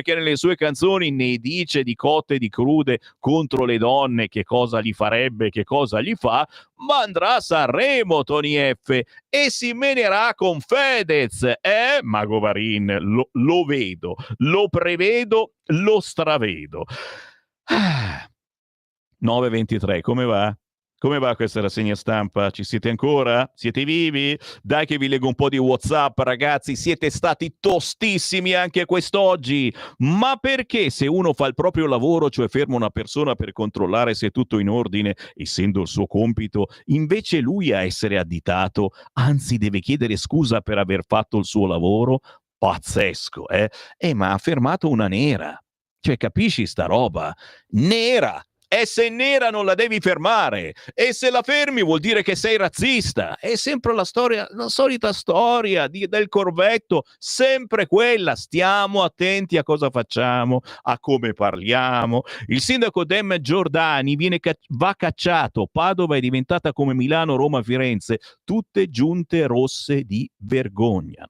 nelle sue canzoni ne dice di cotte e di crude contro le donne, che cosa gli farebbe, che cosa gli fa, ma andrà a Sanremo Tony F e si menerà con Fedez, Mago Varin, lo vedo, lo prevedo, lo stravedo. 9:23, come va? Come va questa rassegna stampa? Ci siete ancora? Siete vivi? Dai che vi leggo un po' di WhatsApp, ragazzi. Siete stati tostissimi anche quest'oggi. Ma perché se uno fa il proprio lavoro, cioè ferma una persona per controllare se è tutto in ordine, essendo il suo compito, invece lui a essere additato, anzi deve chiedere scusa per aver fatto il suo lavoro? Pazzesco, eh? Ma ha fermato una nera. Cioè, capisci sta roba? Nera! E se nera non la devi fermare, e se la fermi vuol dire che sei razzista. È sempre la storia, la solita storia del corvetto, sempre quella. Stiamo attenti a cosa facciamo, a come parliamo. Il sindaco Dem Giordani va cacciato. Padova è diventata come Milano, Roma, Firenze, tutte giunte rosse di vergogna.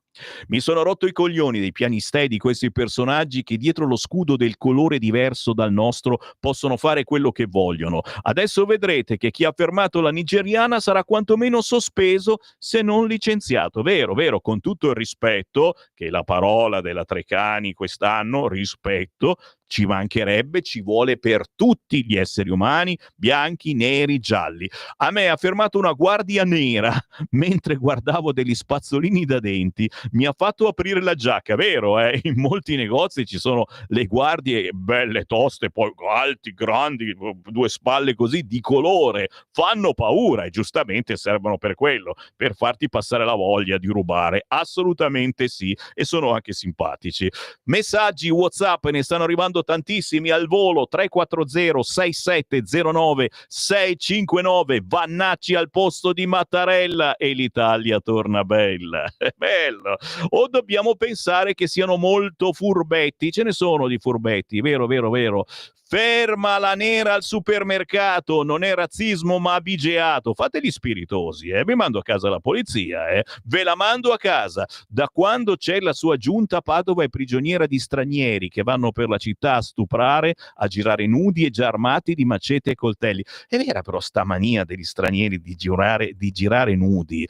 Mi sono rotto i coglioni dei pianistei di questi personaggi che dietro lo scudo del colore diverso dal nostro possono fare quello che vogliono. Adesso vedrete che chi ha fermato la nigeriana sarà quantomeno sospeso, se non licenziato. Vero, vero, con tutto il rispetto, che è la parola della Trecani quest'anno, rispetto, ci mancherebbe, ci vuole per tutti gli esseri umani, bianchi, neri, gialli. A me ha fermato una guardia nera mentre guardavo degli spazzolini da denti, mi ha fatto aprire la giacca, vero? In molti negozi ci sono le guardie belle toste, poi alti, grandi, 2 spalle così, di colore, fanno paura e giustamente servono per quello, per farti passare la voglia di rubare, assolutamente sì, e sono anche simpatici. Messaggi WhatsApp ne stanno arrivando tantissimi al volo, 340 6709 659, Vannacci al posto di Mattarella e l'Italia torna bella. È bello. O dobbiamo pensare che siano molto furbetti? Ce ne sono di furbetti, vero, vero, vero. Ferma la nera al supermercato, non è razzismo ma abigeato. Fate gli spiritosi, vi mando a casa la polizia, ve la mando a casa. Da quando c'è la sua giunta, Padova è prigioniera di stranieri che vanno per la città a stuprare, a girare nudi e già armati di macete e coltelli. È vera però sta mania degli stranieri di girare nudi.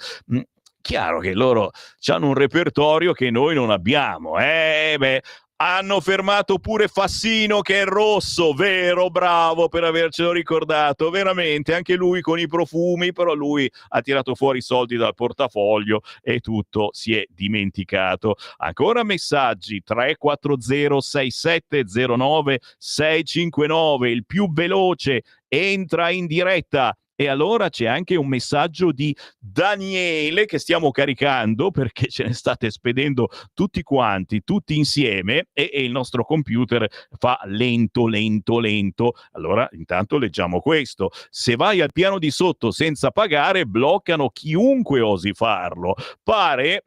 Chiaro che loro hanno un repertorio che noi non abbiamo, hanno fermato pure Fassino che è rosso, vero, bravo per avercelo ricordato, veramente, anche lui con i profumi, però lui ha tirato fuori i soldi dal portafoglio e tutto si è dimenticato. Ancora messaggi, 340 6709 659, il più veloce entra in diretta. E allora c'è anche un messaggio di Daniele che stiamo caricando perché ce ne state spedendo tutti quanti, tutti insieme e il nostro computer fa lento. Allora intanto leggiamo questo: se vai al piano di sotto senza pagare bloccano chiunque osi farlo. Pare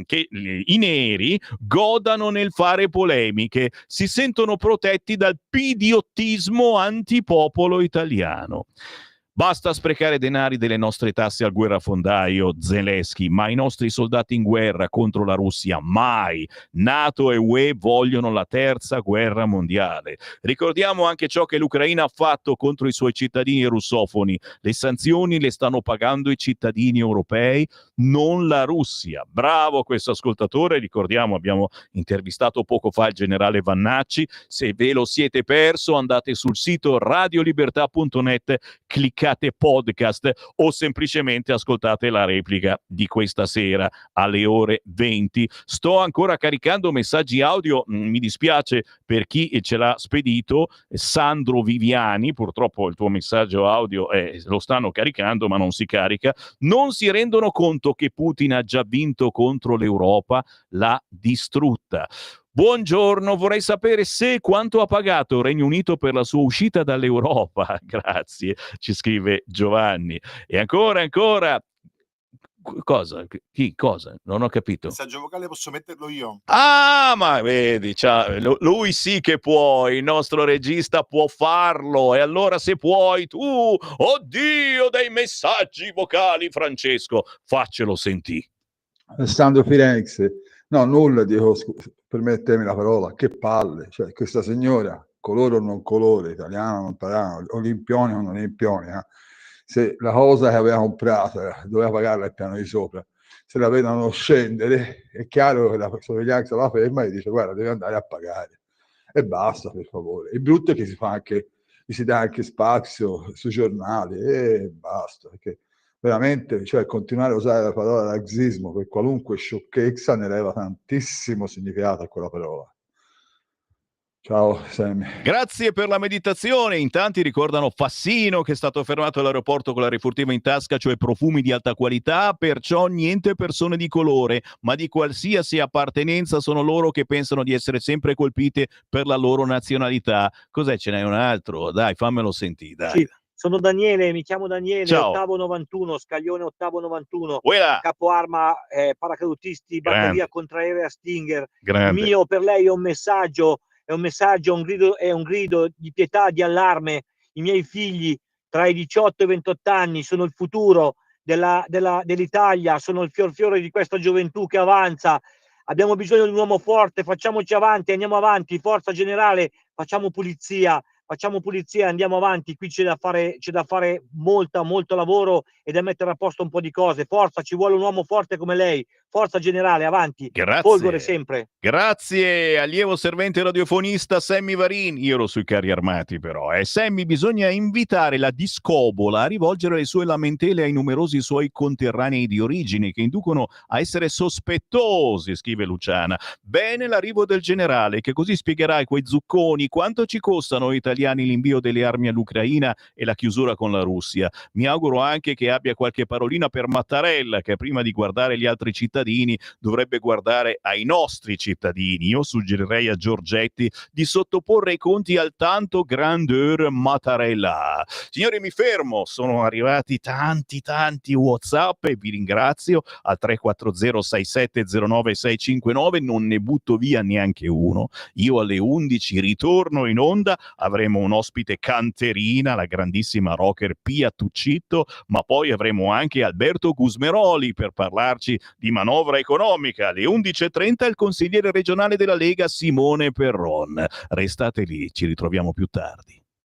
che i neri godano nel fare polemiche, si sentono protetti dal pidiottismo antipopolo italiano. Basta sprecare denari delle nostre tasse al guerrafondaio Zelensky, ma i nostri soldati in guerra contro la Russia mai. NATO e UE vogliono la terza guerra mondiale. Ricordiamo anche ciò che l'Ucraina ha fatto contro i suoi cittadini russofoni. Le sanzioni le stanno pagando i cittadini europei, non la Russia. Bravo questo ascoltatore, ricordiamo, abbiamo intervistato poco fa il generale Vannacci. Se ve lo siete perso, andate sul sito radiolibertà.net, cliccate podcast o semplicemente ascoltate la replica di questa sera alle ore 20. Sto ancora caricando messaggi audio, mi dispiace per chi ce l'ha spedito, Sandro Viviani, purtroppo il tuo messaggio audio lo stanno caricando ma non si carica. Non si rendono conto che Putin ha già vinto contro l'Europa, l'ha distrutta. Buongiorno, vorrei sapere se quanto ha pagato il Regno Unito per la sua uscita dall'Europa. Grazie, ci scrive Giovanni. E ancora. Cosa? Chi? Cosa? Non ho capito. Il messaggio vocale posso metterlo io? Ah, ma vedi, lui sì che può, il nostro regista può farlo. E allora se puoi tu, oddio dei messaggi vocali, Francesco, faccelo sentire. Alessandro Firenze. No, nulla, dico, permettemi la parola, che palle, cioè questa signora, colore o non colore, italiano o non italiano, olimpione o non olimpione, se la cosa che aveva comprato doveva pagarla al piano di sopra, se la vedono scendere, è chiaro che la sorveglianza la ferma e dice guarda, devi andare a pagare, e basta, per favore. Il brutto è che si dà anche spazio sui giornali, e basta, perché veramente, cioè, continuare a usare la parola razzismo per qualunque sciocchezza ne leva tantissimo significato a quella parola. Ciao Sammy. Grazie per la meditazione. In tanti ricordano Fassino, che è stato fermato all'aeroporto con la rifurtiva in tasca, cioè profumi di alta qualità, perciò niente persone di colore, ma di qualsiasi appartenenza. Sono loro che pensano di essere sempre colpite per la loro nazionalità. Cos'è? Ce n'è un altro? Dai, fammelo sentire, dai. Sì, sono Daniele, mi chiamo Daniele, Ciao. ottavo 91, scaglione ottavo 91, Uela. capo arma, paracadutisti, Grande. batteria contraerea Stinger. Grande. Il mio per lei è un messaggio, un grido di pietà, di allarme. I miei figli tra i 18 e i 28 anni sono il futuro dell'Italia, sono il fiore di questa gioventù che avanza. Abbiamo bisogno di un uomo forte, facciamoci avanti, andiamo avanti, forza generale, facciamo pulizia, andiamo avanti. Qui c'è da fare molto lavoro e da mettere a posto un po' di cose. Forza, ci vuole un uomo forte come lei. Forza generale, avanti. Grazie. Folgore sempre. Grazie, allievo servente radiofonista Sammy Varin. Io ero sui carri armati però. Sammy, bisogna invitare la discobola a rivolgere le sue lamentele ai numerosi suoi conterranei di origine che inducono a essere sospettosi, scrive Luciana. Bene l'arrivo del generale, che così spiegherà ai quei zucconi quanto ci costano ai italiani l'invio delle armi all'Ucraina e la chiusura con la Russia. Mi auguro anche che abbia qualche parolina per Mattarella, che prima di guardare gli altri cittadini dovrebbe guardare ai nostri cittadini. Io suggerirei a Giorgetti di sottoporre i conti al tanto grandeur Mattarella. Signori, mi fermo, sono arrivati tanti WhatsApp e vi ringrazio. Al 3406709659 non ne butto via neanche uno. Io alle 11 ritorno in onda, avremo un ospite canterina, la grandissima rocker Pia Tuccitto, ma poi avremo anche Alberto Gusmeroli per parlarci di manovra economica. Alle 11:30 il consigliere regionale della Lega Simone Perron. Restate lì, ci ritroviamo più tardi.